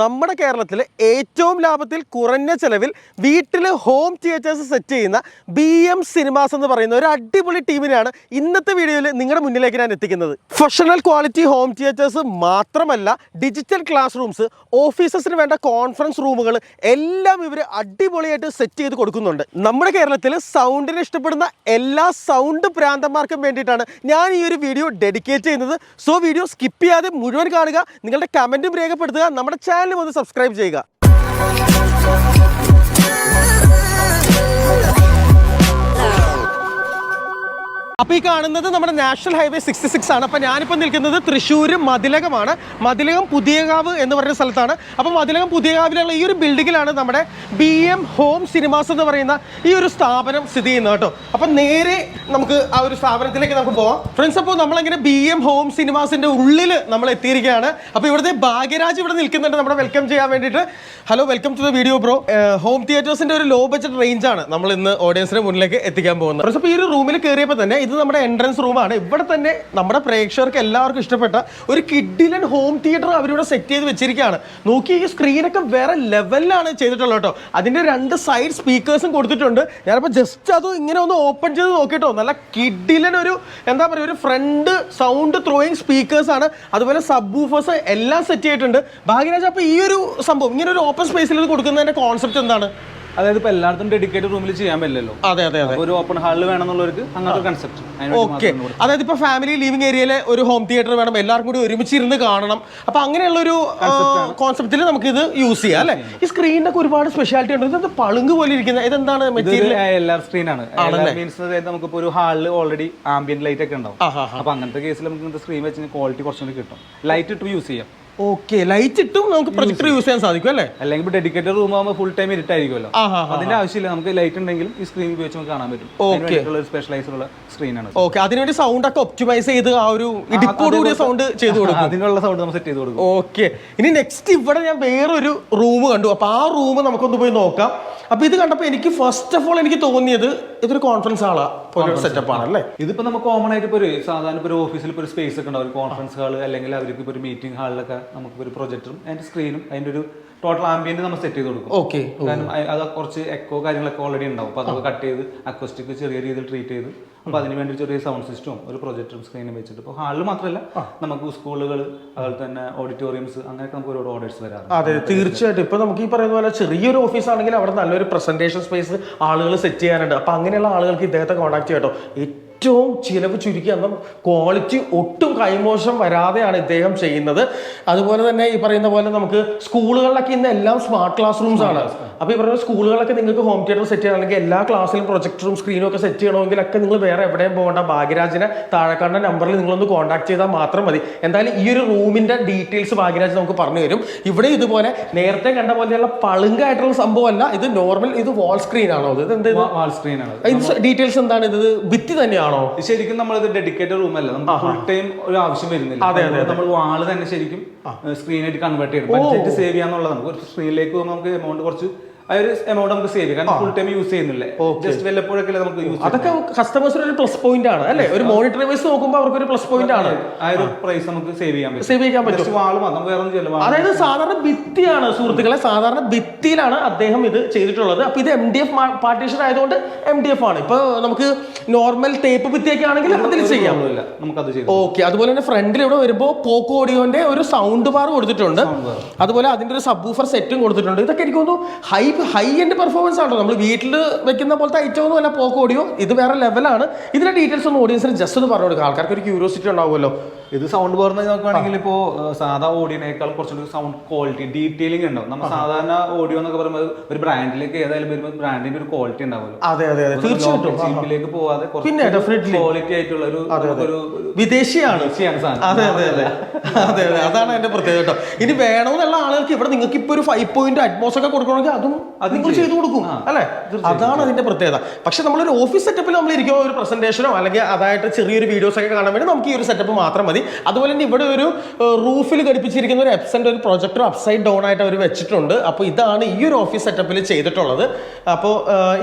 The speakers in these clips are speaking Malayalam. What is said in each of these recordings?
നമ്മുടെ കേരളത്തിൽ ഏറ്റവും ലാഭത്തിൽ കുറഞ്ഞ ചെലവിൽ വീട്ടിൽ ഹോം തിയേറ്റേഴ്സ് സെറ്റ് ചെയ്യുന്ന BM സിനിമാസ് എന്ന് പറയുന്ന ഒരു അടിപൊളി ടീമിനെയാണ് ഇന്നത്തെ വീഡിയോയിൽ നിങ്ങളുടെ മുന്നിലേക്ക് ഞാൻ എത്തിക്കുന്നത്. പ്രൊഫഷണൽ ക്വാളിറ്റി ഹോം തിയേറ്റേഴ്സ് മാത്രമല്ല, ഡിജിറ്റൽ ക്ലാസ് റൂംസ്, ഓഫീസസിന് വേണ്ട കോൺഫറൻസ് റൂമുകൾ എല്ലാം ഇവർ അടിപൊളിയായിട്ട് സെറ്റ് ചെയ്ത് കൊടുക്കുന്നുണ്ട്. നമ്മുടെ കേരളത്തിൽ സൗണ്ടിനെ ഇഷ്ടപ്പെടുന്ന എല്ലാ സൗണ്ട് പ്രാന്തന്മാർക്കും വേണ്ടിയിട്ടാണ് ഞാൻ ഈ ഒരു വീഡിയോ ഡെഡിക്കേറ്റ് ചെയ്യുന്നത്. സോ വീഡിയോ സ്കിപ്പ് ചെയ്യാതെ മുഴുവൻ കാണുക, നിങ്ങളുടെ കമൻറ്റും രേഖപ്പെടുത്തുക, നമ്മുടെ ചാനൽ ഒന്ന് സബ്സ്ക്രൈബ് ചെയ്യുക. അപ്പോൾ ഈ കാണുന്നത് നമ്മുടെ നാഷണൽ ഹൈവേ 66 ആണ്. അപ്പോൾ ഞാനിപ്പോൾ നിൽക്കുന്നത് തൃശ്ശൂർ മതിലകമാണ്. മതിലകം പുതിയകാവ് എന്ന് പറയുന്ന സ്ഥലത്താണ്. അപ്പോൾ മതിലകം പുതിയകാവിലുള്ള ഈ ഒരു ബിൽഡിങ്ങിലാണ് നമ്മുടെ BM ഹോം സിനിമാസ് എന്ന് പറയുന്ന ഈ ഒരു സ്ഥാപനം സ്ഥിതി ചെയ്യുന്നത് കേട്ടോ. അപ്പോൾ നേരെ നമുക്ക് ആ ഒരു സ്ഥാപനത്തിലേക്ക് നമുക്ക് പോവാം ഫ്രണ്ട്സ്. അപ്പോൾ നമ്മളിങ്ങനെ BM ഹോം സിനിമാസിൻ്റെ ഉള്ളിൽ നമ്മൾ എത്തിയിരിക്കുകയാണ്. അപ്പോൾ ഇവിടുത്തെ ഭാഗ്യരാജ് ഇവിടെ നിൽക്കുന്നുണ്ട് നമ്മുടെ വെൽക്കം ചെയ്യാൻ വേണ്ടിയിട്ട്. Hello, welcome to the video bro. Home തിയേറ്റേഴ്സിൻ്റെ ഒരു ലോ ബഡ്ജറ്റ് റേഞ്ചാണ് നമ്മൾ ഇന്ന് ഓഡിയൻസിന് മുന്നിലേക്ക് എത്തിക്കാൻ പോകുന്നത് ഫ്രണ്ട്സ്. അപ്പോൾ ഈ ഒരു റൂമിൽ കയറിയപ്പോൾ തന്നെ ഇത് നമ്മുടെ എൻട്രൻസ് റൂമാണ്. ഇവിടെ തന്നെ നമ്മുടെ പ്രേക്ഷകർക്ക് എല്ലാവർക്കും ഇഷ്ടപ്പെട്ട ഒരു കിഡിലൻ ഹോം തിയേറ്റർ അവരിവിടെ സെറ്റ് ചെയ്ത് വെച്ചിരിക്കുകയാണ്. നോക്കി, ഈ സ്ക്രീനൊക്കെ വേറെ ലെവലിലാണ് ചെയ്തിട്ടുള്ളത് കേട്ടോ. അതിൻ്റെ 2 സൈഡ് സ്പീക്കേഴ്സും കൊടുത്തിട്ടുണ്ട്. ഞാനിപ്പോൾ ജസ്റ്റ് അത് ഇങ്ങനെ ഒന്ന് ഓപ്പൺ ചെയ്ത് നോക്കിട്ടോ, നല്ല കിഡിലൻ ഒരു എന്താ പറയുക, ഒരു ഫ്രണ്ട് സൗണ്ട് ത്രോയിങ് സ്പീക്കേഴ്സാണ്. അതുപോലെ സബ് വൂഫേഴ്സ് എല്ലാം സെറ്റ് ചെയ്തിട്ടുണ്ട്. ഭാഗ്യരാജ്, അപ്പോൾ ഈ ഒരു സംഭവം ഇങ്ങനെ ഒരു ഓപ്പൺ സ്പേസിൽ കൊടുക്കുന്നതിൻ്റെ കോൺസെപ്റ്റ് എന്താണ്? അതായത് ഇപ്പൊ എല്ലായിടത്തും ഡെഡിക്കേറ്റഡ് റൂമിൽ ചെയ്യാൻ പറ്റില്ലല്ലോ. അതെ അതെ അതെ, ഒരു ഓപ്പൺ ഹാളിൽ വേണമെന്നുള്ളവർക്ക് അങ്ങനത്തെ കൺസെപ്റ്റ്. ഓക്കെ, അതായത് ഇപ്പൊ ഫാമിലി ലിവിംഗ് ഏരിയയിലെ ഒരു ഹോം തിയേറ്റർ വേണം, എല്ലാവർക്കും കൂടി ഒരുമിച്ച് ഇരുന്ന് കാണണം. അപ്പൊ അങ്ങനെയുള്ള ഒരു കോൺസെപ്റ്റിൽ നമുക്ക് ഇത് യൂസ് ചെയ്യാം അല്ലെ. ഈ സ്ക്രീനൊക്കെ ഒരുപാട് സ്പെഷ്യാലിറ്റി ഉണ്ട്. ഇത് പളുങ്ക് പോലെ ഇരിക്കുന്നത് ഇതെന്താണ് മെറ്റീരിയൽ? LR സ്ക്രീനാണ്. മീൻസ് നമുക്കിപ്പോ ഒരു ഹാളിൽ ഓൾറെഡി ആംബിയന്റ് ലൈറ്റ് ഒക്കെ ഉണ്ടാവും. അപ്പൊ അങ്ങനത്തെ കേസിൽ നമുക്ക് ഇങ്ങനത്തെ സ്ക്രീൻ വെച്ച് ക്വാളിറ്റി കുറച്ചുകൂടി കിട്ടും. ലൈറ്റ് ഇട്ട് യൂസ് ചെയ്യാം. ഓക്കെ, ലൈറ്റ് ഇട്ടും നമുക്ക് പ്രൊജക്ടർ യൂസ് ചെയ്യാൻ സാധിക്കും അല്ലേ? അല്ലെങ്കിൽ ഡെഡിക്കേറ്റഡ് റൂം ആകുമ്പോൾ ഫുൾ ടൈം ഇരുട്ടായിരിക്കുമല്ലോ. അതിന്റെ ആവശ്യമില്ല, നമുക്ക് ലൈറ്റ് ഉണ്ടെങ്കിലും ഈ സ്ക്രീൻ ഉപയോഗിച്ച് നമുക്ക് കാണാൻ പറ്റും. സ്പെഷ്യലൈസ് ഉള്ള സ്ക്രീനാണ്. ഓക്കെ, അതിനുവേണ്ടി സൗണ്ട് ഒക്കെ ഒപ്റ്റിമൈസ് ചെയ്ത് ആ ഒരു ഇടിപ്പോടുകൂടിയ സൗണ്ട് ചെയ്ത് കൊടുക്കും. അതിനുള്ള സൗണ്ട് നമ്മൾ സെറ്റ് ചെയ്ത് കൊടുക്കും. ഓക്കെ, ഇനി നെക്സ്റ്റ് ഇവിടെ ഞാൻ വേറൊരു റൂം കണ്ടു. അപ്പൊ ആ റൂം നമുക്കൊന്ന് പോയി നോക്കാം. അപ്പൊ ഇത് കണ്ടപ്പോൾ എനിക്ക് ഫസ്റ്റ് ഓഫ് ഓൾ എനിക്ക് തോന്നിയത് ഇതൊരു കോൺഫറൻസ് ഹാളാ പോലെ സെറ്റപ്പ് ആണ്. ഇതിപ്പോ നമുക്ക് കോമൺ ആയിട്ട് ഒരു സാധാരണ ഒരു ഓഫീസിൽ ഒരു സ്പേസ് ഒക്കെ ഉണ്ടാവും, ഒരു കോൺഫറൻസ് ഹാൾ അല്ലെങ്കിൽ അവർക്ക് ഒരു മീറ്റിംഗ് ഹാളിലൊക്കെ നമുക്ക് ഒരു പ്രൊജക്ടറും അതിന്റെ സ്ക്രീനും അതിന്റെ ഒരു ടോട്ടൽ ആംബിയന്റ് നമ്മൾ സെറ്റ് ചെയ്ത് കൊടുക്കും. ഓക്കെ, കാരണം അത് കുറച്ച് എക്കോ കാര്യങ്ങളൊക്കെ ഓൾറെഡി ഉണ്ടാവും. അപ്പൊ അതൊക്കെ കട്ട് ചെയ്ത് അക്കോസ്റ്റിക് ചെറിയ രീതിയിൽ ട്രീറ്റ് ചെയ്ത് അപ്പൊ അതിന് വേണ്ടി ചെറിയ സൗണ്ട് സിസ്റ്റവും ഒരു പ്രൊജക്ടറും സ്ക്രീനും വെച്ചിട്ട് ഇപ്പോൾ ഹാളിൽ മാത്രമല്ല നമുക്ക് സ്കൂളുകൾ, അതുപോലെ തന്നെ ഓഡിറ്റോറിയംസ്, അങ്ങനെയൊക്കെ നമുക്ക് ഒരുപാട് ഓർഡേഴ്സ് വരാറുണ്ട്. അതെ, തീർച്ചയായിട്ടും. ഇപ്പൊ നമുക്ക് ഈ പറയുന്ന പോലെ ചെറിയൊരു ഓഫീസ് ആണെങ്കിൽ അവിടെ നല്ലൊരു പ്രസന്റേഷൻ സ്പേസ് ആളുകൾ സെറ്റ് ചെയ്യാനുണ്ട്. അപ്പൊ അങ്ങനെയുള്ള ആളുകൾക്ക് ഇദ്ദേഹത്തെ കോൺടാക്ട് ചെയ്യാം കേട്ടോ. ഏറ്റവും ചിലവ് ചുരുക്കി എന്നാൽ ക്വാളിറ്റി ഒട്ടും കൈമോശം വരാതെയാണ് ഇദ്ദേഹം ചെയ്യുന്നത്. അതുപോലെ തന്നെ ഈ പറയുന്ന പോലെ നമുക്ക് സ്കൂളുകളിലൊക്കെ ഇന്ന് എല്ലാം സ്മാർട്ട് ക്ലാസ് റൂംസ് ആണ്. അപ്പോൾ ഈ പറയുന്ന സ്കൂളുകളിലൊക്കെ നിങ്ങൾക്ക് ഹോം തിയേറ്റർ സെറ്റ് ചെയ്യണമെങ്കിൽ എല്ലാ ക്ലാസ്സിലും പ്രൊജക്ടറും സ്ക്രീനും ഒക്കെ സെറ്റ് ചെയ്യണമെങ്കിലൊക്കെ നിങ്ങൾ വേറെ എവിടെയും പോകേണ്ട. ഭാഗ്യരാജിനെ താഴെക്കാണ്ട നമ്പറിൽ നിങ്ങളൊന്ന് കോൺടാക്ട് ചെയ്താൽ മാത്രം മതി. എന്തായാലും ഈ ഒരു റൂമിന്റെ ഡീറ്റെയിൽസ് ഭാഗ്യരാജ് നമുക്ക് പറഞ്ഞു തരും. ഇവിടെ ഇതുപോലെ നേരത്തെ കണ്ട പോലെയുള്ള പളുങ്കായിട്ടുള്ള സംഭവമല്ല, ഇത് നോർമൽ, ഇത് വാൾ സ്ക്രീൻ ആണോ? ഇത് എന്ത് വാൾ സ്ക്രീൻ ആണ്. ഡീറ്റെയിൽസ് എന്താണ്? ഇത് ഭിത്തി തന്നെയാണ്? ശരിക്കും നമ്മളിത് ഡെഡിക്കേറ്റഡ് റൂം അല്ല, നമുക്ക് ഫുൾ ടൈം ഒരു ആവശ്യം വരുന്നില്ല. നമ്മൾ വാള് തന്നെ ശരിക്കും സ്ക്രീനായിട്ട് കൺവേർട്ട് ചെയ്യണം. ബഡ്ജറ്റ് സേവ് ചെയ്യാന്നുള്ളത് നമുക്ക് ഒരു സ്ക്രീനിലേക്ക് പോകുമ്പോൾ നമുക്ക് എമൗണ്ട് കുറച്ച് ഒരു എമൗണ്ട് നമുക്ക് സേവ് ചെയ്യാം. കാരണം ഫുൾ ടൈം യൂസ് ചെയ്യുന്നില്ല, ജസ്റ്റ് വല്ലപ്പോഴൊക്കെ നമുക്ക് യൂസ്. അതൊക്കെ കസ്റ്റമേഴ്സിന് ഒരു പ്ലസ് പോയിന്റ് ആണ് അല്ലേ? ഒരു മോണിറ്റർ വൈസ് നോക്കുമ്പോൾ അവർക്ക് ഒരു പ്ലസ് പോയിന്റ് ആണ്. ആ ഒരു പ്രൈസ് നമുക്ക് സേവ് ചെയ്യാൻ പറ്റും. വാള് മാത്രം, വേറെ ഒന്നും ചെയ്യില്ല. അതായത് സാധാരണ ഭിത്തിയാണ് സുഹൃത്തുക്കളെ, സാധാരണ ഭിത്തിയിലാണ് അദ്ദേഹം ഇത് ചെയ്തിട്ടുള്ളത്. അപ്പൊ ഇത് MDF പാർട്ടീഷൻ ആയതുകൊണ്ട് MDF ആണ്. ഇപ്പൊ നമുക്ക് നോർമൽ തേപ്പ് ഭിത്തിയൊക്കെ ആണെങ്കിൽ അതിൽ ചെയ്യാം, നമുക്കത് ചെയ്യാം. ഓക്കെ, അതുപോലെ തന്നെ ഫ്രണ്ടിൽ ഇവിടെ വരുമ്പോൾ പോക്കോ ഓഡിയോന്റെ ഒരു സൗണ്ട് ബാർ കൊടുത്തിട്ടുണ്ട്. അതുപോലെ അതിന്റെ ഒരു സബ് വൂഫർ സെറ്റും കൊടുത്തിട്ടുണ്ട്. ഇതൊക്കെ എനിക്ക് തോന്നുന്നു ഹൈ എൻഡ് പെർഫോമൻസ് ആണോ. നമ്മൾ വീട്ടിൽ വെക്കുന്ന പോലത്തെ ഐറ്റം ഒന്നും അല്ല പോക്കോ ഓഡിയോ, ഇത് വേറെ ലെവലാണ്. ഇതിന്റെ ഡീറ്റെയിൽസ് ഒന്ന് ഓഡിയൻസിന് ജസ്റ്റ് ഒന്ന് പറഞ്ഞു കൊടുക്കുക, ആൾക്കാർക്ക് ഒരു ക്യൂരിയോസിറ്റി ഉണ്ടാവുമല്ലോ. ഇത് സൗണ്ട് ബാറിന് നോക്കുകയാണെങ്കിൽ ഇപ്പോൾ സാധാ ഓഡിയോനേക്കാൾ കുറച്ചുകൂടി സൗണ്ട് ക്വാളിറ്റി, ഡീറ്റെയിലിംഗ് ഉണ്ടാവും. നമ്മൾ സാധാരണ ഓഡിയോ എന്നൊക്കെ പറയുമ്പോൾ ഒരു ബ്രാൻഡിലേക്ക് ഏതായാലും വരുമ്പോൾ ബ്രാൻഡിന്റെ ഒരു ക്വാളിറ്റി ഉണ്ടാവുമല്ലോ. അതെ അതെ അതെ, തീർച്ചയായിട്ടും. ചീപ്പിലേക്ക് പോവാതെ ക്വാളിറ്റി ആയിട്ടുള്ള ഒരു വിദേശിയാണ് സാധനം. അതെ അതെ അതെ അതെ അതെ, അതാണ് എന്റെ പ്രത്യേകത കേട്ടോ. ഇനി വേണമെന്നുള്ള ആളുകൾക്ക് ഇവിടെ നിങ്ങൾക്ക് ഇപ്പൊ ഒരു 5 പോയിന്റ് അറ്റ്മോസ് ഒക്കെ കൊടുക്കണമെങ്കിൽ അതും നിങ്ങൾ ചെയ്തു കൊടുക്കും അല്ലെ? അതാണ് അതിന്റെ പ്രത്യേകത. പക്ഷെ നമ്മളൊരു ഓഫീസ് സെറ്റപ്പിൽ നമ്മൾ ഇരിക്കുമ്പോൾ ഒരു പ്രസന്റേഷനോ അല്ലെങ്കിൽ അതായിട്ട് ചെറിയൊരു വീഡിയോസ് ഒക്കെ കാണാൻ വേണ്ടി നമുക്ക് ഈ ഒരു സെറ്റപ്പ് മാത്രം മതി. അതുപോലെ തന്നെ ഇവിടെ ഒരു റൂഫിൽ ഘടിപ്പിച്ചിരിക്കുന്ന ഒരു എപ്സന്റെ ഒരു പ്രൊജക്ടർ അപ്സൈഡ് ഡൗൺ ആയിട്ട് അവർ വെച്ചിട്ടുണ്ട്. അപ്പോൾ ഇതാണ് ഈ ഒരു ഓഫീസ് സെറ്റപ്പിൽ ചെയ്തിട്ടുള്ളത്. അപ്പോൾ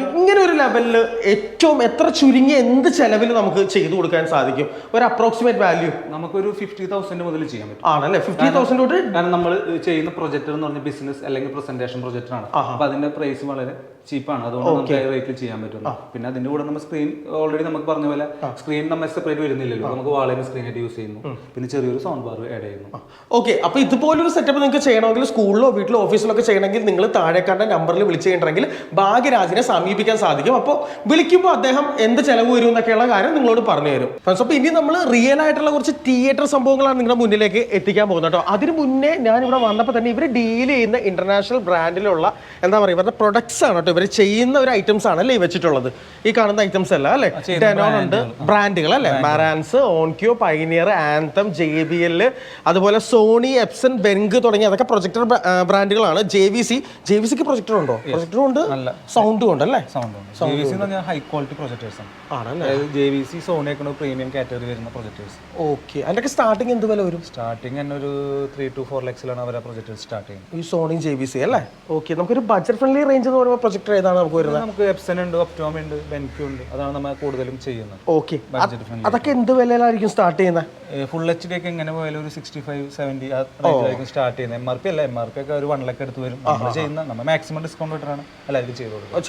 ഇങ്ങനെ ഒരു ലെവലിൽ ഏറ്റവും എത്ര ചുരുങ്ങിയ എന്ത് ചെലവിൽ നമുക്ക് ചെയ്തു കൊടുക്കാൻ സാധിക്കും? ഒരു അപ്രോക്സിമേറ്റ് വാല്യൂ നമുക്കൊരു 50,000 മുതൽ ചെയ്യാൻ പറ്റും. ആണല്ലേ? 50,000 തൊട്ട്. കാരണം നമ്മൾ ചെയ്യുന്ന പ്രൊജക്ടർ എന്ന് പറഞ്ഞ ബിസിനസ് അല്ലെങ്കിൽ പ്രസന്റേഷൻ പ്രൊജക്ടർ ആണ്. അപ്പൊ അതിന്റെ പ്രൈസ് വളരെ ചീപ്പാണ്. അതുകൊണ്ട് നമുക്ക് റേറ്റിൽ ചെയ്യാൻ പറ്റും. പിന്നെ അതിന്റെ കൂടെ നമ്മൾ സ്ക്രീൻ ഓൾറെഡി നമുക്ക് പറഞ്ഞ പോലെ സ്ക്രീൻ നമ്മൾ സെപ്പറേറ്റ് വരുന്നില്ലല്ലോ. നമുക്ക് വാളേന് സ്ക്രീൻ ആയിട്ട് യൂസ് ചെയ്യുന്നു. പിന്നെ ചെറിയൊരു സൗണ്ട് ബാർ ആഡ് ചെയ്യുന്നു. ഓക്കെ. അപ്പൊ ഇതുപോലൊരു സെറ്റപ്പ് നിങ്ങൾക്ക് ചെയ്യണമെങ്കിൽ സ്കൂളിലോ വീട്ടിലോ ഓഫീസിലൊക്കെ ചെയ്യണമെങ്കിൽ നിങ്ങൾ താഴെ കണ്ട നമ്പറിൽ വിളിച്ചു കഴിഞ്ഞിട്ടുണ്ടെങ്കിൽ ഭാഗ്യരാജിനെ സമീപിക്കാൻ സാധിക്കും. അപ്പോൾ വിളിക്കുമ്പോൾ അദ്ദേഹം എന്ത് ചെലവ് വരും എന്നൊക്കെയുള്ള കാര്യം നിങ്ങളോട് പറഞ്ഞു തരും. അപ്പോൾ ഇനി നമ്മൾ റിയൽ ആയിട്ടുള്ള കുറച്ച് തിയേറ്റർ സംഭവങ്ങളാണ് നിങ്ങളുടെ മുന്നിലേക്ക് എത്തിക്കാൻ പോകുന്നത് കേട്ടോ. അതിന് മുന്നേ ഞാൻ ഇവിടെ വന്നപ്പോൾ തന്നെ ഇവർ ഡീൽ ചെയ്യുന്ന ഇന്റർനാഷണൽ ബ്രാൻഡിലുള്ള എന്താ പറയുക ഇവരുടെ പ്രൊഡക്ട്സ് ആണ് കേട്ടോ. ഇവർ ചെയ്യുന്ന ഒരു ഐറ്റംസ് ആണ് അല്ലേ വെച്ചിട്ടുള്ളത്. ഈ കാണുന്ന ഐറ്റംസ് അല്ല അല്ലേ? ഡെനോൺ ഉണ്ട്, ബ്രാൻഡുകൾ അല്ലേ? മാരാൻസ്, ഓൺക്യോ, പൈനിയർ, ആന്തം, JBL, അതുപോലെ സോണി, എപ്സൺ, ബെങ്ക് തുടങ്ങിയ അതൊക്കെ പ്രൊജക്ടർ ബ്രാൻഡുകളാണ്. JVCക്ക് പ്രൊജക്ടർ ഉണ്ടോ? പ്രൊജക്ടറും ഉണ്ട്, സൗണ്ടും ഉണ്ട് അല്ലേ? ഹൈ ക്വാളിറ്റി പ്രൊജക്ടേഴ്സ് ആണല്ലേ? JVC, സോണി ഒക്കെ പ്രീമിയം കാറ്റഗറി വരുന്ന പ്രൊജക്ടേഴ്സ്. ഓക്കെ. അതിന്റെ സ്റ്റാർട്ടിംഗ് എന്ത് വില വരും? സ്റ്റാർട്ടിംഗ് തന്നെ ഒരു 3 to 4 lakhs അവരെ പ്രൊജക്ടർ സ്റ്റാർട്ട് ചെയ്യുന്നത്. ഈ സോണി JVC അല്ലേ? ഓക്കെ. നമുക്കൊരു ബഡ്ജറ്റ് ഫ്രണ്ട്ലി റേഞ്ച് എന്ന് പറയുമ്പോൾ പ്രൊജക്ടർ ഏതാണ് നമുക്ക് വരുന്നത്? നമുക്ക് എപ്സൺ ഉണ്ട്, ഒപ്റ്റോം ഉണ്ട്, ബെൻക്യൂ ഉണ്ട്. അതാണ് നമ്മൾ കൂടുതലും ചെയ്യുന്നത്. ഓക്കെ. അതൊക്കെ എന്ത് വിലയിലായിരിക്കും സ്റ്റാർട്ട് ചെയ്യുന്നത്? ഫുൾ HD ഒക്കെ എങ്ങനെ പോയാലും ഒരു 65-70 റേഞ്ചിലായിരിക്കും സ്റ്റാർട്ട് ചെയ്യുന്നത്. MRP അല്ല, MRP ഒക്കെ ഒരു 1 lakh അടുത്ത് വരും. നമ്മൾ ചെയ്യുന്ന നമ്മൾ മാക്സിമം ഡിസ്കൗണ്ട് ഇട്ടാണ് എല്ലാവർക്കും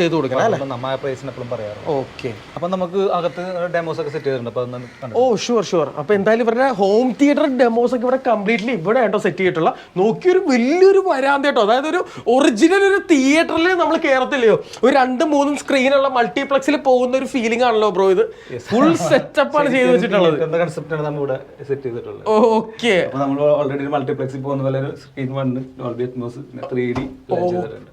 ചെയ്ത് കൊടുക്കുന്നത്. നമ്മൾ ആ പ്രൈസിന് എപ്പോഴും പറയാറ്. ഓക്കെ. അപ്പൊ നമുക്ക് അകത്ത് ഡെമോസ് ഒക്കെ സെറ്റ് ചെയ്തിട്ടുണ്ട്. Oh sure. അപ്പൊ എന്തായാലും ഇവരുടെ ഹോം തിയേറ്റർ ഡെമോസ് ഒക്കെ ഇവിടെ കംപ്ലീറ്റ്ലി ഇവിടെ ആയിട്ടോ സെറ്റ് ചെയ്തിട്ടുള്ള. നോക്കിയൊരു വലിയൊരു വരാന്ത കേട്ടോ. അതായത് ഒരു ഒറിജിനൽ ഒരു തിയേറ്ററിൽ നമ്മൾ കേരളത്തിലെയോ ഒരു 2-3 സ്ക്രീനുള്ള മൾട്ടിപ്ലക്സിൽ പോകുന്ന ഒരു ഫീലിംഗ് ആണല്ലോ ബ്രോ. ഇത് ഫുൾ സെറ്റപ്പ് ആണ് ചെയ്ത് വെച്ചിട്ടുള്ളത്. കൺസെപ്റ്റാണ് നമ്മൾ ഇവിടെ സെറ്റ് ചെയ്തിട്ടുള്ളത്. ഓക്കെ. അപ്പൊ നമ്മൾ ഓൾറെഡി മൾട്ടിപ്ലക്സിൽ പോകുന്ന പോലെ സ്ക്രീൻ 1 ഡോൾബി അറ്റ്മോസ് 3D ചെയ്തിട്ടുണ്ട്.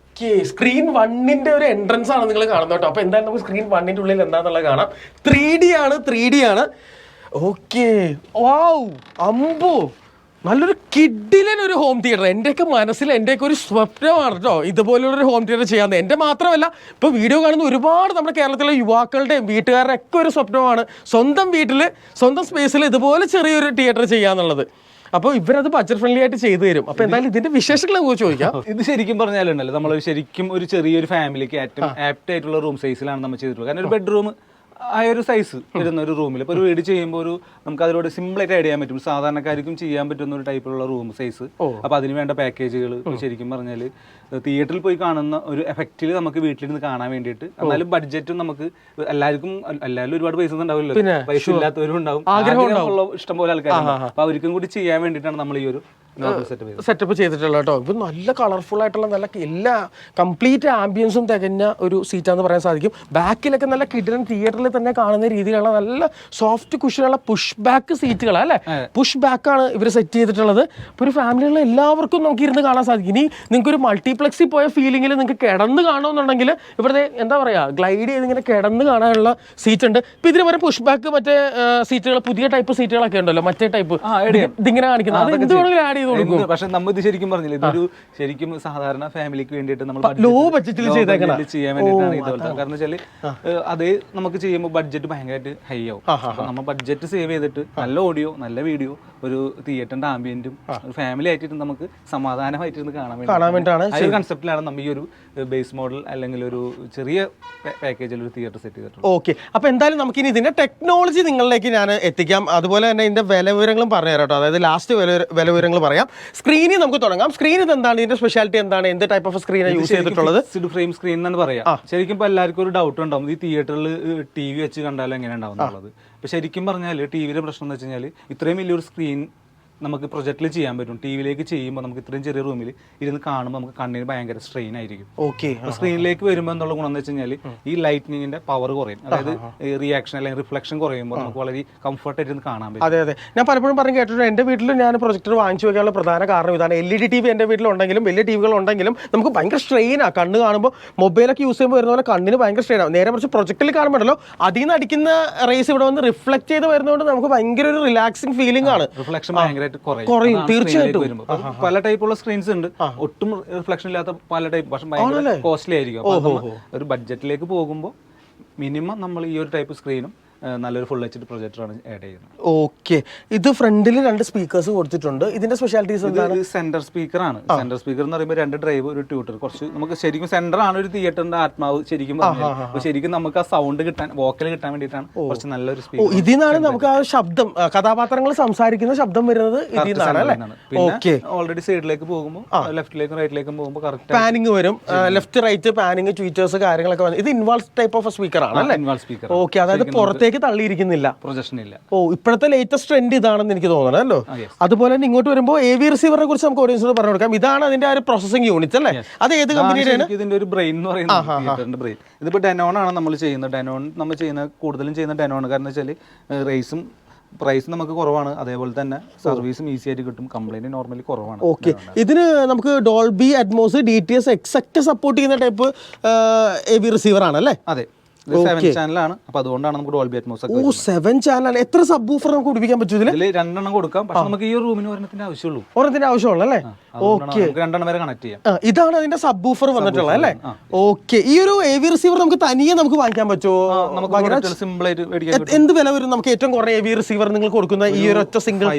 സ്ക്രീൻ 1ന്റെ ഒരു എൻട്രൻസ് ആണ് നിങ്ങൾ കാണുന്നത് കേട്ടോ. അപ്പൊ എന്തായാലും നമുക്ക് സ്ക്രീൻ 1ന്റെ ഉള്ളിൽ എന്താന്നുള്ളത് കാണാം. 3D ആണ്. ഓക്കെ. വാവ്, അമ്പോ, നല്ലൊരു കിഡിലൻ ഒരു ഹോം തിയേറ്റർ. എൻ്റെയൊക്കെ മനസ്സിൽ എൻ്റെയൊക്കെ ഒരു സ്വപ്നമാണ് കേട്ടോ ഇതുപോലുള്ളൊരു ഹോം തിയേറ്റർ ചെയ്യാമെന്ന്. എൻ്റെ മാത്രമല്ല, ഇപ്പോൾ വീഡിയോ കാണുന്ന ഒരുപാട് നമ്മുടെ കേരളത്തിലെ യുവാക്കളുടെയും വീട്ടുകാരുടെ ഒക്കെ ഒരു സ്വപ്നമാണ് സ്വന്തം വീട്ടിൽ സ്വന്തം സ്പേസിൽ ഇതുപോലെ ചെറിയൊരു തിയേറ്റർ ചെയ്യാന്നുള്ളത്. അപ്പോൾ ഇവരത് ബഡ്ജറ്റ് ഫ്രണ്ട്ലി ആയിട്ട് ചെയ്തു തരും. അപ്പോൾ എന്തായാലും ഇതിന്റെ വിശേഷങ്ങൾ നമുക്ക് ചോദിക്കാം. ഇത് ശരിക്കും പറഞ്ഞാലുണ്ടല്ലോ, നമ്മൾ ശരിക്കും ഒരു ചെറിയൊരു ഫാമിലിക്ക് ഏറ്റവും ആപ്റ്റ് ആയിട്ടുള്ള റൂം സൈസിലാണ് നമ്മൾ ചെയ്തിട്ടുള്ളത്. കാരണം ഒരു ബെഡ്റൂം ആ ഒരു സൈസ് വരുന്ന ഒരു റൂമിൽ ഇപ്പോൾ ഒരു വീട് ചെയ്യുമ്പോൾ നമുക്ക് അതിലൂടെ സിമ്പിളായിട്ട് ആഡ് ചെയ്യാൻ പറ്റും. സാധാരണക്കാർക്കും ചെയ്യാൻ പറ്റുന്ന ഒരു ടൈപ്പിലുള്ള റൂം സൈസ്. അപ്പോൾ അതിന് വേണ്ട പാക്കേജുകൾ ശരിക്കും പറഞ്ഞാൽ തിയേറ്ററിൽ പോയി കാണുന്ന ഒരു എഫക്റ്റിൽ നമുക്ക് വീട്ടിലിരുന്ന് കാണാൻ വേണ്ടിയിട്ട്. എന്നാലും ബഡ്ജറ്റും നമുക്ക് എല്ലാവരും ഒരുപാട് പൈസ ഉണ്ടാവില്ലല്ലോ, പൈസ ഇല്ലാത്തവരും ഉണ്ടാവും, ആഗ്രഹമുള്ള ഇഷ്ടംപോലെ ആൾക്കാരുണ്ടാവും. അപ്പോൾ അവർക്കും കൂടി ചെയ്യാൻ വേണ്ടിയിട്ടാണ് നമ്മൾ ഈ ഒരു സെറ്റപ്പ് ചെയ്തിട്ടുള്ള കേട്ടോ. ഇപ്പം നല്ല കളർഫുൾ ആയിട്ടുള്ള നല്ല എല്ലാ കംപ്ലീറ്റ് ആംബിയൻസും തികഞ്ഞ ഒരു സീറ്റാന്ന് പറയാൻ സാധിക്കും. ബാക്കിലൊക്കെ നല്ല കിടിലൻ തിയേറ്ററിൽ തന്നെ കാണുന്ന രീതിയിലുള്ള നല്ല സോഫ്റ്റ് കുഷനുള്ള പുഷ് ബാക്ക് സീറ്റുകൾ അല്ലേ? പുഷ് ബാക്കാണ് ഇവർ സെറ്റ് ചെയ്തിട്ടുള്ളത്. ഇപ്പോൾ ഒരു ഫാമിലിയുള്ള എല്ലാവർക്കും നമുക്ക് ഇരുന്ന് കാണാൻ സാധിക്കും. ഇനി നിങ്ങൾക്ക് ഒരു മൾട്ടിപ്ലക്സിൽ പോയ ഫീലിംഗിൽ നിങ്ങൾക്ക് കിടന്ന് കാണുമെന്നുണ്ടെങ്കിൽ ഇവിടുത്തെ എന്താ പറയുക ഗ്ലൈഡ് ചെയ്ത് ഇങ്ങനെ കിടന്ന് കാണാനുള്ള സീറ്റ് ഉണ്ട്. ഇപ്പം ഇതിന് വരെ പുഷ് ബാക്ക് മറ്റേ സീറ്റുകൾ പുതിയ ടൈപ്പ് സീറ്റുകളൊക്കെ ഉണ്ടല്ലോ, മറ്റേ ടൈപ്പ് ഇതിങ്ങനെ കാണിക്കുന്നത്. അത് എന്ത് വേണമെങ്കിലും ആഡ് ചെയ്ത് കൊടുക്കും. പക്ഷെ നമ്മൾ ഇത് ശരിക്കും പറഞ്ഞില്ല, ഇതൊരു ശരിക്കും സാധാരണ ഫാമിലിക്ക് വേണ്ടിയിട്ട് നമ്മൾ ലോ ബഡ്ജറ്റിൽ ചെയ്യാൻ വേണ്ടിയിട്ടാണ് ഇതുപോലത്തെ. കാരണം വെച്ചാൽ അത് നമുക്ക് ചെയ്യുമ്പോൾ ബഡ്ജറ്റ് ഭയങ്കരമായിട്ട് ഹൈ ആവും. അപ്പൊ നമ്മൾ ബഡ്ജറ്റ് സേവ് ചെയ്തിട്ട് നല്ല ഓഡിയോ, നല്ല വീഡിയോ, ഒരു തിയേറ്ററിന്റെ ആംബിയന്റും ഒരു ഫാമിലി ആയിട്ട് നമുക്ക് സമാധാനമായിട്ടിരുന്ന് കാണാൻ വേണ്ടിയിട്ടാണ്. ആ ഒരു കൺസെപ്റ്റിലാണ് നമ്മൾ ഈ ഒരു ബേസ് മോഡൽ അല്ലെങ്കിൽ ഒരു ചെറിയ പാക്കേജിൽ ഒരു തിയേറ്റർ സെറ്റ് ചെയ്തിട്ടുണ്ട്. ഓക്കെ. അപ്പോൾ എന്തായാലും നമുക്കിനി ഇതിന്റെ ടെക്നോളജി നിങ്ങളിലേക്ക് ഞാൻ എത്തിക്കാം. അതുപോലെ തന്നെ ഇതിന്റെ വില വിവരങ്ങളും പറഞ്ഞു തരാം കേട്ടോ. അതായത് ലാസ്റ്റ് വില വിവരങ്ങൾ പറയാം. സ്ക്രീനിൽ നമുക്ക് തുടങ്ങാം. സ്ക്രീനിൽ എന്താണ് ഇതിന്റെ സ്പെഷ്യാലിറ്റി, എന്താണ്, എന്ത് ടൈപ്പ് ഓഫ് സ്ക്രീനാണ് യൂസ് ചെയ്തിട്ടുള്ളത്? ഫ്രെയിം സ്ക്രീൻ എന്നാണ് പറയാം. ശരിക്കും ഇപ്പോൾ എല്ലാവർക്കും ഒരു ഡൗട്ട് ഉണ്ടാവും, ഈ തിയേറ്ററിൽ TV വെച്ച് കണ്ടാലും എങ്ങനെ ഉണ്ടാവും എന്നുള്ളത്. അപ്പോൾ ശരിക്കും പറഞ്ഞാൽ ടിവിയുടെ പ്രശ്നം എന്ന് വെച്ച് കഴിഞ്ഞാൽ ഇത്രയും വലിയൊരു സ്ക്രീൻ നമുക്ക് പ്രൊജക്റ്റിൽ ചെയ്യാൻ പറ്റും. ടിവിയിലേക്ക് ചെയ്യുമ്പോൾ നമുക്ക് ഇത്രയും ചെറിയ റൂമിൽ ഇരുന്ന് കാണുമ്പോൾ നമുക്ക് കണ്ണിന് ഭയങ്കര സ്ട്രെയിൻ ആയിരിക്കും. ഓക്കെ. സ്ക്രീനിലേക്ക് വരുമ്പോൾ എന്നുള്ള ഗുണം എന്ന് വെച്ച് കഴിഞ്ഞാൽ ഈ ലൈറ്റ്നിങ്ങിന്റെ പവർ കുറയും, അതായത് റിയാക്ഷൻ അല്ലെങ്കിൽ റിഫ്ലക്ഷൻ കുറയുമ്പോൾ നമുക്ക് വളരെ കംഫർട്ടായിട്ട് ഇരുന്ന് കാണാൻ പറ്റും. അതെ. ഞാൻ പലപ്പോഴും പറഞ്ഞു കേട്ടിട്ടുണ്ട്, എൻ്റെ വീട്ടിൽ ഞാൻ പ്രൊജക്ടർ വാങ്ങിച്ചു വെക്കാനുള്ള പ്രധാന കാരണം ഇതാണ്. LED TV എൻ്റെ വീട്ടിലുണ്ടെങ്കിലും വലിയ ടിവികൾ ഉണ്ടെങ്കിലും നമുക്ക് ഭയങ്കര സ്ട്രെയിനാണ് കണ്ണ് കാണുമ്പോൾ. മൊബൈലൊക്കെ യൂസ് ചെയ്യുമ്പോൾ വരുന്ന പോലെ കണ്ണിന് ഭയങ്കര സ്ട്രെയിനാണ്. നേരെ കുറച്ച് പ്രൊജക്റ്റിൽ കാണുമ്പോഴല്ലോ അതിൽ നിന്ന് അടിക്കുന്ന റേസ് ഇവിടെ വന്ന് റിഫ്ലക്ട് ചെയ്ത് വരുന്നതുകൊണ്ട് നമുക്ക് ഭയങ്കര ഒരു റിലാക്സിങ് ഫീലിംഗ് ആണ്. റിഫ്ലക്ഷൻ ഭയങ്കര ആയിട്ട് കുറയും, തീർച്ചയായിട്ടും. പല ടൈപ്പുള്ള സ്ക്രീൻസ് ഉണ്ട്, ഒട്ടും റിഫ്ലക്ഷൻ ഇല്ലാത്ത പല ടൈപ്പ്, പക്ഷെ ഭയങ്കര കോസ്റ്റ്ലി ആയിരിക്കും. ഒരു ബഡ്ജറ്റിലേക്ക് പോകുമ്പോൾ മിനിമം നമ്മൾ ഈ ഒരു ടൈപ്പ് സ്ക്രീനും നല്ലൊരു ഫുൾ എച്ച് ഡി പ്രൊജക്ടറാണ് ആഡ് ചെയ്യുന്നത്. ഓക്കെ, ഇത് ഫ്രണ്ടിൽ 2 സ്പീക്കേഴ്സ് കൊടുത്തിട്ടുണ്ട്. ഇതിന്റെ സ്പെഷ്യാലിറ്റീസ് എന്താണ്? സെന്റർ സ്പീക്കർ ആണ്. സെന്റർ സ്പീക്കർ എന്ന് പറയുമ്പോൾ 2 ഡ്രൈവ്, ഒരു ട്യൂട്ടർ. കുറച്ച് നമുക്ക് ശരിക്കും സെന്റർ ആണ് ഒരു തിയേറ്ററിന്റെ ആത്മാവ് ശരിക്കും. ശരിക്കും നമുക്ക് ആ സൗണ്ട് കിട്ടാൻ, വോക്കൽ കിട്ടാൻ വേണ്ടിയിട്ടാണ് കുറച്ച് നല്ലൊരു സ്പീക്കർ. ഇതിൽ നിന്നാണ് നമുക്ക് ആ ശബ്ദം, കഥാപാത്രങ്ങൾ സംസാരിക്കുന്ന ശബ്ദം വരുന്നത് ഇതിൽ നിന്നാണ് അല്ലേ? പിന്നെ ഓൾറെഡി സൈഡിലേക്ക് പോകുമ്പോൾ ലെഫ്റ്റിലേക്കും റൈറ്റിലേക്കും പോകുമ്പോൾ കറക്റ്റ് പാനിങ് വരും, ലെഫ്റ്റ് റൈറ്റ് പാനിങ്, ട്വീറ്റേഴ്സ് കാര്യങ്ങളൊക്കെ വരും. ഇത് ഇൻവാൾവ് ടൈപ്പ് ഓഫ് സ്പീക്കർ ആണ് അല്ലേ? Involve speaker. ഓക്കെ, അതായത് പുറത്തേക്ക് തള്ളിയിരിക്കുന്നില്ല, പ്രൊജക്ഷൻ ഇല്ല. ഇപ്പോഴത്തെ ലേറ്റസ്റ്റ് ട്രെൻഡ് ഇതാണെന്ന് എനിക്ക് തോന്നണല്ലോ. അതുപോലെ തന്നെ ഇങ്ങോട്ട് വരുമ്പോൾ AV റിസീവറിനെ കുറിച്ച് നമുക്ക് ഓഡിയൻസിനോട് പറഞ്ഞു കൊടുക്കാം. ഇതാണ് അതിന്റെ ഒരു പ്രോസസിംഗ് യൂണിറ്റ് അല്ലേ? അത് ഏത് കമ്പനിയുടെയാണ്? ഇതിന്റെ ഒരു ബ്രെയിൻ എന്ന് പറയുന്നത് ബ്രെയിൻ. ഇതിപ്പോ ഡെനോൺ ആണ് നമ്മൾ ചെയ്യുന്നത്. ഡെനോൺ നമ്മൾ കൂടുതലും ചെയ്യുന്ന ഡെനോൺ. കാരണം വെച്ചാൽ റേസും പ്രൈസ് നമുക്ക് കുറവാണ്, അതേപോലെ തന്നെ സർവീസും ഈസി ആയിട്ട് കിട്ടും, കംപ്ലൈന്റ് നോർമലി കുറവാണ്. ഓക്കെ, ഇതിന് നമുക്ക് ഡോൾബി അറ്റ്മോസ് DTS എക്സെക്റ്റ് സപ്പോർട്ട് ചെയ്യുന്ന ടൈപ്പ് AV റിസീവർ ആണ് അല്ലേ? അതെ, 7 ചാനലാണ്. അപ്പൊ അതുകൊണ്ടാണ് നമുക്ക് ഡോൾബി അറ്റ്മോസ് ഒക്കെ. 7 ചാനൽ. എത്ര സബ് വൂഫർ നമുക്ക് പിടിപ്പിക്കാൻ പറ്റും ഇതിൽ? 2 കൊടുക്കാം, പക്ഷെ നമുക്ക് ഈ റൂമിന് ഒരെണ്ണത്തിന്റെ ആവശ്യമുള്ളൂ. ഒരെണ്ണത്തിന്റെ ആവശ്യമുള്ളൂ അല്ലേ? ഓക്കെ, 2 വരെ കണക്ട് ചെയ്യാം. ഇതാണ് അതിന്റെ സബ് വൂഫർ വന്നിട്ടുള്ളത് അല്ലേ? ഓക്കെ, ഈ ഒരു AV റിസീവർ നമുക്ക് തനിയെ നമുക്ക് വാങ്ങിക്കാൻ പറ്റുമോ? നമുക്ക് സിമ്പിൾ ആയിട്ട് മേടിക്കാൻ. എന്ത് വില വരും നമുക്ക് ഏറ്റവും കുറഞ്ഞ AV റിസീവർ നിങ്ങൾ കൊടുക്കുന്ന ഈ ഒരു ഒറ്റ സിംഗിൾ?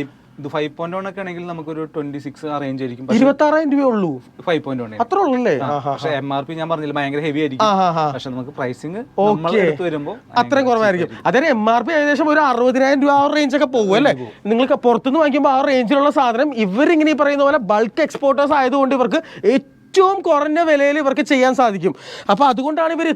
ഇത് 5.1 ഒക്കെ ആണെങ്കിൽ നമുക്കൊരു 26 ആ റേഞ്ച് ആയിരിക്കും. 26,000 രൂപ ഉള്ളൂ. 5.1 അത്ര ഉള്ളല്ലേ? പക്ഷെ MRP ഞാൻ പറഞ്ഞില്ല ഭയങ്കര ഹെവി ആയിരിക്കും. പക്ഷെ നമുക്ക് പ്രൈസിങ് വരുമ്പോൾ അത്രയും കുറവായിരിക്കും. അതായത് MRP ഏകദേശം ഒരു 60,000 രൂപ ആ റേഞ്ച് ഒക്കെ പോകും അല്ലേ? നിങ്ങൾക്ക് പുറത്തുനിന്ന് വാങ്ങിക്കുമ്പോൾ ആ റേഞ്ചിലുള്ള സാധനം ഇവരിങ്ങനെ ഈ പറയുന്ന പോലെ ബൾക്ക് എക്സ്പോർട്ടേഴ്സ് ആയതുകൊണ്ട് ഇവർക്ക് ഏറ്റവും കുറഞ്ഞ വിലയിൽ ഇവർക്ക് ചെയ്യാൻ സാധിക്കും. അപ്പോൾ അതുകൊണ്ടാണ് ഇവർ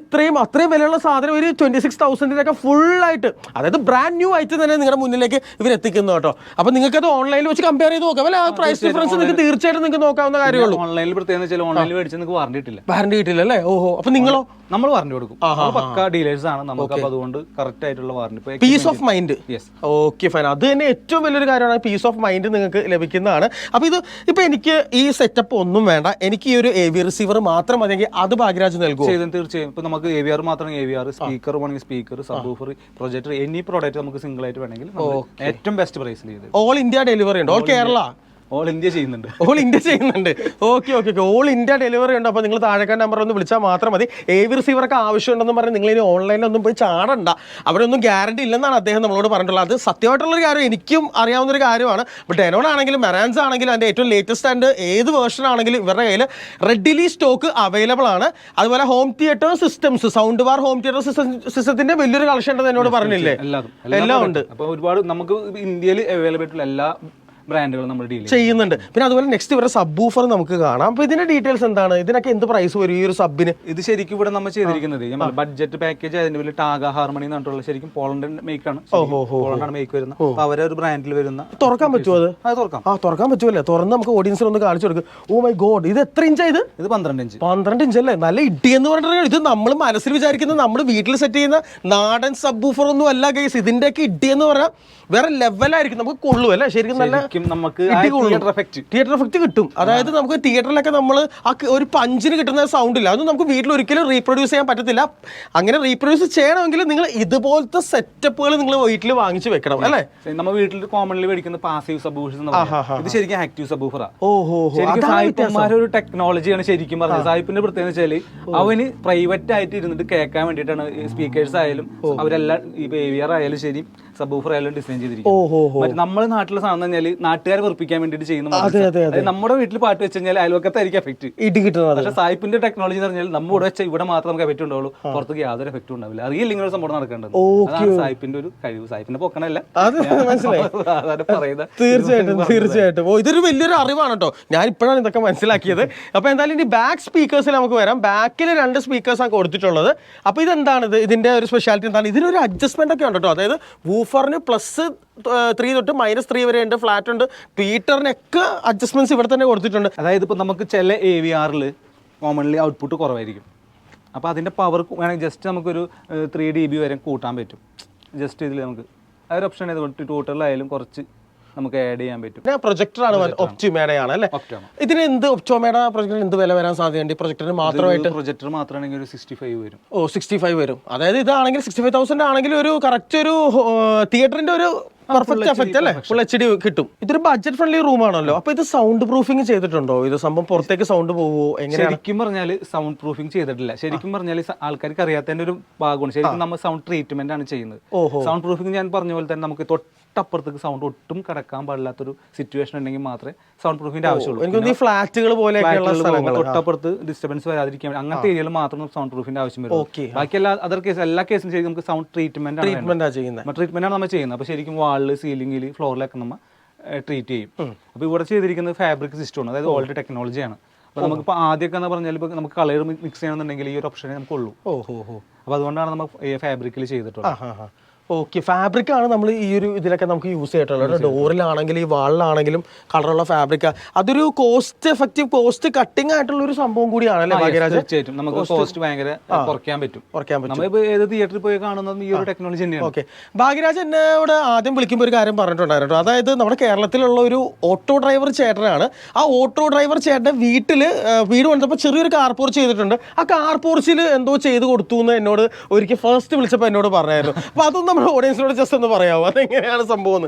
അത്രയും വിലയുള്ള സാധനം ഒരു 26,000 ഫുള്ളായിട്ട്, അതായത് ബ്രാൻഡ് ന്യൂ ആയിട്ട് തന്നെ നിങ്ങളുടെ മുന്നിലേക്ക് ഇവർ എത്തിക്കുന്നു കേട്ടോ. അപ്പോൾ നിങ്ങൾക്ക് അത് ഓൺലൈനിൽ വെച്ച് കമ്പയർ ചെയ്ത് നോക്കാം അല്ലേ? ആ പ്രൈസ് ഡിഫറൻസ് നിങ്ങൾക്ക് തീർച്ചയായിട്ടും നിങ്ങൾക്ക് നോക്കാവുന്ന കാര്യമുള്ളൂ. ഓൺലൈനിൽ പ്രത്യേകിച്ച് ഓൺലൈനിൽ മേടിച്ചാൽ നിങ്ങൾക്ക് വാറണ്ടി കിട്ടില്ല. വാറണ്ടി കിട്ടില്ല അല്ലേ? ഓഹോ, അപ്പോൾ നിങ്ങളോ? നമ്മൾ വാറണ്ടി കൊടുക്കും. പക്ക ഡീലേഴ്സ് ആണ് നമുക്ക്. അപ്പോൾ അതുകൊണ്ട് കറക്റ്റ് ആയിട്ടുള്ള warranty, peace of mind. Okay, fine. അത് തന്നെ ഏറ്റവും വലിയൊരു കാര്യമാണ്, പീസ് ഓഫ് മൈൻഡ് നിങ്ങൾക്ക് ലഭിക്കുന്നതാണ്. അപ്പോൾ ഇപ്പോൾ എനിക്ക് ഈ സെറ്റപ്പ് ഒന്നും വേണ്ട, എനിക്ക് ഈ ഒരു AV റിസീവർ മാത്രം മതിയെങ്കിൽ അത് ഭാഗ്യരാജ് നൽകും. തീർച്ചയായും. ഇപ്പൊ നമുക്ക് AVR മാത്രം AVR, സ്പീക്കർ വേണമെങ്കിൽ speaker, subwoofer, projector, any product നമുക്ക് സിംഗിൾ ആയിട്ട് വേണമെങ്കിൽ ഏറ്റവും ബെസ്റ്റ് പ്രൈസിൽ ചെയ്ത്. ഓൾ ഇന്ത്യ ഡെലിവറി ഉണ്ട്? ഓൾ കേരള? ഓൾ ഇന്ത്യ ചെയ്യുന്നുണ്ട്. ഓക്കെ, ഓൾ ഇന്ത്യ ഡെലിവറി ഉണ്ട്. അപ്പോൾ നിങ്ങൾ താഴേക്കാൻ നമ്പർ ഒന്ന് വിളിച്ചാൽ മാത്രം മതി. AV റിസീവറൊക്കെ ആവശ്യമുണ്ടെന്ന് പറഞ്ഞ് നിങ്ങൾ ഇനി ഓൺലൈനിലൊന്നും പോയി ചാടണ്ട. അവിടെ ഒന്നും ഗ്യാരണ്ടി ഇല്ലെന്നാണ് അദ്ദേഹം നമ്മളോട് പറഞ്ഞിട്ടുള്ളത്. അത് സത്യമായിട്ടുള്ളൊരു കാര്യം, എനിക്കും അറിയാവുന്നൊരു കാര്യമാണ്. ഇപ്പോൾ ഡെനോൺ ആണെങ്കിലും മെറാൻസ് ആണെങ്കിലും അതിൻ്റെ ഏറ്റവും ലേറ്റസ്റ്റ് ആൻഡ് ഏത് വേർഷൻ ആണെങ്കിലും ഇവരുടെ കയ്യിൽ റെഡിലി സ്റ്റോക്ക് അവൈലബിൾ ആണ്. അതുപോലെ home theatre systems, sound bar home theatre സിസ്റ്റത്തിന്റെ വലിയൊരു കളക്ഷൻ ഉണ്ടെന്ന് എന്നോട് പറഞ്ഞില്ലേ? എല്ലാം ഉണ്ട്. അപ്പോൾ ഒരുപാട് നമുക്ക് ഇന്ത്യയിൽ അവൈലബിൾ ആയിട്ടുള്ള എല്ലാ ബ്രാൻഡുകൾ നമ്മൾ ഡീൽ ചെയ്യുന്നുണ്ട്. പിന്നെ അതുപോലെ നെക്സ്റ്റ് ഇവരുടെ സബ് വൂഫർ നമുക്ക് കാണാം. അപ്പോൾ ഇതിന്റെ ഡീറ്റെയിൽസ് എന്താണ്? ഇതിനൊക്കെ എന്ത് പ്രൈസ് വരും ഈ ഒരു സബിന്? ഇത് ശരിക്കും ഇവിടെ നമ്മൾ ചെയ്തിരിക്കുന്നത് ബഡ്ജറ്റ് പാക്കേജ്, അതിന്റെ പേര് ടാഗ ഹാർമണി എന്ന് പറഞ്ഞിട്ടുള്ള ശരിക്കും പോളണ്ട് മേക്കാണ്. പോളണ്ടാണ് മേക്ക് വരുന്നത്. അപ്പോൾ അവരെ ഒരു ബ്രാൻഡിൽ വരുന്ന. തുറക്കാൻ പറ്റുമോ അത്? തുറക്കാൻ പറ്റുമല്ലേ? തുറന്ന് നമുക്ക് ഓഡിയൻസിന് ഒന്ന് കാണിച്ചു കൊടുക്കും. ഓ മൈ ഗോഡ്, ഇത് എത്ര ഇഞ്ചായത്? ഇത് 12 ഇഞ്ച്. 12 ഇഞ്ച് അല്ലേ? നല്ല ഇടി എന്ന് പറഞ്ഞിട്ടുണ്ടെങ്കിൽ ഇത് നമ്മൾ മനസ്സിൽ വിചാരിക്കുന്നത് നമ്മൾ വീട്ടിൽ സെറ്റ് ചെയ്യുന്ന നാടൻ സബ് വൂഫർ ഒന്നും അല്ല ഗൈസ്. ഇതിന്റെയൊക്കെ ഇടി എന്ന് പറഞ്ഞാൽ വേറെ ലെവലായിരിക്കും. നമുക്ക് കൊള്ളു അല്ലേ? ശരിക്കും നല്ല നമുക്ക് തിയേറ്റർ എഫക്റ്റ് കിട്ടും. അതായത് നമുക്ക് തിയേറ്ററിലൊക്കെ നമ്മൾ ആ ഒരു പഞ്ചിന് കിട്ടുന്ന സൗണ്ട് ഇല്ല, അതൊന്നും നമുക്ക് വീട്ടിൽ ഒരിക്കലും റീപ്രൊഡ്യൂസ് ചെയ്യാൻ പറ്റത്തില്ല. അങ്ങനെ റീപ്രൊഡ്യൂസ് ചെയ്യണമെങ്കിൽ നിങ്ങൾ ഇതുപോലത്തെ സെറ്റപ്പുകൾ നിങ്ങൾ വീട്ടിൽ വാങ്ങിച്ചു വെക്കണം അല്ലേ? നമ്മൾ വീട്ടിൽ കോമൺലി മേടിക്കുന്ന പാസീവ് സബ്വൂഫേഴ്സ്, ഇത് ശരിക്കും ആക്റ്റീവ് സബ്വൂഫറാ. ഒരു ടെക്നോളജിയാണ് ശരിക്കും പറഞ്ഞത്. സായിപ്പിന്റെ പ്രത്യേകത വെച്ചാല് അവന് പ്രൈവറ്റ് ആയിട്ട് ഇരുന്നിട്ട് കേൾക്കാൻ വേണ്ടിയിട്ടാണ് സ്പീക്കേഴ്സ് ആയാലും അവരെല്ലാം ഇപ്പൊ AVR ആയാലും ശരി സബ്വൂഫർ ആയാലും ഡിസൈൻ ചെയ്തിരിക്കുന്നത്. നമ്മുടെ നാട്ടിലെ സാധനം പറഞ്ഞാൽ നാട്ടുകാരെ വെറുപ്പിക്കാൻ വേണ്ടിയിട്ട് ചെയ്യുന്ന, നമ്മുടെ വീട്ടിൽ പാട്ട് വെച്ച് കഴിഞ്ഞാൽ അയൽവക്കത്തായിരിക്കും എഫക്ട് ഇടി കിട്ടുന്നത്. പക്ഷേ സായിപ്പിന്റെ ടെക്നോളജി എന്ന് പറഞ്ഞാൽ നമ്മുടെ വെച്ചാൽ ഇവിടെ മാത്രം നമുക്ക് എഫക്ട് ഉണ്ടാവുള്ളൂ, പുറത്തേക്ക് യാതൊരു എഫക്റ്റും ഉണ്ടാവില്ല. അറിയില്ല ഇങ്ങനെ ഒരു സംഭവം നടക്കേണ്ടത്. അതാണ് സായിപ്പിന്റെ ഒരു കഴിവ്. സായിപ്പിന്റെ പൊക്കണല്ല പറയുന്നത്. തീർച്ചയായിട്ടും ഇതൊരു വലിയൊരു അറിവാണ് കേട്ടോ. ഞാൻ ഇപ്പോഴാണ് ഇതൊക്കെ മനസ്സിലാക്കിയത്. അപ്പൊ എന്തായാലും ഇനി ബാക്ക് സ്പീക്കേഴ്സിൽ നമുക്ക് വരാം. ബാക്കിൽ 2 സ്പീക്കേഴ്സാണ് കൊടുത്തിട്ടുള്ളത്. അപ്പൊ ഇതെന്താണ് ഇതിന്റെ ഒരു സ്പെഷ്യാലിറ്റി എന്താണ്? ഇതിനൊരു അഡ്ജസ്റ്റ്മെന്റ് ഒക്കെ ഉണ്ട് കേട്ടോ. അതായത് വൂഫറിന് +3 തൊട്ട് -3 വരെ ഉണ്ട്, ഫ്ലാറ്റ് ഉണ്ട്, ട്വീറ്ററിനൊക്കെ അഡ്ജസ്റ്റ്മെന്റ്സ് ഇവിടെ തന്നെ കൊടുത്തിട്ടുണ്ട്. അതായത് ഇപ്പോൾ നമുക്ക് ചില AVRൽ കോമൺലി ഔട്ട്പുട്ട് കുറവായിരിക്കും. അപ്പോൾ അതിൻ്റെ പവർ വേണമെങ്കിൽ ജസ്റ്റ് നമുക്കൊരു 3 dB വരെ കൂട്ടാൻ പറ്റും. ജസ്റ്റ് ഇതിൽ നമുക്ക് ആ ഒരു ഓപ്ഷൻ ചെയ്ത് ടോട്ടലായാലും കുറച്ച് നമുക്ക് ആഡ് ചെയ്യാൻ പറ്റും. പ്രൊജക്ടറാണ്, ഒപ്റ്റിമേഡയാണ് അല്ലേ? ഇതിന് എന്ത് ഒപ്റ്റിമേഡ പ്രൊജക്ടറിന് എന്ത് വില വരാൻ സാധ്യതയുണ്ട്? പ്രൊജക്ടറിന് മാത്രമായിട്ട് പ്രൊജക്ടർ മാത്രമാണെങ്കിൽ ഒരു 65 വരും. 65 വരും. അതായത് ഇതാണെങ്കിൽ 65,000 ആണെങ്കിൽ ഒരു കറക്റ്റ് ഒരു തിയേറ്ററിന്റെ ഒരു പെർഫെക്റ്റ് എഫക്റ്റ് അല്ലേ, ഫുൾ HD കിട്ടും. ഇതൊരു ബഡ്ജറ്റ് ഫ്രണ്ട്ലി റൂം ആണല്ലോ. അപ്പൊ ഇത് സൗണ്ട് പ്രൂഫിംഗ് ചെയ്തിട്ടുണ്ടോ? ഇത് സംഭവം പുറത്തേക്ക് സൗണ്ട് പോവോ എങ്ങനെയാണ്? ശരിക്കും പറഞ്ഞാൽ സൗണ്ട് പ്രൂഫിംഗ് ചെയ്തിട്ടില്ല. ശരിക്കും പറഞ്ഞാൽ ആൾക്കാർക്ക് അറിയാത്തതിന്റെ ഒരു ഭാഗമാണ്. ശരിക്കും നമ്മൾ സൗണ്ട് ട്രീറ്റ്മെന്റ് ആണ് ചെയ്യുന്നത്. സൗണ്ട് പ്രൂഫിംഗ് ഞാൻ പറഞ്ഞ പോലെ തന്നെ നമുക്ക് തൊട്ടപ്പുറത്തേക്ക് സൗണ്ട് ഒട്ടും കടക്കാൻ പാടില്ലാത്തൊരു സിറ്റുവേഷൻ ഉണ്ടെങ്കിൽ മാത്രമേ സൗണ്ട് പ്രൂഫിന്റെ ആവശ്യമുള്ളൂ. എനിക്ക് ഫ്ലാറ്റുകൾ പോലെയൊക്കെയുള്ള സ്ഥലങ്ങൾ തൊട്ടപ്പുറത്ത് ഡിസ്റ്റർബൻസ് വരാതിരിക്കാൻ അങ്ങനത്തെ ഏരിയയിൽ മാത്രം സൗണ്ട് പ്രൂഫിന്റെ ആവശ്യം വരും. ബാക്കി അതർ കേസ് എല്ലാ കേസും ശരിക്കും നമുക്ക് സൗണ്ട് ട്രീറ്റ്മെന്റ് ആണ് നമ്മൾ ചെയ്യുന്നത്. അപ്പൊ ശരിക്കും വാളില്, സീലിംഗിൽ, ഫ്ലോറിലൊക്കെ നമ്മൾ ട്രീറ്റ് ചെയ്യും. അപ്പൊ ഇവിടെ ചെയ്തിരിക്കുന്നത് ഫാബ്രിക് സിസ്റ്റമാണ്, അതായത് ഓൾഡ് ടെക്നോളജിയാണ്. അപ്പൊ നമുക്കിപ്പോൾ ആദ്യമൊക്കെ എന്ന് പറഞ്ഞാൽ ഇപ്പൊ നമുക്ക് കളർ മിക്സ് ചെയ്യണമെന്നുണ്ടെങ്കിൽ ഈ ഒരു ഓപ്ഷനെ നമുക്ക് ഉള്ളൂ. അപ്പൊ അതുകൊണ്ടാണ് നമ്മൾ ഫാബ്രിക്കിൽ ചെയ്തിട്ടുള്ളത്. ഓക്കെ, ഫാബ്രിക് ആണ് നമ്മൾ ഈ ഒരു ഇതിലൊക്കെ നമുക്ക് യൂസ് ചെയ്തിട്ടുള്ളത്. ഡോറിലാണെങ്കിലും ഈ വാളിലാണെങ്കിലും കളറുള്ള ഫാബ്രിക്. അതൊരു കോസ്റ്റ് എഫക്റ്റീവ്, കോസ്റ്റ് കട്ടിംഗ് ആയിട്ടുള്ള ഒരു സംഭവം കൂടിയാണല്ലേ ഭാഗ്യരാജ്? തീർച്ചയായിട്ടും നമുക്ക് കോസ്റ്റ് ഭയങ്കര കുറയ്ക്കാൻ പറ്റും. നമ്മളിപ്പോൾ ഏത് തിയേറ്ററിൽ പോയി കാണുന്നതും ഈ ഒരു ടെക്നോളജി തന്നെയാണ്. ഓക്കെ, ഭാഗ്യരാജ് എന്നെ ഇവിടെ ആദ്യം വിളിക്കുമ്പോൾ ഒരു കാര്യം പറഞ്ഞിട്ടുണ്ടായിരുന്നു. അതായത് നമ്മുടെ കേരളത്തിലുള്ള ഒരു ഓട്ടോ ഡ്രൈവർ ചേട്ടനാണ്. ആ ഓട്ടോ ഡ്രൈവർ ചേട്ടൻ വീട് വന്നപ്പോൾ ചെറിയൊരു കാർ പോർച്ച് ചെയ്തിട്ടുണ്ട്. ആ കാർ പോർച്ചിൽ എന്തോ ചെയ്ത് കൊടുത്തു എന്ന് എന്നോട് ഒരിക്കൽ ഫസ്റ്റ് വിളിച്ചപ്പോൾ എന്നോട് പറഞ്ഞായിരുന്നു. അപ്പോൾ അതൊന്നും ഓഡിയൻസിനോട് ജസ്റ്റ് ഒന്ന് പറയാമോ, അതെങ്ങനെയാണ് സംഭവം?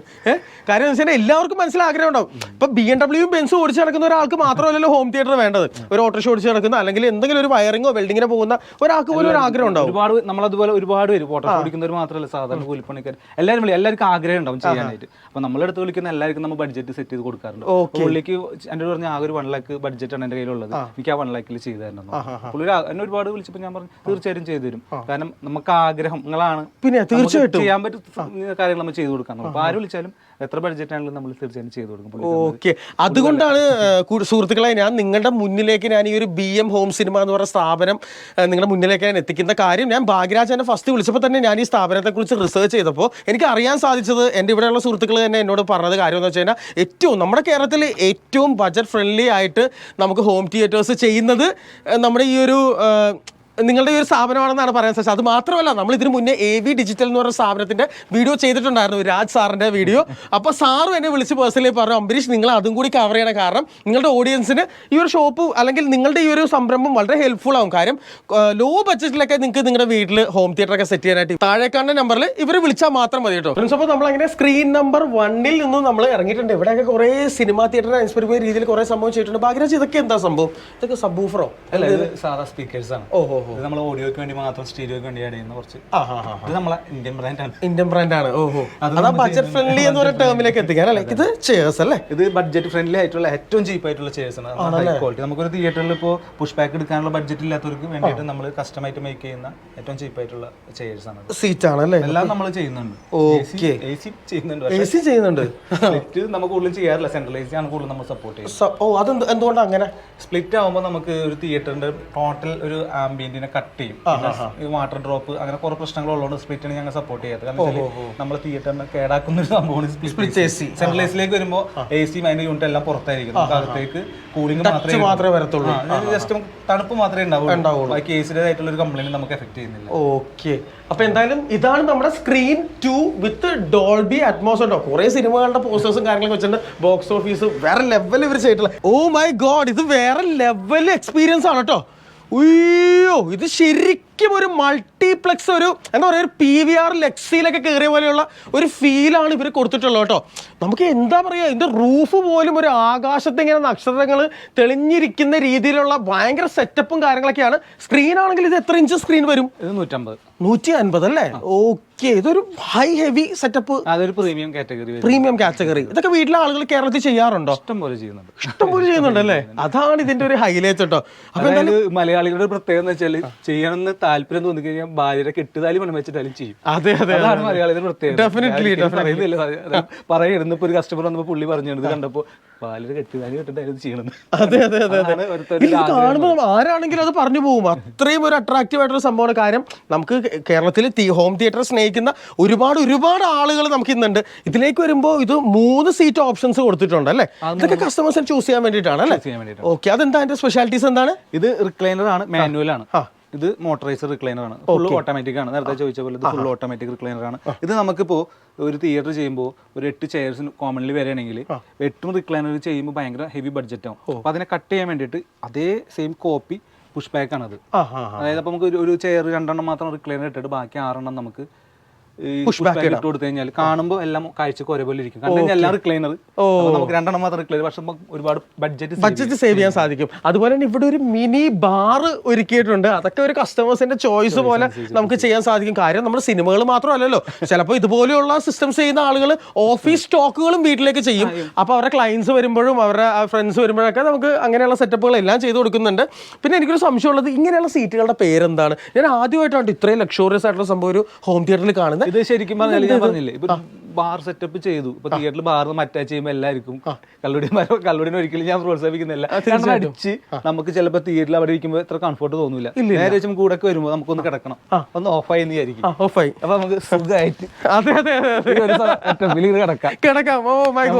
കാര്യം എന്ന് വെച്ചാൽ എല്ലാവർക്കും മനസ്സിലാഗ്രഹം ഉണ്ടാവും. ഇപ്പൊ BMW ബെൻസ് ഓടിച്ച് നടക്കുന്ന ഒരാൾക്ക് മാത്രമല്ലല്ലോ ഹോം തിയേറ്റർ വേണ്ടത്. ഒരു ഓട്ടോറിക്ഷ ഓടിച്ച് നടക്കുന്ന, അല്ലെങ്കിൽ എന്തെങ്കിലും ഒരു വയറിങ്ങോ വെൽഡിങ്ങിനോ പോകുന്ന ഒരാൾക്ക് പോലും ഒരു ആഗ്രഹം ഉണ്ടാവും. നമ്മളതുപോലെ ഒരുപാട് പേര് ഓട്ടോ ഓടിക്കുന്നവർ മാത്രമല്ല, സാധാരണ കൂലിപ്പണിക്കാർ എല്ലാവർക്കും ആഗ്രഹം ഉണ്ടാവും ചെയ്യാനായിട്ട്. അപ്പൊ നമ്മളെടുത്ത് വിളിക്കുന്ന എല്ലാവർക്കും നമ്മൾ ബഡ്ജറ്റ് സെറ്റ് ചെയ്ത് കൊടുക്കാറുണ്ട്. പുള്ളിക്ക് എൻ്റെ പറഞ്ഞ ആകെ ഒരു 1 lakh ബഡ്ജറ്റാണ് എൻ്റെ കയ്യിലുള്ളത്. എനിക്ക് ആ 1 lakhൽ ചെയ്തു തരണം. പുള്ളി എന്നെ ഒരുപാട് വിളിച്ചപ്പോൾ ഞാൻ പറഞ്ഞു തീർച്ചയായിട്ടും ചെയ്തു തരും. കാരണം നമുക്ക് ആഗ്രഹങ്ങളാണ്, പിന്നെ തീർച്ചയായിട്ടും ചെയ്യാൻ പറ്റുന്ന കാര്യങ്ങൾ നമ്മൾ ചെയ്തു കൊടുക്കാൻ. അപ്പൊ ആര് വിളിച്ചാലും എത്ര ബഡ്ജറ്റ് ആണെങ്കിലും നമ്മൾ തീർച്ചയായും ചെയ്തു കൊടുക്കും. ഓക്കെ, അതുകൊണ്ടാണ് സുഹൃത്തുക്കളെ ഞാൻ നിങ്ങളുടെ മുന്നിലേക്ക് ഞാൻ ഈ ഒരു BM ഹോം സിനിമ എന്ന് പറയുന്ന സ്ഥാപനം നിങ്ങളുടെ മുന്നിലേക്ക് ഞാൻ എത്തിക്കുന്ന കാര്യം. ഞാൻ ഭാഗ്യരാജ് എന്നെ ഫസ്റ്റ് വിളിച്ചപ്പോൾ തന്നെ ഞാൻ ഈ സ്ഥാപനത്തെക്കുറിച്ച് റിസർച്ച് ചെയ്തപ്പോൾ എനിക്ക് അറിയാൻ സാധിച്ചത്, എൻ്റെ ഇവിടെയുള്ള സുഹൃത്തുക്കൾ തന്നെ എന്നോട് പറഞ്ഞത് കാര്യം എന്ന് വെച്ച് കഴിഞ്ഞാൽ നമ്മുടെ കേരളത്തിൽ ഏറ്റവും ബഡ്ജറ്റ് ഫ്രണ്ട്ലി ആയിട്ട് നമുക്ക് ഹോം തിയേറ്റേഴ്സ് ചെയ്യുന്നത് നമ്മുടെ ഈ ഒരു നിങ്ങളുടെ ഈ ഒരു സ്ഥാപനമാണെന്നാണ് പറയാൻ സാധിച്ചത്. അത് മാത്രമല്ല, നമ്മൾ ഇതിന് മുന്നേ AV ഡിജിറ്റൽ എന്ന് പറയുന്ന സ്ഥാപനത്തിന്റെ വീഡിയോ ചെയ്തിട്ടുണ്ടായിരുന്നു, രാജ് സാറിന്റെ വീഡിയോ. അപ്പോൾ സാറും എന്നെ വിളിച്ച് പേഴ്സണലി പറഞ്ഞു, അംബരീഷ് നിങ്ങൾ അതും കൂടി കവർ ചെയ്യണം. കാരണം നിങ്ങളുടെ ഓഡിയൻസിന് ഈ ഒരു ഷോപ്പ് അല്ലെങ്കിൽ നിങ്ങളുടെ ഈ ഒരു സംരംഭം വളരെ ഹെൽപ്ഫുൾ ആവും. കാര്യം ലോ ബഡ്ജറ്റിലൊക്കെ നിങ്ങൾക്ക് നിങ്ങളുടെ വീട്ടിൽ ഹോം തിയേറ്റർ ഒക്കെ സെറ്റ് ചെയ്യാനായിട്ട് താഴേക്കാണ്ട നമ്പറിൽ ഇവർ വിളിച്ചാൽ മാത്രം മതി കേട്ടോ. ഫ്രണ്ട്സ്, അപ്പോൾ നമ്മളങ്ങനെ സ്ക്രീൻ നമ്പർ 1ൽ നിന്നും നമ്മൾ ഇറങ്ങിയിട്ടുണ്ട്. ഇവിടെയൊക്കെ കുറേ സിനിമാ തിയേറ്ററിനെ ഇൻസ്പയർ ചെയ്യുന്ന രീതിയിൽ കുറേ സംഭവം ചെയ്തിട്ടുണ്ട്. ഭാഗ്യരാജ്, ഇതൊക്കെ എന്താ സംഭവം? ഇതൊക്കെ സബ്വൂഫറോ? അല്ല, ഇത് സാധാ സ്പീക്കേഴ്സ് ആണ്. ഇത് നമ്മൾ ഓഡിയോക്ക് വേണ്ടി മാത്രം, സ്റ്റീരിയോക്ക് വേണ്ടി ആഡ് ചെയ്യുന്ന കുറച്ച്. ഇത് നമ്മളെ ഇന്ത്യൻ ബ്രാൻഡാണ്. ഇന്ത്യൻ ബ്രാൻഡാണ്. അതാ ബഡ്ജറ്റ് ഫ്രണ്ട്ലി എന്ന് പറയുന്ന ടേമിലേക്ക് എത്തിക്കാൻ അല്ലേ? ഇത് ചെയേഴ്സ് അല്ലേ? ഇത് ബഡ്ജറ്റ് ഫ്രണ്ട്ലി ആയിട്ടുള്ള ഏറ്റവും ചീപ്പ് ആയിട്ടുള്ള ചെയേഴ്സ് ആണ്. High quality. നമുക്കൊരു തിയേറ്ററിൽ ഇപ്പോൾ പുഷ് ബാക്ക് എടുക്കാനുള്ള ബഡ്ജറ്റ് ഇല്ലാത്തവർക്ക് വേണ്ടിയിട്ട് നമ്മൾ കസ്റ്റമായിട്ട് മേക്ക് ചെയ്യുന്ന ഏറ്റവും ചീപ്പ് ആയിട്ടുള്ള ചെയേഴ്സ് ആണ്. സീറ്റ് ആണല്ലേ? എല്ലാം നമ്മൾ ചെയ്യുന്നുണ്ട്. ഓക്കെ, AC ചെയ്യുന്നുണ്ട്. സ്പ്ലിറ്റ് നമുക്ക് കൂടുതലും ചെയ്യാറില്ല, സെൻട്രൽ AC ആണ് കൂടുതലും നമ്മൾ സപ്പോർട്ട് ചെയ്യുന്നത്. ഓ, അത് എന്തുകൊണ്ടാണ് അങ്ങനെ? സ്പ്ലിറ്റ് ആകുമ്പോൾ നമുക്ക് ഒരു തിയേറ്ററിന്റെ ടോട്ടൽ ഒരു ആംബിയന്റിനെ കട്ട് ചെയ്യും. വാട്ടർ ഡ്രോപ്പ് അങ്ങനെ കുറെ പ്രശ്നങ്ങൾ ഉള്ളതുകൊണ്ട് സ്പ്ലിറ്റിനെ ഞങ്ങൾ സപ്പോർട്ട് ചെയ്യാത്തത്. കാരണം നമ്മൾ തിയേറ്ററിനെ കേടാക്കുന്ന ഒരു സംഭവമാണ് സ്പ്ലിറ്റ് AC. സെൻട്രൽ ACയിലേക്ക് വരുമ്പോൾ AC അതിന്റെ യൂണിറ്റ് എല്ലാം പുറത്തായിരിക്കും. അകത്തേക്ക് കൂളിംഗ് മാത്രമേ വരത്തുള്ളൂ. ജസ്റ്റ് തണുപ്പ് മാത്രമേ ഉണ്ടാവുള്ളൂ. ബാക്കി ACയുടേതായിട്ടുള്ള ഒരു കംപ്ലൈന്റ് നമുക്ക് എഫക്ട് ചെയ്യുന്നില്ല. ഓക്കെ, അപ്പൊ എന്തായാലും ഇതാണ് നമ്മുടെ സ്ക്രീൻ 2 വിത്ത് ഡോൾബി അറ്റ്മോസ് ഉണ്ടോ. കുറെ സിനിമകളുടെ പോസ്റ്റേഴ്സും കാര്യങ്ങളൊക്കെ വെച്ചിട്ടുണ്ട്. ബോക്സ് ഓഫീസ് വേറെ ലെവൽ ഇവർ ചെയ്തിട്ടുള്ള. ഓ മൈ ഗോഡ്, ഇത് വേറെ ലെവൽ എക്സ്പീരിയൻസ് ആണ് കേട്ടോ. ഉയ്യോ, ഇത് ശരിക്കും ഒരു മൾട്ടിപ്ലെക്സ്, ഒരു എന്താ പറയുക, ഒരു PVR ലെക്സിയിലൊക്കെ കയറിയ പോലെയുള്ള ഒരു ഫീലാണ് ഇവർ കൊടുത്തിട്ടുള്ളത് കേട്ടോ. നമുക്ക് എന്താ പറയുക, ഇതിൻ്റെ റൂഫ് പോലും ഒരു ആകാശത്തെ ഇങ്ങനെ നക്ഷത്രങ്ങൾ തെളിഞ്ഞിരിക്കുന്ന രീതിയിലുള്ള ഭയങ്കര സെറ്റപ്പും കാര്യങ്ങളൊക്കെയാണ്. സ്ക്രീൻ ആണെങ്കിൽ ഇത് എത്ര ഇഞ്ച് സ്ക്രീൻ വരും? ഇത് 150 അല്ലേ? ഓക്കെ, ഇതൊരു ഹൈ ഹെവി സെറ്റപ്പ്. അതൊരു പ്രീമിയം കാറ്റഗറി. ഇതൊക്കെ വീട്ടിലെ ആളുകൾ കേരളത്തിൽ ചെയ്യാറുണ്ടോ? ഇഷ്ടംപോലെ ചെയ്യുന്നുണ്ട് അല്ലേ? അതാണ് ഇതിന്റെ ഒരു ഹൈലൈറ്റ് കേട്ടോ. അപ്പൊ മലയാളികളുടെ പ്രത്യേകത എന്ന് വെച്ചാൽ ചെയ്യണമെന്ന് താല്പര്യം തോന്നി കഴിഞ്ഞാൽ ഭാര്യയുടെ കെട്ടുതാലി പണം വെച്ചിട്ടാലും ചെയ്യും. അതെ, അതാണ് മലയാളികളുടെ പ്രത്യേകത. ഡെഫിനറ്റ്ലി പറയുന്നത്. ഇപ്പൊ ഒരു കസ്റ്റമർ വന്നപ്പോൾ പുള്ളി പറഞ്ഞത് കണ്ടപ്പോ ഭാര്യയുടെ കെട്ടുതാലി കെട്ടിട്ടായിരുന്നു ചെയ്യണമെന്ന്. അതെ, കാണുമ്പോൾ ആരാണെങ്കിലും അത് പറഞ്ഞു പോകും. അത്രയും ഒരു അട്രാക്റ്റീവ് ആയിട്ടുള്ള സംഭവമാണ്. കാര്യം നമുക്ക് കേരളത്തിൽ ഹോം തിയേറ്റർ സ്നേഹിക്കുന്ന ഒരുപാട് ആളുകൾ നമുക്ക് ഇന്നുണ്ട്. ഇതിലേക്ക് വരുമ്പോൾ ഇത് 3 സീറ്റ് ഓപ്ഷൻസ് കൊടുത്തിട്ടുണ്ട് അല്ലേ? ഇതൊക്കെ കസ്റ്റമേഴ്സിന് ചൂസ് ചെയ്യാൻ വേണ്ടിയിട്ടാണ് അല്ലേ? ഓക്കെ, അതെന്താ അതിന്റെ സ്പെഷ്യാലിറ്റീസ് എന്താണ്? ഇത് റിക്ലൈനർ ആണ്, മാനുവൽ ആണ്. ഇത് മോട്ടറൈസർ റിക്ലൈനർ ആണ്, ഫുൾ ഓട്ടോമാറ്റിക് ആണ്. നേരത്തെ ചോദിച്ച പോലെ ഇത് ഫുൾ ഓട്ടോമാറ്റിക് റിക്ലൈനർ ആണ്. ഇത് നമുക്കിപ്പോ ഒരു തിയേറ്റർ ചെയ്യുമ്പോൾ ഒരു 8 ചെയർസ് കോമൺലി വരികയാണെങ്കിൽ 8 റിക്ലൈനർ ചെയ്യുമ്പോൾ ഭയങ്കര ഹെവി ബഡ്ജറ്റ് ആവും. അപ്പൊ അതിനെ കട്ട് ചെയ്യാൻ വേണ്ടിയിട്ട് അതേ സെയിം കോപ്പി പുഷ് ബാക്ക് ആണത്. അതായത് അപ്പൊ നമുക്ക് ഒരു ചെയർ 2 മാത്രം റിക്ലൈനർ ഇട്ടിട്ട് ബാക്കി 6 നമുക്ക് പുഷ് ബാക്ക് ഇട്ട് കൊടുത്തു കഴിഞ്ഞാൽ കാണുമ്പോൾ എല്ലാം കാഴ്ചക്ക് ഒരേപോലെ ഇരിക്കും. കണ്ടു കഴിഞ്ഞാൽ എല്ലാം റിക്ലൈനർ, നമുക്ക് 2 എണ്ണം മാത്രം റിക്ലൈനർ, പക്ഷെ ഒരുപാട് ബഡ്ജറ്റ് സേവ് ചെയ്യാൻ സാധിക്കും. അതുപോലെ തന്നെ ഇവിടെ ഒരു മിനി ബാർ ഒരുക്കിയിട്ടുണ്ട്. അതൊക്കെ ഒരു കസ്റ്റമേഴ്സിന്റെ ചോയ്സ് പോലെ നമുക്ക് ചെയ്യാൻ സാധിക്കും. കാര്യം നമ്മുടെ സിനിമകൾ മാത്രമല്ലല്ലോ, ചിലപ്പോൾ ഇതുപോലെയുള്ള സിസ്റ്റംസ് ചെയ്യുന്ന ആളുകൾ ഓഫീസ് സ്റ്റോക്കുകളും വീട്ടിലേക്ക് ചെയ്യും. അപ്പോൾ അവരുടെ ക്ലയൻസ് വരുമ്പോഴും അവരുടെ ഫ്രണ്ട്സ് വരുമ്പോഴൊക്കെ നമുക്ക് അങ്ങനെയുള്ള സെറ്റപ്പുകളെല്ലാം ചെയ്ത് കൊടുക്കുന്നുണ്ട്. പിന്നെ എനിക്കൊരു സംശയമുള്ളത്, ഇങ്ങനെയുള്ള സീറ്റുകളുടെ പേരെന്താണ്? ഞാൻ ആദ്യമായിട്ടാണ് ഇത്രയും ലക്ഷറിയസ് ആയിട്ടുള്ള സംഭവം ഒരു ഹോം തിയേറ്ററിൽ കാണുന്നത്. ഇത് ശരിക്കും പറഞ്ഞാൽ ഞാൻ പറഞ്ഞില്ലേ, ഇപ്പൊ ബാർ സെറ്റപ്പ് ചെയ്തു. ഇപ്പൊ തിയേറ്ററിൽ ബാർ അറ്റാച്ച് ചെയ്യുമ്പോൾ എല്ലാവർക്കും കള്ളുടിനെ ഒരിക്കലും ഞാൻ പ്രോത്സാഹിപ്പിക്കുന്നില്ല. കാരണം അടിച്ച് നമുക്ക് ചിലപ്പോൾ തിയേറ്ററിൽ അവിടെ ഇരിക്കുമ്പോൾ എത്ര കംഫർട്ട് തോന്നില്ല. നേരെ വെച്ചും കൂടെ ഒക്കെ വരുമ്പോൾ നമുക്കൊന്ന് കിടക്കണം, ഒന്ന് ഓഫായി എന്ന് വിചാരിക്കും. ഓഫായി അപ്പൊ നമുക്ക് സുഖമായിട്ട് കിടക്കാം.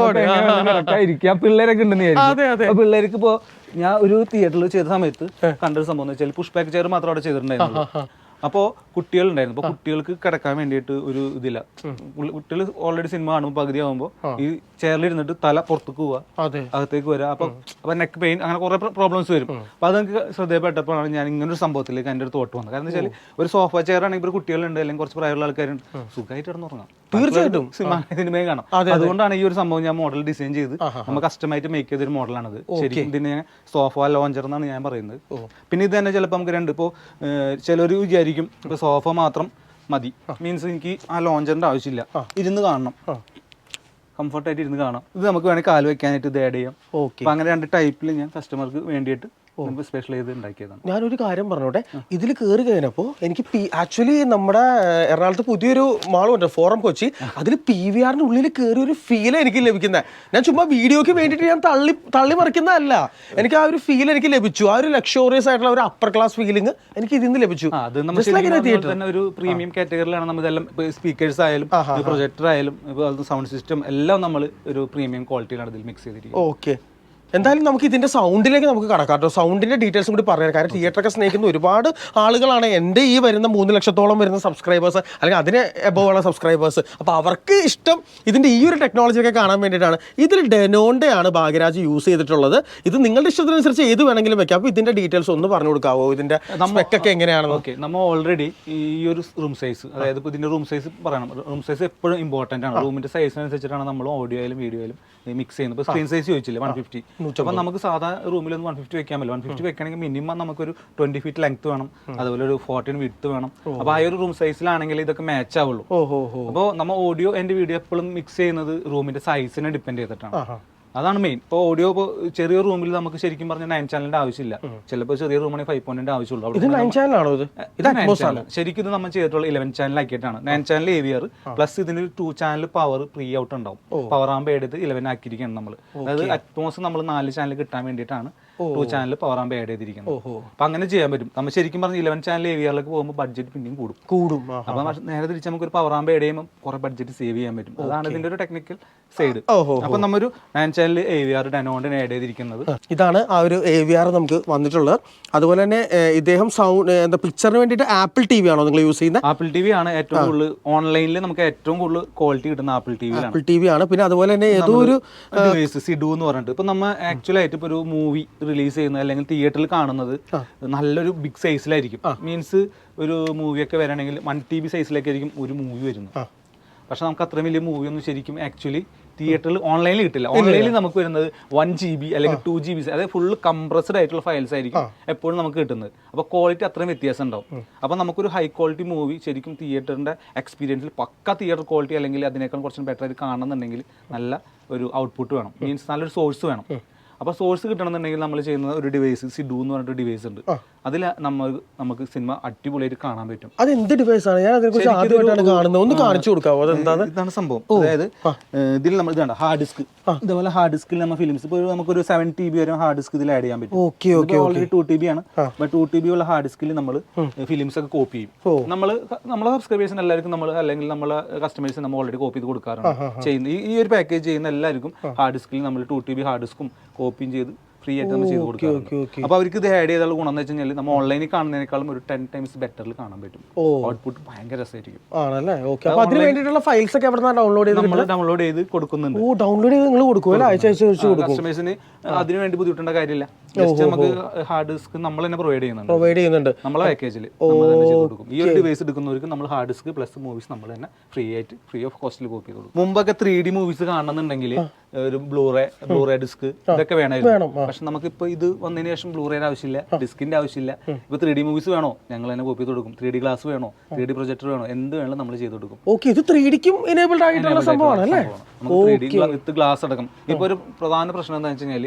ഇരിക്കാം. പിള്ളേരൊക്കെ ഉണ്ടെന്ന് വിചാരിക്കും. പിള്ളേർക്ക് ഇപ്പോ ഞാൻ ഒരു തിയേറ്ററിൽ ചെയ്ത സമയത്ത് കണ്ടൊരു സംഭവം എന്ന് വെച്ചാൽ പുഷ് ബാക്ക് ചെയർ മാത്രം അവിടെ ചെയ്തിട്ടുണ്ടായിരുന്നു. അപ്പോൾ കുട്ടികളുണ്ടായിരുന്നു. അപ്പോൾ കുട്ടികൾക്ക് കിടക്കാൻ വേണ്ടിയിട്ട് ഒരു ഇതില്ല. കുട്ടികൾ ഓൾറെഡി സിനിമ കാണുമ്പോൾ പകുതി ആകുമ്പോൾ ഈ ചെയറിൽ ഇരുന്നിട്ട് തല പുറത്തേക്ക് പോവുക, അകത്തേക്ക് വരിക. അപ്പൊ നെക്ക് പെയിൻ, അങ്ങനെ കുറെ പ്രോബ്ലംസ് വരും. അപ്പൊ അതെനിക്ക് ശ്രദ്ധയപ്പെട്ടപ്പോഴാണ് ഞാൻ ഇങ്ങനൊരു സംഭവത്തിലേക്ക് എൻ്റെ ഒരു തോട്ട് വന്നത്. കാരണം എന്താ വെച്ചാൽ ഒരു സോഫ ചെയർ ആണെങ്കിൽ ഇപ്പോൾ കുട്ടികളുണ്ട്, അല്ലെങ്കിൽ കുറച്ച് പ്രായമുള്ള ആൾക്കാരുണ്ട്, സുഖമായിട്ട് കിടന്നുറങ്ങാം, തീർച്ചയായിട്ടും സിനിമയും കാണാം. അതുകൊണ്ടാണ് ഈ ഒരു സംഭവം ഞാൻ മോഡൽ ഡിസൈൻ ചെയ്ത് നമ്മൾ കസ്റ്റമായിട്ട് മേക്ക് ചെയ്തൊരു മോഡലാണത്. ശരിക്കും ഇതിനെ സോഫ ലോഞ്ചർ എന്നാണ് ഞാൻ പറയുന്നത്. പിന്നെ ഇത് തന്നെ ചിലപ്പോൾ നമുക്ക് രണ്ട്, ഇപ്പോൾ ചിലർ വിചാരിക്കും ഇപ്പൊ സോഫ മാത്രം മതി, മീൻസ് എനിക്ക് ആ ലോഞ്ചറിന്റെ ആവശ്യമില്ല, ഇരുന്ന് കാണണം, കംഫർട്ടായിട്ട് ഇരുന്ന് കാണാം. ഇത് നമുക്ക് വേണമെങ്കിൽ കാല് വെക്കാനായിട്ട് ഇത് ആഡ് ചെയ്യാം. അപ്പൊ അങ്ങനെ 2 ടൈപ്പിൽ ഞാൻ കസ്റ്റമർക്ക് വേണ്ടിയിട്ട് സ്പെഷ്യൽ ചെയ്ത് ഉണ്ടാക്കിയതാണ്. ഞാനൊരു കാര്യം പറഞ്ഞോട്ടെ, ഇതിൽ കയറി കഴിഞ്ഞപ്പോൾ എനിക്ക് ആക്ച്വലി നമ്മുടെ എറണാകുളത്ത് പുതിയൊരു മാളുണ്ട്, ഫോറം കൊച്ചി, അതിൽ PVRന്റെ ഉള്ളിൽ കയറിയ ഒരു ഫീൽ എനിക്ക് ലഭിക്കുന്നത്. ഞാൻ ചുമ്മാ വീഡിയോക്ക് വേണ്ടിയിട്ട് ഞാൻ തള്ളി മറിക്കുന്നതല്ല, എനിക്ക് ആ ഒരു ഫീൽ എനിക്ക് ലഭിച്ചു. ആ ഒരു ലക്ഷറിയസ് ആയിട്ടുള്ള ഒരു അപ്പർ ക്ലാസ് ഫീലിംഗ് എനിക്ക് ഇതിൽ നിന്ന് ലഭിച്ചു. അത് തന്നെ ഒരു പ്രീമിയം കാറ്റഗറിയിലാണ് നമ്മൾ ഇതെല്ലാം. സ്പീക്കേഴ്സ് ആയാലും പ്രൊജക്ടർ ആയാലും സൗണ്ട് സിസ്റ്റം എല്ലാം നമ്മൾ ഒരു പ്രീമിയം ക്വാളിറ്റിയിലാണ് ഇതിൽ മിക്സ് ചെയ്തിരിക്കുന്നത്. ഓക്കെ, എന്തായാലും നമുക്ക് ഇതിന്റെ സൗണ്ടിലേക്ക് നമുക്ക് കടക്കാം കേട്ടോ. സൗണ്ടിന്റെ ഡീറ്റെയിൽസും കൂടി പറയാം. കാരണം തിയേറ്ററൊക്കെ സ്നേഹിക്കുന്ന ഒരുപാട് ആളുകളാണ് എൻ്റെ ഈ വരുന്ന 3 ലക്ഷത്തോളം വരുന്ന സബ്സ്ക്രൈബേഴ്സ്, അല്ലെങ്കിൽ അതിന് എബോവ് ഉള്ള സബ്സ്ക്രൈബേഴ്സ്. അപ്പോൾ അവർക്ക് ഇഷ്ടം ഇതിന്റെ ഈ ഒരു ടെക്നോളജിയൊക്കെ കാണാൻ വേണ്ടിയിട്ടാണ്. ഇതിൽ ഡെനോന്റെ ആണ് ഭാഗ്യരാജ് യൂസ് ചെയ്തിട്ടുള്ളത്. ഇത് നിങ്ങളുടെ ഇഷ്ടത്തിനനുസരിച്ച് ഏത് വേണമെങ്കിലും വെക്കാം. അപ്പോൾ ഇതിന്റെ ഡീറ്റെയിൽസ് ഒന്ന് പറഞ്ഞു കൊടുക്കാവോ, ഇതിന്റെ സ്പെക്കൊക്കെ എങ്ങനെയാണെന്ന്? ഓക്കെ, നമ്മൾ ഓൾറെഡി ഈ ഒരു റൂം സൈസ്, അതായത് ഇപ്പോൾ ഇതിന്റെ റൂം സൈസ് പറയണം. റൂം സൈസ് എപ്പോഴും ഇമ്പോർട്ടന്റ് ആണ്. റൂമിന്റെ സൈസിനനുസരിച്ചിട്ടാണ് നമ്മൾ ഓഡിയോ ആയാലും വീഡിയോ ആയാലും മിക്സ് ചെയ്യുന്നത്. ഇപ്പോൾ സ്ക്രീൻ സൈസ് ചോദിച്ചില്ലേ 150. അപ്പോൾ നമുക്ക് സാധാ റൂമിൽ 150 വെക്കാൻ പറ്റില്ല. 150 വെക്കണമെങ്കിൽ മിനിമം നമുക്കൊരു 20 ഫീറ്റ് ലെങ്ത് വേണം, അതുപോലെ ഒരു 14 വിഡ്ത്ത് വേണം. അപ്പോൾ ആ ഒരു റൂം സൈസിലാണെങ്കിൽ ഇതൊക്കെ മാച്ച് ആവുള്ളൂ. അപ്പോൾ നമ്മൾ ഓഡിയോ ആൻഡ് വീഡിയോ എപ്പോഴും മിക്സ് ചെയ്യുന്നത് റൂമിന്റെ സൈസിനെ ഡിപ്പെൻഡ് ചെയ്തിട്ടാണ്. അതാണ് മെയിൻ. ഇപ്പോൾ ഓഡിയോ ചെറിയ റൂമിൽ നമുക്ക് ശരിക്കും പറഞ്ഞാൽ 9 ചാനലിന്റെ ആവശ്യമില്ല. ചിലപ്പോൾ ചെറിയ റൂമാണെങ്കിൽ 5.0 ആവശ്യമുള്ളൂ. ശരിക്കും ഇത് നമ്മൾ ചെയ്തിട്ടുള്ള 11 ചാനൽ ആക്കിയിട്ടാണ്. 9 ചാനൽ AVR പ്ലസ് ഇതിന് 2 ചാനൽ പവർ പ്രീ ഔട്ട് ഉണ്ടാവും. പവർ ആകുമ്പോൾ എടുത്ത് 11 ആക്കിയിരിക്കുകയാണ് നമ്മൾ. അതായത് അറ്റ്മോസ് നമ്മൾ 4 ചാനൽ കിട്ടാൻ വേണ്ടിയിട്ടാണ് 2 ചാനൽ പവർ ആകുമ്പോൾ ആഡ് ചെയ്തിരിക്കുന്നത്. അപ്പൊ അങ്ങനെ ചെയ്യാൻ പറ്റും. നമ്മൾ ശരിക്കും പറഞ്ഞാൽ 11 ചാനൽ AVRലേക്ക് പോകുമ്പോൾ ബഡ്ജറ്റ് പിന്നെയും കൂടും. അപ്പൊ നേരെ തിരിച്ച് നമുക്ക് ഒരു പവർ ആകുമ്പോൾ ആഡ് ചെയ്യുമ്പോൾ കുറെ ബഡ്ജറ്റ് സേവ് ചെയ്യാൻ പറ്റും. അതാണ് ഇതിന്റെ ഒരു ടെക്നിക്കൽ സൈഡ്. അപ്പൊ നമ്മൊരു 9 ചാനൽ AVR ഡെനോണ്ടിന് ആഡ് ചെയ്തിരിക്കുന്നത്. ഇതാണ് ആ ഒരു AVR നമുക്ക് വന്നിട്ടുള്ളത്. അതുപോലെ തന്നെ ഇദ്ദേഹം സൗണ്ട് എന്താ പിക്ചറിന് വേണ്ടിയിട്ട് ആപ്പിൾ TV ആണോ നിങ്ങൾ യൂസ് ചെയ്യുന്നത്? ആപ്പിൾ TV ആണ് ഏറ്റവും കൂടുതൽ ഓൺലൈനിൽ നമുക്ക് ഏറ്റവും കൂടുതൽ ക്വാളിറ്റി കിട്ടുന്ന ആപ്പിൾ TV ആണ്. പിന്നെ അതുപോലെ തന്നെ ഏതോ ഒരു ഡിവൈസ് സിഡു എന്ന് പറഞ്ഞിട്ട് ഇപ്പൊ നമ്മൾ ആക്ച്വലി ആയിട്ട് ഇപ്പൊ ഒരു മൂവി റിലീസ് ചെയ്യുന്നത് അല്ലെങ്കിൽ തിയേറ്ററിൽ കാണുന്നത് നല്ലൊരു ബിഗ് സൈസിലായിരിക്കും. മീൻസ് ഒരു മൂവിയൊക്കെ വരണമെങ്കിൽ 1 TB സൈസിലേക്കായിരിക്കും ഒരു മൂവി വരുന്നത്. പക്ഷെ നമുക്ക് അത്രയും വലിയ മൂവി ഒന്നും ശരിക്കും ആക്ച്വലി തിയേറ്ററിൽ ഓൺലൈനിൽ കിട്ടില്ല. ഓൺലൈനിൽ നമുക്ക് വരുന്നത് 1 GB അല്ലെങ്കിൽ 2 GB, അതായത് ഫുൾ കംപ്രസ്ഡ് ആയിട്ടുള്ള ഫയൽസ് ആയിരിക്കും എപ്പോഴും നമുക്ക് കിട്ടുന്നത്. അപ്പോൾ ക്വാളിറ്റി അത്രയും വ്യത്യാസം ഉണ്ടാവും. അപ്പോൾ നമുക്കൊരു ഹൈ ക്വാളിറ്റി മൂവി ശരിക്കും തിയേറ്ററിന്റെ എക്സ്പീരിയൻസിൽ പക്ക തിയേറ്റർ ക്വാളിറ്റി അല്ലെങ്കിൽ അതിനേക്കാൾ കുറച്ചും ബെറ്റർ ആയിട്ട് കാണണമെന്നുണ്ടെങ്കിൽ നല്ല ഒരു ഔട്ട്പുട്ട് വേണം, മീൻസ് നല്ലൊരു സോഴ്സ് വേണം. അപ്പോൾ സോഴ്സ് കിട്ടണമെന്നുണ്ടെങ്കിൽ നമ്മൾ ചെയ്യുന്ന ഒരു ഡിവൈസ് സിഡു എന്ന് പറഞ്ഞിട്ട് ഡിവൈസ് ഉണ്ട്. അതിൽ നമുക്ക് സിനിമ അടിപൊളിയായിട്ട് കാണാൻ പറ്റും. അത് എന്ത് ഡിവൈസ് ആണ്? ഞാൻ അതിനെക്കുറിച്ച് ആദ്യമായിട്ടാണ് കാണുന്നത്. ഒന്ന് കാണിച്ചു കൊടുക്കാവോ അതെന്താണ്? ഇതാണ് സംഭവം. അതായത് ഇതിൽ നമ്മൾ ഇതാണ് ഹാർഡ് ഡിസ്ക്. ഇതുപോലെ ഹാർഡ് ഡിസ്കിൽ നമ്മൾ ഫിലിംസ് ഇപ്പോൾ നമുക്കൊരു 7 TB വരെ ഹാർഡ് ഡിസ്ക് ഇതിൽ ആഡ് ചെയ്യാൻ പറ്റും. ഓൾറെഡി 2 TB ആണ്. 2 TB ഉള്ള ഹാർഡ് ഡിസ്കിൽ നമ്മൾ ഫിലിംസ് ഒക്കെ കോപ്പി ചെയ്യും. നമ്മളെ സബ്സ്ക്രൈബേഴ്സിന് എല്ലാവർക്കും നമ്മൾ അല്ലെങ്കിൽ നമ്മളെ കസ്റ്റമേഴ്സിന് നമ്മൾ ഓൾറെഡി കോപ്പി ചെയ്ത് കൊടുക്കാറുണ്ട്. ചെയ്യുന്ന ഈ ഒരു പാക്കേജ് ചെയ്യുന്ന എല്ലാവർക്കും ഹാർഡ് ഡിസ്കിൽ നമ്മൾ 2 TB ഹാർഡ് ഡിസ്കും കോപ്പിയും ചെയ്ത് ഫ്രീ ആയിട്ട് നമ്മൾ ചെയ്ത് കൊടുക്കാറുണ്ട്. അപ്പോൾ അവർക്ക് ഇത് ആഡ് ചെയ്താൽ ഗുണം എന്ന് വെച്ച് കഴിഞ്ഞാൽ നമ്മൾ ഓൺലൈനിൽ കാണുന്നതിനേക്കാളും ഒരു 10 ടൈംസ് ബെറ്ററിൽ കാണാൻ പറ്റും. ഔട്ട്പുട്ട് ഭയങ്കര രസമായിരിക്കും. ആണല്ലേ? ഓക്കെ. അപ്പോൾ അതിന് വേണ്ടിയിട്ടുള്ള ഫയൽസ് ഒക്കെ എവിടെ നിന്നാണ് ഡൗൺലോഡ് ചെയ്ത് കൊടുക്കുന്നുണ്ട്. ഡൗൺലോഡ് ചെയ്ത് നിങ്ങൾ കൊടുക്കും അല്ലേ? കസ്റ്റമേഴ്സിന് അതിന് വേണ്ടി ബുദ്ധിമുട്ടേണ്ട കാര്യമില്ല. ജസ്റ്റ് നമുക്ക് ഹാർഡ് ഡിസ്ക് നമ്മൾ തന്നെ പ്രൊവൈഡ് ചെയ്യുന്നുണ്ട് നമ്മളെ പാക്കേജിൽ കൊടുക്കും. ഈ ഒരു ഡിവൈസ് എടുക്കുന്നവർക്ക് നമ്മൾ ഹാർഡ് ഡിസ്ക് പ്ലസ് മൂവീസ് നമ്മൾ തന്നെ ഫ്രീ ഓഫ് കോസ്റ്റിൽ കോപ്പി ചെയ്ത് കൊടുക്കും. മുമ്പൊക്കെ 3D മൂവീസ് കാണണമെന്നുണ്ടെങ്കിൽ ഒരു ബ്ലൂറേ ഡിസ്ക് ഇതൊക്കെ വേണമായിരുന്നു. പക്ഷെ നമുക്ക് ഇപ്പൊ ഇത് വന്നതിന് ശേഷം ബ്ലൂറേയുടെ ആവശ്യമില്ല, ഡിസ്കിന്റെ ആവശ്യമില്ല. ഇപ്പൊ 3D മൂവീസ് വേണോ ഞങ്ങൾ തന്നെ കോപ്പി ചെയ്ത് കൊടുക്കും. 3D ഗ്ലാസ് വേണോ, 3D പ്രൊജക്ടർ വേണോ, എന്ത് വേണം നമ്മൾ ചെയ്ത് കൊടുക്കും. ഇത് 3Dക്കും എനേബിൾഡ് ആയിട്ടുള്ള സംഭവമാണ് അല്ലേ? നമുക്ക് 3D വിത്ത് ഗ്ലാസ് അടക്കം. ഇപ്പൊ ഒരു പ്രധാന പ്രശ്നം എന്താ വെച്ച് കഴിഞ്ഞാൽ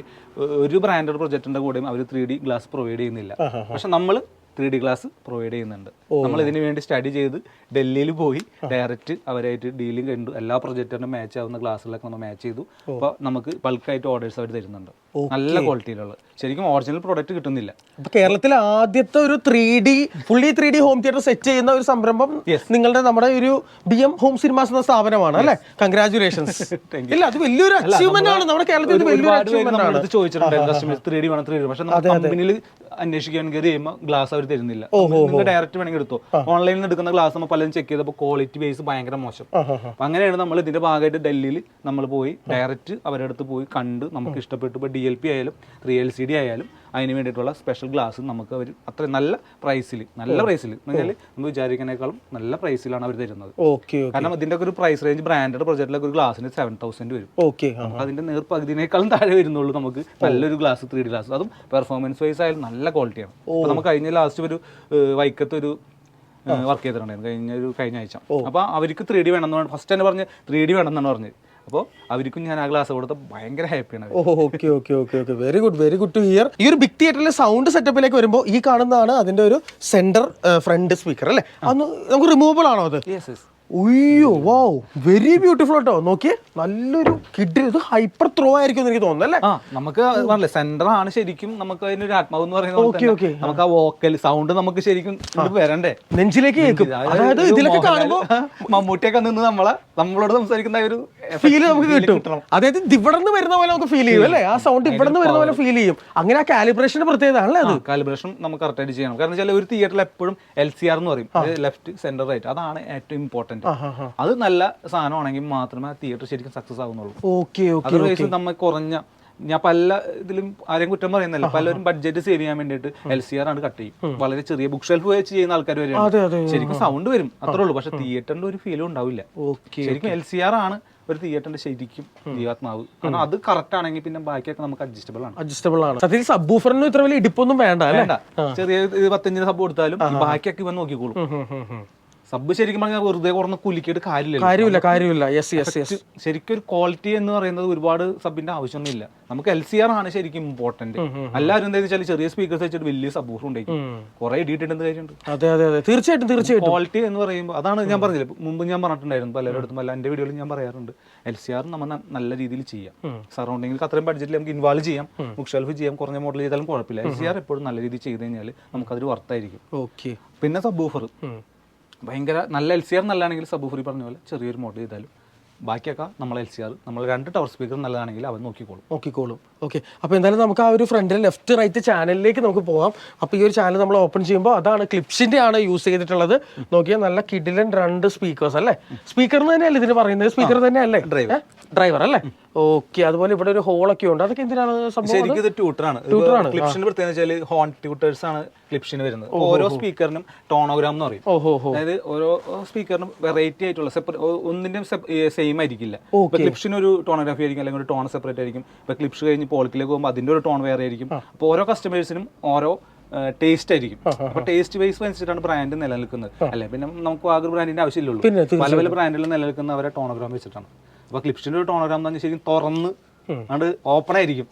ഒരു ബ്രാൻഡഡ് പ്രൊജക്ടറിന്റെ കൂടെയും അവർ 3D ഗ്ലാസ് പ്രൊവൈഡ് ചെയ്യുന്നില്ല. പക്ഷെ നമ്മൾ 3D ഗ്ലാസ് പ്രൊവൈഡ് ചെയ്യുന്നുണ്ട്. നമ്മൾ ഇതിനു വേണ്ടി സ്റ്റഡി ചെയ്ത് ഡൽഹിയിൽ പോയി ഡയറക്റ്റ് അവരായിട്ട് ഡീലിംഗ് കണ്ടു. എല്ലാ പ്രൊജക്ടറിനും മാച്ച് ആവുന്ന ഗ്ലാസ്സിലൊക്കെ നമ്മൾ മാച്ച് ചെയ്തു. അപ്പോൾ നമുക്ക് ബൾക്കായിട്ട് ഓർഡേഴ്സ് അവർ തരുന്നുണ്ട്, നല്ല ക്വാളിറ്റിയിലുള്ള. ശരിക്കും ഒറിജിനൽ പ്രോഡക്റ്റ് കിട്ടുന്നില്ല. കേരളത്തിൽ ആദ്യത്തെ ഒരു 3D fully 3D home theatre set ചെയ്യുന്ന ഒരു സംരംഭം നിങ്ങളുടെ നമ്മുടെ ഒരു BM ഹോം സിനിമാസ് എന്ന സ്ഥാപനമാണ് അല്ലേ? കൺഗ്രാറ്റുലേഷൻസ്. ഇല്ല, അത് വലിയൊരു അച്ചീവ്മെന്റ് ആണ് നമ്മുടെ കേരളത്തിൽ. ചോദിച്ചിട്ടുണ്ട് കസ്റ്റമേഴ്സ് 3D വേണം 3D, പക്ഷെ നമ്മൾ കമ്പനിയിൽ അന്വേഷിക്കാൻ കയറി ചെയ്യുമ്പോൾ ഗ്ലാസ് അവർ തരുന്നില്ല. നിങ്ങൾ ഡയറക്റ്റ് വേണമെങ്കിൽ എടുത്തോ. ഓൺലൈനിൽ നിന്ന് എടുക്കുന്ന ഗ്ലാസ് നമ്മൾ പലരും ചെക്ക് ചെയ്തപ്പോൾ ക്വാളിറ്റി ബേസ് ഭയങ്കര മോശം. അപ്പൊ അങ്ങനെയാണ് നമ്മൾ ഇതിന്റെ ഭാഗമായിട്ട് ഡൽഹിയിൽ നമ്മൾ പോയി ഡയറക്റ്റ് അവരുടെ അടുത്ത് പോയി കണ്ട് നമുക്ക് ഇഷ്ടപ്പെട്ടു. ഇപ്പോൾ DLP ആയാലും 3LCD ആയാലും അതിന് വേണ്ടിയിട്ടുള്ള സ്പെഷ്യൽ ഗ്ലാസ് നമുക്ക് അവർ അത്ര നല്ല പ്രൈസിൽ എന്ന് വെച്ചാൽ നമ്മൾ വിചാരിക്കുന്നതിനേക്കാളും നല്ല പ്രൈസിലാണ് അവർ തരുന്നത്. കാരണം ഇതിന്റെ ഒരു പ്രൈസ് റേഞ്ച് ബ്രാൻഡഡ് പ്രൊജക്റ്റിലൊക്കെ ഒരു ഗ്ലാസിന് 7,000 വരും. നമുക്ക് അതിന്റെ നേർപകുതിനേക്കാളും താഴെ വരുന്നുള്ളൂ നമുക്ക് നല്ലൊരു ഗ്ലാസ് 3D ഗ്ലാസ്. അതും പെർഫോമൻസ് വൈസ് ആയാലും നല്ല ക്വാളിറ്റിയാണ്. അപ്പോൾ നമുക്ക് കഴിഞ്ഞ ലാസ്റ്റ് ഒരു വൈക്കത്തൊരു വർക്ക് ചെയ്തിട്ടുണ്ടായിരുന്നു കഴിഞ്ഞ ആഴ്ച. അപ്പോൾ അവർക്ക് 3D വേണമെന്ന് ഫസ്റ്റ് തന്നെ പറഞ്ഞ് 3D വേണമെന്നാണ് പറഞ്ഞത്. അപ്പോൾ അവർക്കും ഞാൻ ആ ഗ്ലാസ് കൊടുത്ത ഭയങ്കര ഹാപ്പിയാണ്. Very good to hear. ഈ ഒരു ബിഗ് തിയേറ്ററിലെ സൗണ്ട് സെറ്റപ്പിലേക്ക് വരുമ്പോൾ ഈ കാണുന്നതാണ് അതിന്റെ ഒരു സെന്റർ ഫ്രണ്ട് സ്പീക്കർ അല്ലേ? അന്ന് നമുക്ക് റിമൂവബിൾ ആണോ അത്? അയ്യോ വാവ്, വെരി ബ്യൂട്ടിഫുൾ കേട്ടോ. നോക്കിയേ, നല്ലൊരു കിഡ്. ഇത് ഹൈപ്പർ ത്രോ ആയിരിക്കും എനിക്ക് തോന്നുന്നു അല്ലേ? നമുക്ക് സെന്റർ ആണ് ശരിക്കും. നമുക്ക് അതിനൊരു ആത്മാവ് എന്ന് പറയുന്നത് നമുക്ക് ആ വോക്കൽ സൗണ്ട് നമുക്ക് ശരിക്കും വരണ്ടേ, നെഞ്ചിലേക്ക് കേൾക്കും. അതായത് ഇതിലൊക്കെ കാണുമ്പോൾ മമ്മൂട്ടിയൊക്കെ നിന്ന് നമ്മളോട് സംസാരിക്കുന്ന ഒരു ഫീല് നമുക്ക് കിട്ടും. അതായത് ഇവിടെ നിന്ന് വരുന്ന പോലെ നമുക്ക് ഫീൽ ചെയ്യും അല്ലേ? ആ സൗണ്ട് ഇവിടെ നിന്ന് വരുന്ന പോലെ ഫീൽ ചെയ്യും. അങ്ങനെ ആ കാലിബ്രേഷന്റെ പ്രത്യേകത ആണല്ലേ അത്? കാലിബ്രേഷൻ നമുക്ക് കറക്റ്റായിട്ട് ചെയ്യണം. കാരണം വെച്ചാൽ ഒരു തിയേറ്ററിൽ എപ്പോഴും LCR എന്ന് പറയും, ലെഫ്റ്റ് സെന്റർ റൈറ്റ്. അതാണ് ഏറ്റവും ഇമ്പോർട്ടന്റ്. അത് നല്ല സാധനമാണെങ്കിൽ മാത്രമേ തിയേറ്റർ ശരിക്കും സക്സസ് ആവുന്നുള്ളൂ. അതർവൈസ് നമ്മൾ കുറഞ്ഞ, ഞാൻ പല ഇതിലും ആരെയും കുറ്റം പറയുന്നില്ല, പലരും ബഡ്ജറ്റ് സേവ് ചെയ്യാൻ വേണ്ടിയിട്ട് LCR ആണ് കട്ട് ചെയ്യും. വളരെ ചെറിയ ബുക്ക് ഷെൽഫ് വെച്ച് ചെയ്യുന്ന ആൾക്കാർ വരെയാണ്. ശരിക്കും സൗണ്ട് വരും അത്രേ ഉള്ളൂ, പക്ഷെ തിയേറ്ററിന്റെ ഒരു ഫീലും ഉണ്ടാവില്ല. ശരിക്കും LCR ആണ് ഒരു തിയേറ്ററിന്റെ ശരിക്കും ജീവാത്മാവ്. കാരണം അത് കറക്റ്റ് ആണെങ്കിൽ പിന്നെ ബാക്കിയൊക്കെ നമുക്ക് അഡ്ജസ്റ്റബിൾ ആണ്. സത്യത്തിൽ സബ്വൂഫറിന് ഇത്ര വലിയ ഇടിപ്പൊന്നും വേണ്ട. ചെറിയ 15 സബ് കൊടുത്താലും ബാക്കിയൊക്കെ ഇവൻ നോക്കിക്കോളും. സബ് ശരിക്കും പറഞ്ഞാൽ വെറുതെ കുറഞ്ഞ കുലിക്കിയിട്ട് കാര്യമില്ല. ശരിക്കും ഒരു ക്വാളിറ്റി എന്ന് പറയുന്നത് ഒരുപാട് സബിന്റെ ആവശ്യമൊന്നുമില്ല. നമുക്ക് LCR ആണ് ശരിക്കും ഇമ്പോർട്ടന്റ്. എല്ലാവരും എന്താ വെച്ചാൽ ചെറിയ സ്പീക്കേഴ്സ് വെച്ചിട്ട് വലിയ സബ്വൂഫർ ഉണ്ടായിരിക്കും, കുറെ എഡിറ്റ് ഇടുന്ന കാര്യമുണ്ട്. തീർച്ചയായിട്ടും ക്വാളിറ്റി എന്ന് പറയുമ്പോൾ അതാണ് ഞാൻ പറഞ്ഞില്ല, മുമ്പ് ഞാൻ പറഞ്ഞിട്ടുണ്ടായിരുന്നു പലരിടത്തും, അല്ല എന്റെ വീഡിയോയിൽ ഞാൻ പറയാറുണ്ട്, LCR നമ്മൾ നല്ല രീതിയിൽ ചെയ്യാം. സറൗണ്ടിങ്ങിൽ അത്രയും ബഡ്ജറ്റിൽ നമുക്ക് ഇൻവാൾവ് ചെയ്യാം, ബുക്ക് ഷെൽഫ് ചെയ്യാം, കുറഞ്ഞ മോഡൽ ചെയ്താലും കുഴപ്പമില്ല. LCR എപ്പോഴും നല്ല രീതിയിൽ ചെയ്ത് കഴിഞ്ഞാൽ നമുക്കതൊരു വർത്തായിരിക്കും. പിന്നെ സബ്വൂഫർ ഭയങ്കര നല്ല LCR നല്ലതാണെങ്കിൽ സബ്വൂഫർ പറഞ്ഞ പോലെ ചെറിയൊരു മോഡൽ ചെയ്താലും ബാക്കിയൊക്കെ നമ്മൾ LCR നമ്മൾ 2 ടവർ സ്പീക്കർ നല്ലതാണെങ്കിൽ അവൻ നോക്കിക്കോളും. ഓക്കെ, അപ്പോൾ എന്തായാലും നമുക്ക് ആ ഒരു ഫ്രണ്ടിൽ ലെഫ്റ്റ് റൈറ്റ് ചാനലിലേക്ക് നമുക്ക് പോകാം. അപ്പോൾ ഈ ഒരു ചാനൽ നമ്മൾ ഓപ്പൺ ചെയ്യുമ്പോൾ അതാണ് ക്ലിപ്സിന്റെ ആണ് യൂസ് ചെയ്തിട്ടുള്ളത്. നോക്കിയാൽ നല്ല കിഡിലൻ 2 സ്പീക്കേഴ്സ് അല്ലേ? സ്പീക്കർ തന്നെയല്ലേ ഇതിന് പറയുന്നത്? സ്പീക്കർ തന്നെയല്ലേ? ഡ്രൈവർ അല്ലേ? ഓക്കെ, അതുപോലെ ഇവിടെ ഒരു ഹോളൊക്കെ ഉണ്ട്. അതൊക്കെ എന്തിനാണ് സംഭവം? ശരിക്കും ഇത് ട്യൂട്ടറാണ്. ക്ലിപ്സിന്റെ പ്രത്യേകത വെച്ചാൽ ഹോൺ ട്യൂട്ടേഴ്സ് ആണ് ക്ലിപ്സിന് വരുന്നത്. ഓരോ സ്പീക്കറിനും ടോണോഗ്രാം എന്ന് പറയും. അതായത് ഓരോ സ്പീക്കറിനും വെറൈറ്റി ആയിട്ടുള്ള ഒന്നിന്റെ സെയിം ആയിരിക്കില്ല. ഇപ്പൊ ക്ലിപ്സിന് ഒരു ടോണോഗ്രാഫി ആയിരിക്കും, അല്ലെങ്കിൽ ഒരു ടോൺ സെപ്പറേറ്റ് ആയിരിക്കും. ഇപ്പൊ ക്ലിപ്സ് കഴിഞ്ഞ് പോളിക്കിലേക്ക് പോകുമ്പോൾ അതിന്റെ ഒരു ടോൺ വേറെ ആയിരിക്കും. അപ്പോൾ ഓരോ കസ്റ്റമേഴ്സിനും ഓരോ ടേസ്റ്റ് ആയിരിക്കും. അപ്പൊ ടേസ്റ്റ് ബേസ് അനുസരിച്ചിട്ടാണ് ബ്രാൻഡ് നിലനിൽക്കുന്നത്. അല്ലെ പിന്നെ നമുക്ക് ആകെ ബ്രാൻഡിന്റെ ആവശ്യമില്ലുള്ളൂ. പല പല ബ്രാൻഡിൽ നിലനിൽക്കുന്ന അവരെ ടോണോഗ്രാം വെച്ചിട്ടാണ്. അപ്പൊ ക്ലിപ്സിന്റെ ഒരു ടോണോഗ്രാം എന്ന് പറഞ്ഞാൽ ശരിക്കും തുറന്ന് ഓപ്പൺ ആയിരിക്കും.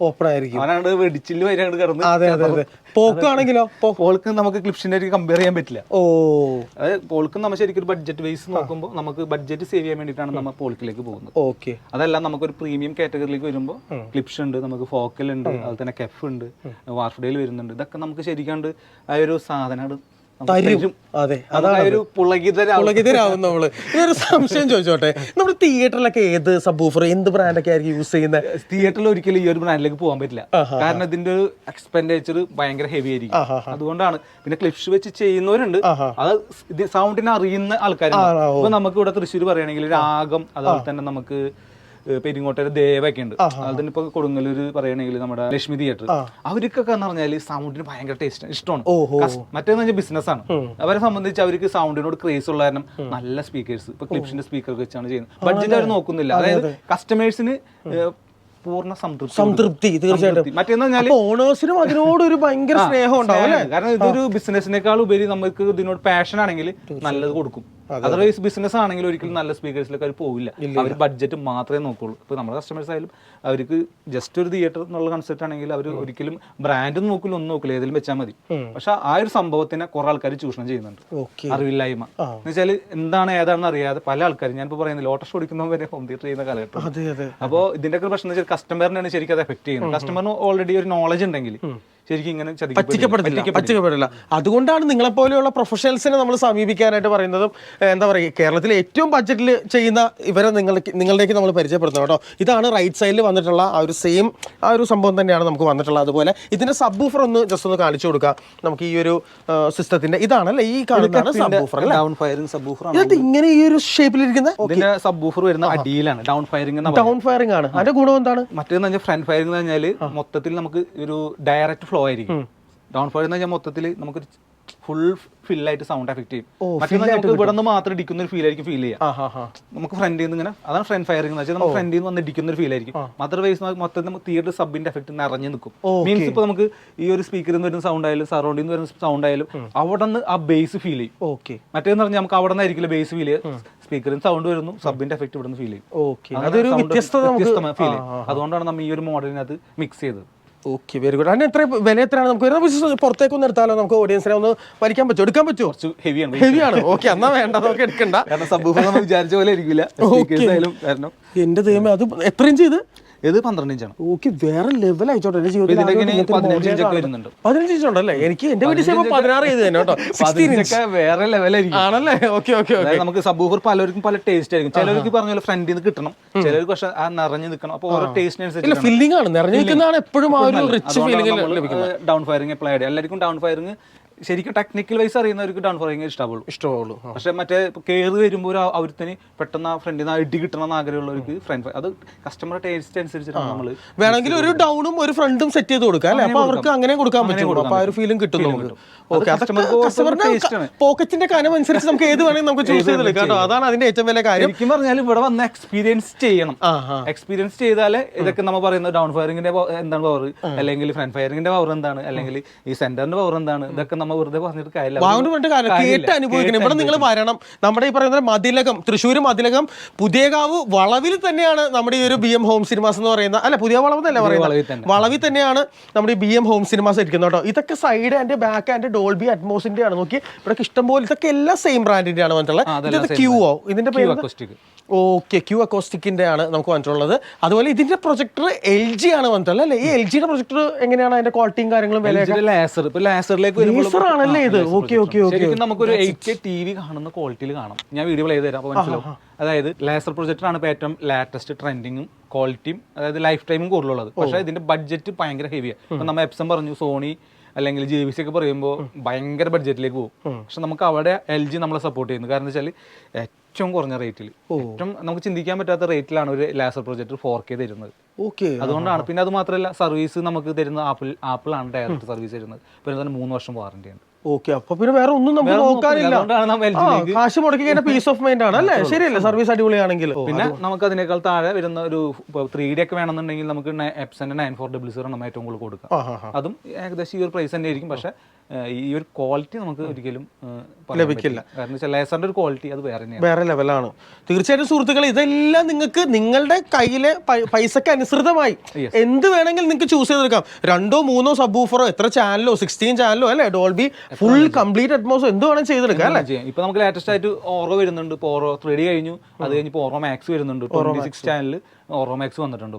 അവനാണ്ട് വെടിച്ചില് വരെയാണ് കിടന്ന്. പോൾക്ക് നമുക്ക് ക്ലിപ്സിന്റെ കമ്പയർ ചെയ്യാൻ പറ്റില്ല. അതായത് പോൾക്ക് നമ്മൾ ശരിക്കും ഒരു ബഡ്ജറ്റ് വൈസ് നോക്കുമ്പോൾ നമുക്ക് ബഡ്ജറ്റ് സേവ് ചെയ്യാൻ വേണ്ടിയിട്ടാണ് നമ്മൾ പോൾക്കിലേക്ക് പോകുന്നത്. അതല്ല നമുക്കൊരു പ്രീമിയം കാറ്റഗറിയിലേക്ക് വരുമ്പോൾ ക്ലിപ്സ് ഉണ്ട്, നമുക്ക് ഫോക്കൽ ഉണ്ട്, അതുപോലെ തന്നെ കെഫ് ഉണ്ട്, വാർഫ്ഡേയിൽ വരുന്നുണ്ട്. ഇതൊക്കെ നമുക്ക് ശരിക്കാണ്ട് ആ ഒരു സാധനമാണ് പുളകിതരാവും നമ്മള്. ഇതൊരു സംശയം ചോദിച്ചോട്ടെ, നമ്മുടെ തിയേറ്ററിലൊക്കെ ഏത് സബ്വൂഫർ എന്ത് ബ്രാൻഡൊക്കെ ആയിരിക്കും യൂസ് ചെയ്യുന്നത്? തിയേറ്ററിൽ ഒരിക്കലും ഈ ഒരു ബ്രാൻഡിലേക്ക് പോകാൻ പറ്റില്ല. കാരണം ഇതിന്റെ ഒരു എക്സ്പെൻഡിച്ചർ ഭയങ്കര ഹെവി ആയിരിക്കും. അതുകൊണ്ടാണ്. പിന്നെ ക്ലിപ്സ് വെച്ച് ചെയ്യുന്നവരുണ്ട്, അത് സൗണ്ടിനെ അറിയുന്ന ആൾക്കാരുണ്ട്. ഇപ്പൊ നമുക്ക് ഇവിടെ തൃശ്ശൂർ പറയുകയാണെങ്കിൽ രാഗം, അതുപോലെ തന്നെ നമുക്ക് പെരിങ്ങോട്ടര ദേവൊക്കെ ഉണ്ട്. അതിന് ഇപ്പൊ കൊടുങ്ങല്ലൂര് പറയുകയാണെങ്കിൽ നമ്മുടെ ലക്ഷ്മി തിയേറ്റർ, അവർക്കൊക്കെ എന്ന് പറഞ്ഞാൽ സൗണ്ടിന് ഭയങ്കര ടേസ്റ്റ് ഇഷ്ടമാണ്. മറ്റേന്ന് പറഞ്ഞാൽ ബിസിനസ്സാണ്. അവരെ സംബന്ധിച്ച് അവർക്ക് സൗണ്ടിനോട് ക്രേസ് ഉള്ള കാരണം നല്ല സ്പീക്കേഴ്സ്, ഇപ്പൊ ക്ലിപ്സിന്റെ സ്പീക്കർ വെച്ചാണ് ചെയ്യുന്നത്. ബഡ്ജറ്റ് അവർ നോക്കുന്നില്ല, അതായത് കസ്റ്റമേഴ്സിന് പൂർണ്ണ സംതൃപ്തി. തീർച്ചയായിട്ടും മറ്റേന്ന് പറഞ്ഞാൽ ഓണേഴ്സിനും അതിനോട് ഒരു ഭയങ്കര സ്നേഹം ഉണ്ടാവും. കാരണം ഇതൊരു ബിസിനസിനേക്കാൾ ഉപരി നമുക്ക് ഇതിനോട് പാഷൻ ആണെങ്കിൽ നല്ലത് കൊടുക്കും. അതർവൈസ് ബിസിനസ് ആണെങ്കിൽ ഒരിക്കലും നല്ല സ്പീക്കേഴ്സിലേക്ക് അവർ പോവില്ല. അവർ ബഡ്ജറ്റ് മാത്രമേ നോക്കുള്ളൂ. ഇപ്പൊ നമ്മുടെ കസ്റ്റമേഴ്സ് ആയാലും അവർക്ക് ജസ്റ്റ് ഒരു തിയേറ്റർ എന്നുള്ള കൺസെപ്റ്റ് ആണെങ്കിൽ അവർ ഒരിക്കലും ബ്രാൻഡ് നോക്കില്ല, ഒന്നും നോക്കില്ല, ഏതെങ്കിലും വെച്ചാൽ മതി. പക്ഷെ ആ ഒരു സംഭവത്തിനെ കുറെ ആൾക്കാർ ചൂഷണം ചെയ്യുന്നുണ്ട്. അറിവില്ലായ്മ എന്ന് വെച്ചാൽ എന്താണ് ഏതാണെന്ന് അറിയാതെ പല ആൾക്കാരും, ഞാനിപ്പോ പറയുന്നത് ലോട്ടസ് ഓടിക്കുന്നവരെ ഹോം തിയേറ്റർ ചെയ്യുന്ന കാലഘട്ടം. അപ്പോൾ ഇതിന്റെ ഒക്കെ പ്രശ്നം വെച്ചാൽ കസ്റ്റമറിനാണ് ശരിക്കും അത് എഫക്ട് ചെയ്യുന്നത്. കസ്റ്റമറിന് ഓൾറെഡി ഒരു നോളജ് ഉണ്ടെങ്കിൽ ശരിക്കും ഇങ്ങനെ പറ്റിക്കപ്പെടില്ല. അതുകൊണ്ടാണ് നിങ്ങളെപ്പോലെയുള്ള പ്രൊഫഷണൽസിനെ നമ്മൾ സമീപിക്കാനായിട്ട് പറയുന്നതും. എന്താ പറയുക, കേരളത്തിലെ ഏറ്റവും ബഡ്ജറ്റിൽ ചെയ്യുന്ന ഇവരെ നിങ്ങളുടേക്ക് നമ്മൾ പരിചയപ്പെടുത്തുന്നത് കേട്ടോ. ഇതാണ് റൈറ്റ് സൈഡിൽ വന്നിട്ടുള്ള ആ ഒരു സംഭവം തന്നെയാണ് നമുക്ക് വന്നിട്ടുള്ളത്. അതുപോലെ ഇതിന്റെ സബ് ഊഫർ ഒന്ന് ജസ്റ്റ് ഒന്ന് കാണിച്ചു കൊടുക്കാം നമുക്ക്. ഈ ഒരു സിസ്റ്റത്തിന്റെ ഇതാണല്ലേ ഈ കാണുന്നതാണ് സബ് ഊഫർ അല്ലേ? ഡൗൺ ഫയറിംഗ് സബ് ഊഫർ ആണ്. ഇത് ഇങ്ങനെ ഈ ഒരു ഷേപ്പിലിരിക്കുന്ന സബ് ഊഫർ വരുന്ന അടിയിലാണ് ഡൗൺ ഫയറിംഗ്. ഡൗൺ ഫയറിംഗ് ആണ്. അതിന്റെ ഗുണം എന്താണ്? മറ്റേന്ന് പറഞ്ഞാൽ ഫ്രണ്ട് ഫയറിംഗ് എന്ന് പറഞ്ഞാൽ മൊത്തത്തിൽ നമുക്ക് ഒരു ഡയറക്റ്റ് ഫ്ലോ ആയിരിക്കും. ഡൗൺ ഫയർ എന്ന് പറഞ്ഞാൽ മൊത്തത്തിൽ നമുക്ക് ഫുൾ ഫില്ലായിട്ട് സൗണ്ട് എഫക്ട് ചെയ്യും. മറ്റേ നമുക്ക് ഇവിടെ നിന്ന് മാത്രം ഇടിക്കുന്ന ഒരു ഫീൽ ആയിരിക്കും ഫീൽ ചെയ്യാം. നമുക്ക് ഫ്രണ്ടിൽ നിന്ന് ഇങ്ങനെ, അതാണ് ഫ്രണ്ട് ഫയറിംഗ് എന്ന് വെച്ചാൽ നമുക്ക് ഫ്രണ്ടിൽ നിന്ന് വന്ന് ഇടിക്കുന്ന ഒരു ഫീൽ ആയിരിക്കും. അതർവൈസ് മൊത്തത്തിൽ തിയേറ്റർ സബിന്റെ എഫക്ട് നിറഞ്ഞു നിൽക്കും. മീൻസ് ഇപ്പൊ നമുക്ക് ഈ ഒരു സ്പീക്കറിൽ നിന്ന് വരുന്ന സൗണ്ട് ആയാലും സറൗണ്ടിൽ നിന്ന് വരുന്ന സൗണ്ട് ആയാലും അവിടെ നിന്ന് ആ ബേസ് ഫീൽ ചെയ്യും. മറ്റേന്ന് പറഞ്ഞാൽ നമുക്ക് അവിടെ നിന്നായിരിക്കില്ല ബേസ് ഫീൽ ചെയ്യുക, സ്പീക്കറിന് സൗണ്ട് വരുന്നു, സബിന്റെ എഫക്ട് ഇവിടെ നിന്ന് ഫീൽ ചെയ്യും. അതൊരു വ്യത്യസ്തമായ ഫീൽ ചെയ്യും. അതുകൊണ്ടാണ് നമ്മൾ ഈ ഒരു മോഡലിനകത്ത് മിക്സ് ചെയ്തത്. Okay, very good. അതിന് വില എത്രയാണ് നമുക്ക് വരുന്നത്? പുറത്തേക്ക് ഒന്ന് എടുത്താലോ, നമുക്ക് ഓഡിയൻസിനെ ഒന്ന് വലിക്കാൻ പറ്റുമോ, എടുക്കാൻ പറ്റുമോ? കുറച്ച് ഹെവിയാണ്. ഓക്കെ, എന്നാ വേണ്ട, നമുക്ക് എടുക്കണ്ട. കാരണം സബ്വൂഫർ നമ്മൾ വിചാരിച്ച പോലെ ഇരിക്കില്ല. എന്റെ ദൈവമേ, അത് എത്ര ഇഞ്ച് ഇത്? ഇത് 12 ഇഞ്ചാണ്. ഓക്കെ, വേറെ ലെവൽ ആയിച്ചോട്ടെ. എന്റെ ജീവിതത്തിൽ 15 ഇഞ്ച് ഉണ്ടല്ലേ? എനിക്ക് എന്റെ വീട്ടിൽ 16 ചെയ്ത് തന്നെ കേട്ടോ. 16 ഇഞ്ച് വേറെ ലെവലായിരിക്കും ആണല്ലേ? Okay okay. നമുക്ക് സബ്വൂഫർ പലർക്കും പല ടേസ്റ്റ് ആയിരിക്കും. ചിലർക്ക് പറഞ്ഞ പോലെ ഫ്രണ്ടിൽ നിന്ന് കിട്ടണം, ചിലർക്ക് പക്ഷെ ആ നിറഞ്ഞു നിൽക്കണം. അപ്പൊ ഓരോ ടേസ്റ്റിനനുസരിച്ച് ഫീലിംഗ് ആണ്, നിറഞ്ഞു നിൽക്കുന്നതാണ് എപ്പോഴും ആ ഒരു റിച്ച് ഫീലിംഗ് ലഭിക്കുന്നത്. ഡൗൺ ഫയറിംഗ് അപ്ലൈ ആയിട്ട് എല്ലാവർക്കും ഡൗൺ ഫയറിംഗ് ശരിക്കും ടെക്നിക്കൽ വൈസ് അറിയുന്നവർക്ക് ഡൗൺ ഫയറിംഗ് ഇഷ്ടമാവുള്ളൂ. പക്ഷെ മറ്റേ കയറി വരുമ്പോൾ അവർക്ക് പെട്ടെന്ന് ആ ഫ്രണ്ടിൽ നിന്ന് ഇടി കിട്ടണം എന്ന് ആഗ്രഹമുള്ളവർക്ക് ഫ്രണ്ട് അത് കസ്റ്റമർ ടേസ്റ്റ് അനുസരിച്ചിട്ടാണ് നമ്മൾ വേണമെങ്കിൽ ഒരു ഡൗണും ഒരു ഫ്രണ്ടും സെറ്റ് ചെയ്ത് കൊടുക്കാം അല്ലെ? അപ്പൊ അവർക്ക് അങ്ങനെ കൊടുക്കാൻ പറ്റും. അപ്പൊ ആ ഒരു ഫീലും കിട്ടും നമുക്ക്. പോക്കറ്റിന്റെ കനം അനുസരിച്ച് നമുക്ക് ഏത് വേണമെങ്കിൽ നമുക്ക് ചൂസ് ചെയ്തെടുക്കാം കേട്ടോ. അതാണ് അതിന്റെ ഏറ്റവും വലിയ കാര്യം. ശരിക്കും പറഞ്ഞാൽ ഇവിടെ വന്ന് എക്സ്പീരിയൻസ് ചെയ്യണം. എക്സ്പീരിയൻസ് ചെയ്താലേ ഇതൊക്കെ നമ്മൾ പറയുന്നത് ഡൗൺ ഫയറിംഗിന്റെ എന്താണ് പവർ, അല്ലെങ്കിൽ ഫ്രണ്ട് ഫയറിംഗിന്റെ പവർ എന്താണ്, അല്ലെങ്കിൽ ഈ സെന്ററിന്റെ പവർ എന്താണ്, ഇതൊക്കെ നമ്മൾ വെറുതെ പറഞ്ഞിട്ട് കാര്യമില്ല. കേട്ട് അനുഭവിക്കണം. ഇവിടെ നിങ്ങൾ വരണം. നമ്മുടെ ഈ പറയുന്ന മതിലകം, തൃശ്ശൂർ മതിലകം പുതിയകാവ് വളവിൽ തന്നെയാണ് നമ്മുടെ ഈ ഒരു BM ഹോം സിനിമാസ് എന്ന് പറയുന്ന, അല്ല പുതിയ വളവെന്നല്ല പറയുന്നത്, വളവിൽ തന്നെയാണ് നമ്മുടെ ഈ BM ഹോം സിനിമാസ് ഇരിക്കുന്നത് കേട്ടോ. ഇതൊക്കെ side and back and Dolby അറ്റ്മോസിന്റെ ആണ്. നോക്കി ഇവിടെ ഇഷ്ടം പോലെ ഇതൊക്കെ എല്ലാം സെയിം ബ്രാൻഡിന്റെ ആണ് വന്നിട്ടുള്ളത്. ക്യൂഓ ഇതിന്റെ പേര്. ഓക്കെ, ക്യൂ അക്കോസ്റ്റിക്കിന്റെ ആണ് നമുക്ക് വന്നിട്ടുള്ളത്. അതുപോലെ ഇതിന്റെ പ്രൊജക്ടർ LG ആണ് വന്നിട്ടുള്ളത് അല്ലേ? ഈ LGയുടെ പ്രൊജക്ടർ എങ്ങനെയാണ് അതിന്റെ ക്വാളിറ്റിയും കാര്യങ്ങളും ആണല്ലേ ഇത്? Okay okay okay. നമുക്കൊരു 8K TV കാണുന്ന ക്വാളിറ്റിയിൽ കാണാം. ഞാൻ വീഡിയോ പ്ലേ ചെയ്ത് തരാം, അപ്പോൾ മനസ്സിലാവും. അതായത് ലേസർ പ്രൊജക്ടർ ആണ് ഇപ്പോൾ ഏറ്റവും ലാറ്റസ്റ്റ് ട്രെൻഡിങ്ങും ക്വാളിറ്റിയും, അതായത് ലൈഫ് ടൈമും കൂടുതലുള്ളത്. പക്ഷേ ഇതിന്റെ ബഡ്ജറ്റ് ഭയങ്കര ഹെവിയാണ്. ഇപ്പം നമ്മൾ എപ്സം പറഞ്ഞു, സോണി അല്ലെങ്കിൽ JVC ഒക്കെ പറയുമ്പോൾ ഭയങ്കര ബഡ്ജറ്റിലേക്ക് പോകും. പക്ഷെ നമുക്ക് അവിടെ LG നമ്മളെ സപ്പോർട്ട് ചെയ്യുന്നു. കാരണം എന്താ വെച്ചാൽ ഏറ്റവും കുറഞ്ഞ റേറ്റിൽ, ഏറ്റവും നമുക്ക് ചിന്തിക്കാൻ പറ്റാത്ത റേറ്റിലാണ് ഒരു ലേസർ പ്രൊജക്ടർ 4K തരുന്നത്. അതുകൊണ്ടാണ്. പിന്നെ അത് മാത്രമല്ല, സർവീസ് നമുക്ക് തരുന്ന ആപ്പിൾ ആണ് ഡയറക്റ്റ് സർവീസ് തരുന്നത്. പിന്നെ തന്നെ 3 വർഷം വാറന്റിയാണ്. ഓക്കെ, അപ്പൊ പിന്നെ വേറെ ഒന്നും നമുക്ക് നോക്കാനില്ല. കാശ് മുടക്കി കഴിഞ്ഞാൽ പീസ് ഓഫ് മൈൻഡ് ആണ് അല്ലേ? ശരിയല്ലേ? സർവീസ് അടിപൊളിയാണെങ്കിൽ. പിന്നെ നമുക്ക് അതിനേക്കാൾ താഴെ വരുന്ന ഒരു 3D ഒക്കെ വേണമെന്നുണ്ടെങ്കിൽ നമുക്ക് എപ്സന്റെ 9400 നമ്മൾ ഏറ്റവും കൂടുതൽ കൊടുക്കാം. അതും ഏകദേശം ഈ ഒരു പ്രൈസ് തന്നെ ആയിരിക്കും. പക്ഷെ ഈ ഒരു ക്വാളിറ്റി നമുക്ക് ഒരിക്കലും ലഭിക്കില്ല. കാരണം ലേസറിന്റെ ഒരു ക്വാളിറ്റി അത് വേറെ ലെവലാണ്. തീർച്ചയായിട്ടും സുഹൃത്തുക്കളെ, ഇതെല്ലാം നിങ്ങൾക്ക് നിങ്ങളുടെ കയ്യിലെ പൈസക്ക് അനുസൃതമായി എന്ത് വേണമെങ്കിലും നിങ്ങൾക്ക് ചൂസ് ചെയ്തെടുക്കാം. 2 or 3 സബ് ഊഫറോ, എത്ര ചാനലോ, 16 ചാനലോ അല്ലെ, ഡോൾബി ഫുൾ കംപ്ലീറ്റ് അറ്റ്മോസോ എന്ത് വേണം ചെയ്തെടുക്കാം അല്ലേ? ഇപ്പൊ നമുക്ക് ലേറ്റസ്റ്റ് ആയിട്ട് ഓറോ വരുന്നുണ്ട്. ഇപ്പൊ ഓറോ 3D കഴിഞ്ഞു, അത് കഴിഞ്ഞ് ഓറോ മാക്സ് വരുന്നുണ്ട്. 26 ചാനലിൽ ഓറോ മാക്സ് വന്നിട്ടുണ്ട്.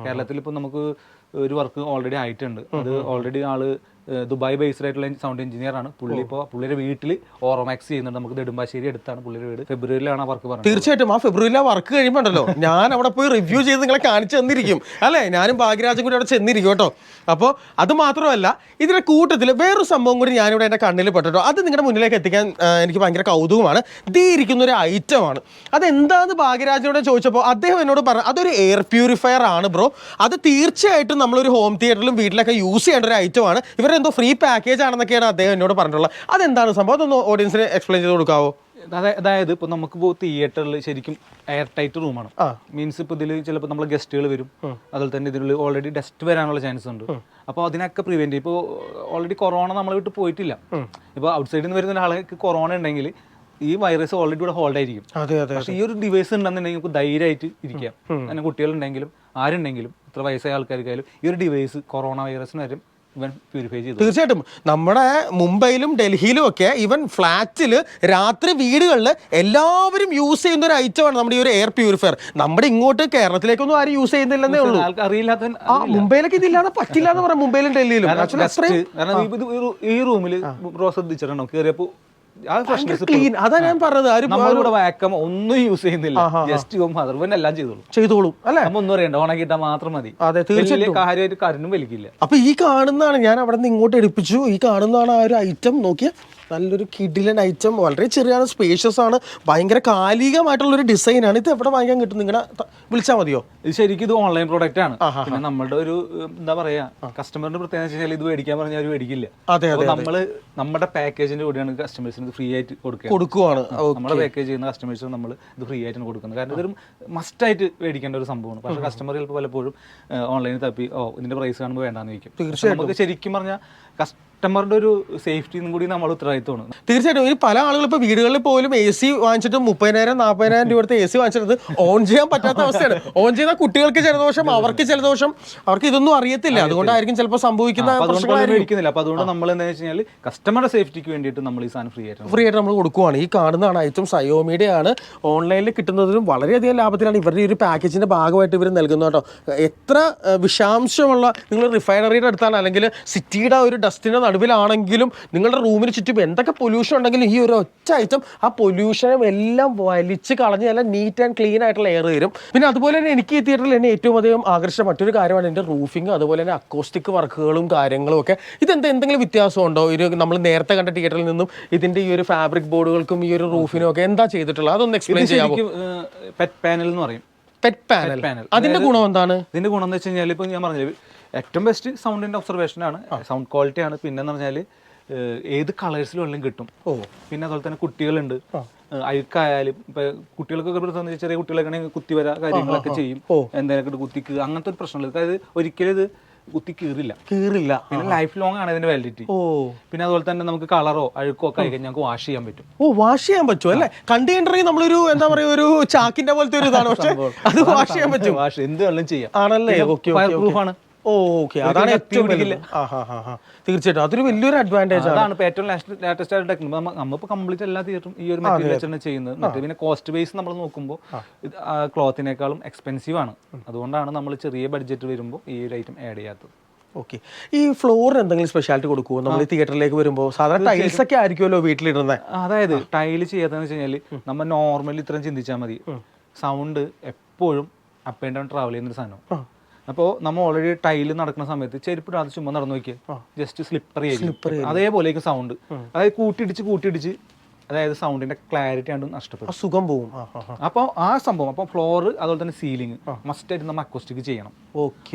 കേരളത്തിൽ ഇപ്പൊ നമുക്ക് ഒരു വർക്ക് ഓൾറെഡി ആയിട്ടുണ്ട്. അത് ഓൾറെഡി ആള് ദുബായ് ബേസ്ഡ് ആയിട്ടുള്ള സൗണ്ട് എഞ്ചിനീയർ ആണ് പുള്ളി. ഇപ്പോൾ പുള്ളിയുടെ വീട്ടിൽ ഓറോമാക്സ് ചെയ്യുന്നുണ്ട്. നമുക്ക് നെടുമ്പാശ്ശേരി അടുത്താണ് പുള്ളിയുടെ വീട്. ഫെബ്രുവരിയിലാണ് ആ വർക്ക് പറഞ്ഞത്. തീർച്ചയായിട്ടും ആ ഫെബ്രുവരിയിലെ വർക്ക് കഴിയുമ്പോണ്ടല്ലോ ഞാൻ അവിടെ പോയി റിവ്യൂ ചെയ്ത് നിങ്ങളെ കാണിച്ചു തന്നിരിക്കും അല്ലേ. ഞാനും ഭാഗ്യരാജും കൂടി അവിടെ ചെന്നിരിക്കും കേട്ടോ. അപ്പോൾ അത് മാത്രമല്ല ഇതിന്റെ കൂട്ടത്തിൽ വേറൊരു സംഭവം കൂടി ഞാനിവിടെ എൻ്റെ കണ്ണിൽ പെട്ടോ. അത് നിങ്ങളുടെ മുന്നിലേക്ക് എത്തിക്കാൻ എനിക്ക് ഭയങ്കര കൗതുകമാണ്. ഇതേ ഇരിക്കുന്ന ഒരു ഐറ്റമാണ്. അതെന്താന്ന് ഭാഗ്യരാജിനോട് ചോദിച്ചപ്പോൾ അദ്ദേഹം എന്നോട് പറഞ്ഞു അതൊരു എയർ പ്യൂരിഫയർ ആണ് ബ്രോ. അത് തീർച്ചയായിട്ടും നമ്മളൊരു ഹോം തിയേറ്ററിലും വീട്ടിലൊക്കെ യൂസ് ചെയ്യേണ്ട ഒരു ഐറ്റമാണ്. ഇവരുടെ എന്തോ ഫ്രീ പാക്കേജ് ആണെന്നൊക്കെയാണ് അദ്ദേഹം എന്നോട് പറഞ്ഞിട്ടുള്ളത്. അതെന്താണ് സംഭവം? അതൊന്ന് ഓഡിയൻസിന് എക്സ്പ്ലെയിൻ ചെയ്ത് കൊടുക്കാവോ? അതായത് ഇപ്പോൾ നമുക്കിപ്പോൾ തിയേറ്ററിൽ ശരിക്കും എയർ ടൈറ്റ് റൂമാണ്. മീൻസ് ഇപ്പോൾ ഇതിൽ ചിലപ്പോൾ നമ്മൾ ഗസ്റ്റുകൾ വരും, അതുപോലെ തന്നെ ഇതിൽ ഓൾറെഡി ഡസ്റ്റ് വരാനുള്ള ചാൻസ് ഉണ്ട്. അപ്പോൾ അതിനൊക്കെ പ്രിവെന്റ് ചെയ്യും. ഇപ്പോൾ ഓൾറെഡി കൊറോണ നമ്മളെ വിട്ട് പോയിട്ടില്ല. ഇപ്പോൾ ഔട്ട്സൈഡിൽ നിന്ന് വരുന്ന ഒരാൾക്ക് കൊറോണ ഉണ്ടെങ്കിൽ ഈ വൈറസ് ഓൾറെഡി ഇവിടെ ഹോൾഡ് ആയിരിക്കും. പക്ഷേ ഈ ഒരു ഡിവൈസ് ഉണ്ടെന്നുണ്ടെങ്കിൽ നമുക്ക് ധൈര്യമായിട്ട് ഇരിക്കാം. അങ്ങനെ കുട്ടികളുണ്ടെങ്കിലും ആരുണ്ടെങ്കിലും ഇത്ര വയസ്സായ ആൾക്കാർക്കായാലും ഈ ഒരു ഡിവൈസ് കൊറോണ വൈറസിന് വരും പ്യൂരിഫൈ ചെയ്തു. തീർച്ചയായിട്ടും നമ്മുടെ മുംബൈയിലും ഡൽഹിയിലും ഒക്കെ ഈവൻ ഫ്ലാറ്റിൽ രാത്രി വീടുകളിൽ എല്ലാവരും യൂസ് ചെയ്യുന്ന ഒരു ഐറ്റമാണ് നമ്മുടെ ഈ ഒരു എയർ പ്യൂരിഫയർ. നമ്മുടെ ഇങ്ങോട്ട് കേരളത്തിലേക്കൊന്നും ആരും യൂസ് ചെയ്യുന്നില്ലെന്നേ ഉള്ളൂ. അറിയില്ലാത്ത മുംബൈയിലൊക്കെ ഇതില്ലാതെ പറ്റില്ല എന്ന് പറയാം. മുംബൈയിലും ഡൽഹിയിലും ഈ റൂമിൽ ശ്രദ്ധിച്ചിട്ടുണ്ടോ കയറിയപ്പോൾ ക്ലീൻ. അതാ ഞാൻ പറഞ്ഞത്. നമ്മളിവിടെ വാക്കം ഒന്നും യൂസ് ചെയ്യുന്നില്ല. ജസ്റ്റ് മദർവൻ എല്ലാം ചെയ്തോളും അല്ലെ. ഒന്നും അറിയണ്ട, ഓണാക്കിട്ടാൽ മാത്രം മതി. അതെ, തീർച്ചയായും കാര്യമായിട്ട് കരണ്ടും വലിക്കില്ല. അപ്പൊ ഈ കാണുന്നതാണ് ഞാൻ അവിടെ നിന്ന് ഇങ്ങോട്ട് എടുപ്പിച്ചു. ഈ കാണുന്നതാണ് ആ ഒരു ഐറ്റം. നോക്കിയ നല്ലൊരു കിഡിലൻ ഐറ്റം. വളരെ ചെറിയാണ്, സ്പേഷ്യസ് ആണ്, ഭയങ്കര കാലികമായിട്ടുള്ളൊരു ഡിസൈനാണ്. ഇത് എവിടെ വാങ്ങിക്കാൻ കിട്ടും? നിങ്ങളെ വിളിച്ചാൽ മതിയോ? ഇത് ശരിക്കും ഇത് ഓൺലൈൻ പ്രോഡക്റ്റ് ആണ്. പിന്നെ നമ്മുടെ ഒരു എന്താ പറയാ കസ്റ്റമറിന്റെ പ്രത്യേകത വെച്ചാൽ ഇത് മേടിക്കാൻ പറഞ്ഞാൽ അവർ മേടിക്കില്ല. നമ്മള് നമ്മുടെ പാക്കേജിന്റെ കൂടെയാണ് കസ്റ്റമേഴ്സിന് ഇത് ഫ്രീ ആയിട്ട് കൊടുക്കുകയാണ്. നമ്മുടെ പാക്കേജ് ചെയ്യുന്ന കസ്റ്റമേഴ്സിന് നമ്മൾ ഇത് ഫ്രീ ആയിട്ടാണ് കൊടുക്കുന്നത്. കാരണം ഇതൊരു മസ്റ്റ് ആയിട്ട് മേടിക്കേണ്ട ഒരു സംഭവമാണ്. പക്ഷേ കസ്റ്റമർ ചിലപ്പോൾ പലപ്പോഴും ഓൺലൈനിൽ തപ്പി ഇതിന്റെ പ്രൈസ് കാണുമ്പോൾ വേണ്ടാന്ന് വെക്കും. നമുക്ക് ശരിക്കും പറഞ്ഞാൽ കസ്റ്റമറുടെ ഒരു സേഫ്റ്റിയും കൂടി നമ്മൾ ഉത്തരവാദിത്തമാണ്. തീർച്ചയായിട്ടും. ഇനി പല ആളുകൾ ഇപ്പോൾ വീടുകളിൽ പോലും AC വാങ്ങിച്ചിട്ട് 30,000-40,000 രൂപ AC വാങ്ങിച്ചിട്ട് ഓൺ ചെയ്യാൻ പറ്റാത്ത അവസ്ഥയാണ്. ഓൺ ചെയ്ത കുട്ടികൾക്ക് ജലദോഷം, അവർക്ക് ജലദോഷം, അവർക്ക് ഇതൊന്നും അറിയത്തില്ല. അതുകൊണ്ടായിരിക്കും ചിലപ്പോൾ സംഭവിക്കുന്ന മേടിക്കുന്നില്ല. അപ്പോൾ അതുകൊണ്ട് നമ്മൾ എന്താ വെച്ച് കഴിഞ്ഞാൽ കസ്റ്റമറുടെ സേഫ്റ്റിക്ക് വേണ്ടിയിട്ട് നമ്മൾ ഈ സാധനം ഫ്രീ ആയിട്ട് നമ്മൾ കൊടുക്കുവാണ്. ഈ കാണുന്നതാണ് ഐറ്റം. സയോമിയുടെ ആണ്. ഓൺലൈനിൽ കിട്ടുന്നതിനും വളരെയധികം ലാഭത്തിലാണ് ഇവരുടെ ഈ ഒരു പാക്കേജിന്റെ ഭാഗമായിട്ട് ഇവർ നൽകുന്നത് കേട്ടോ. എത്ര വിഷാംശമുള്ള നിങ്ങൾ റിഫൈനറിയുടെ അടുത്താണ് അല്ലെങ്കിൽ സിറ്റിയുടെ ഒരു ഡസ്റ്റിന്റെ നടുവിലാണെങ്കിലും നിങ്ങളുടെ റൂമിന് ചുറ്റും എന്തൊക്കെ പൊല്യൂഷൻ ഉണ്ടെങ്കിലും ഈ ഒരു ഒറ്റ ഐറ്റം ആ പൊല്യൂഷനെ എല്ലാം വലിച്ച് കളഞ്ഞ് നല്ല നീറ്റ് ആൻഡ് ക്ലീൻ ആയിട്ടുള്ള എയർ തരും. പിന്നെ അതുപോലെ തന്നെ എനിക്ക് ഈ തിയേറ്ററിൽ എന്നെ ഏറ്റവും അധികം ആകർഷിച്ച മറ്റൊരു കാര്യമാണ് എൻ്റെ റൂഫിങ്, അതുപോലെ തന്നെ അക്കോസ്റ്റിക് വർക്കുകളും കാര്യങ്ങളും ഒക്കെ. എന്തെങ്കിലും വ്യത്യാസമുണ്ടോ നമ്മൾ നേരത്തെ കണ്ട തിയേറ്ററിൽ നിന്നും ഇതിന്റെ ഈ ഒരു ഫാബ്രിക് ബോർഡുകൾക്കും ഈ ഒരു റൂഫിനും ഒക്കെ എന്താ ചെയ്തിട്ടുള്ളത്? അതൊന്ന് എക്സ്പ്ലെയിൻ ചെയ്യാമോ? പെറ്റ് പാനൽ എന്ന് പറയും. Pet panel. അതിന്റെ ഗുണം എന്താണ്? ഇതിന്റെ ഗുണം എന്ന് വെച്ച് കഴിഞ്ഞാൽ ഇപ്പൊ ഞാൻ പറഞ്ഞത് ഏറ്റവും ബെസ്റ്റ് സൗണ്ടിന്റെ ഒബ്സർവേഷൻ ആണ്, സൗണ്ട് ക്വാളിറ്റി ആണ്. പിന്നെന്ന് പറഞ്ഞാൽ ഏത് കളേഴ്സിലും എല്ലാം കിട്ടും. പിന്നെ അതുപോലെ തന്നെ കുട്ടികളുണ്ട്, അഴുക്കായാലും ഇപ്പൊ കുട്ടികൾക്കൊക്കെ ചെറിയ കുട്ടികളൊക്കെ കുത്തിവര കാര്യങ്ങളൊക്കെ ചെയ്യും, എന്തെങ്കിലും കുത്തിക്ക് അങ്ങനത്തെ ഒരു പ്രശ്നമില്ല. അതായത് ഒരിക്കലും ഇത് കുത്തി കീറില്ല. പിന്നെ ലൈഫ് ലോങ് ആണ് ഇതിന്റെ വാലിഡിറ്റി. പിന്നെ അതുപോലെ തന്നെ നമുക്ക് കളറോ അഴുക്കോ ഒക്കെ ആയി കഴിഞ്ഞാൽ നമുക്ക് വാഷ് ചെയ്യാൻ പറ്റും. വാഷ് ചെയ്യാൻ പറ്റും അല്ലേ? കണ്ടെയ്നറിൽ നമ്മളൊരു എന്താ പറയാ ഒരു ചാക്കിന്റെ പോലത്തെ ഒരു ഇതാണ്, പക്ഷെ അത് വാഷ് ചെയ്യാൻ പറ്റും. വാഷ് എന്ത് വെള്ളം ചെയ്യാം ആണല്ലേ? പ്രൂഫാണ്. അതാണ് ഏറ്റവും തീർച്ചയായിട്ടും അതൊരു വലിയൊരു അഡ്വാൻറ്റേജ് ആണ്. ഏറ്റവും ലേറ്റസ്റ്റ് ആയിട്ട് ടെക്നോളജി. നമ്മളിപ്പോൾ കംപ്ലീറ്റ് എല്ലാ തിയേറ്ററും ഈ ഒരു മെറ്റീരിയൽ വെച്ചാണ് ചെയ്യുന്നത്. മറ്റേ പിന്നെ കോസ്റ്റ് ബേസ് നമ്മൾ നോക്കുമ്പോൾ ക്ലോത്തിനേക്കാളും എക്സ്പെൻസീവ് ആണ്. അതുകൊണ്ടാണ് നമ്മൾ ചെറിയ ബഡ്ജറ്റ് വരുമ്പോൾ ഈ ഒരു ഐറ്റം ആഡ് ചെയ്യാത്തത്. ഓക്കെ. ഈ ഫ്ലോറിന് എന്തെങ്കിലും സ്പെഷ്യാലിറ്റി കൊടുക്കുമോ നമ്മൾ ഈ തിയേറ്ററിലേക്ക് വരുമ്പോൾ? സാധാരണ ടൈൽസ് ഒക്കെ ആയിരിക്കുമല്ലോ വീട്ടിലിടുന്നത്. അതായത് ടൈല് ചെയ്യാത്തതെന്ന് വെച്ച് കഴിഞ്ഞാൽ നമ്മൾ നോർമലി ഇത്രയും ചിന്തിച്ചാൽ മതി. സൗണ്ട് എപ്പോഴും അപ്പ് ആൻഡ് ഡൗൺ ട്രാവൽ ചെയ്യുന്നൊരു സാധനം. അപ്പോൾ നമ്മൾ ഓൾറെഡി ടൈല് നടക്കുന്ന സമയത്ത് ചെരുപ്പിടാതെ ചുമ്മാ നടന്നു നോക്കിയാൽ ജസ്റ്റ് സ്ലിപ്പറി ആയിരിക്കും. അതേപോലെയൊക്കെ സൗണ്ട്, അതായത് കൂട്ടിയിടിച്ച് അതായത് സൗണ്ടിന്റെ ക്ലാരിറ്റി ആണ്ട് നഷ്ടപ്പെടും, സുഖം പോകും. അപ്പോൾ ആ സംഭവം അപ്പോൾ ഫ്ലോർ അതുപോലെ തന്നെ സീലിംഗ് മസ്റ്റ് ആയിട്ട് നമ്മൾ അക്കോസ്റ്റിക് ചെയ്യണം.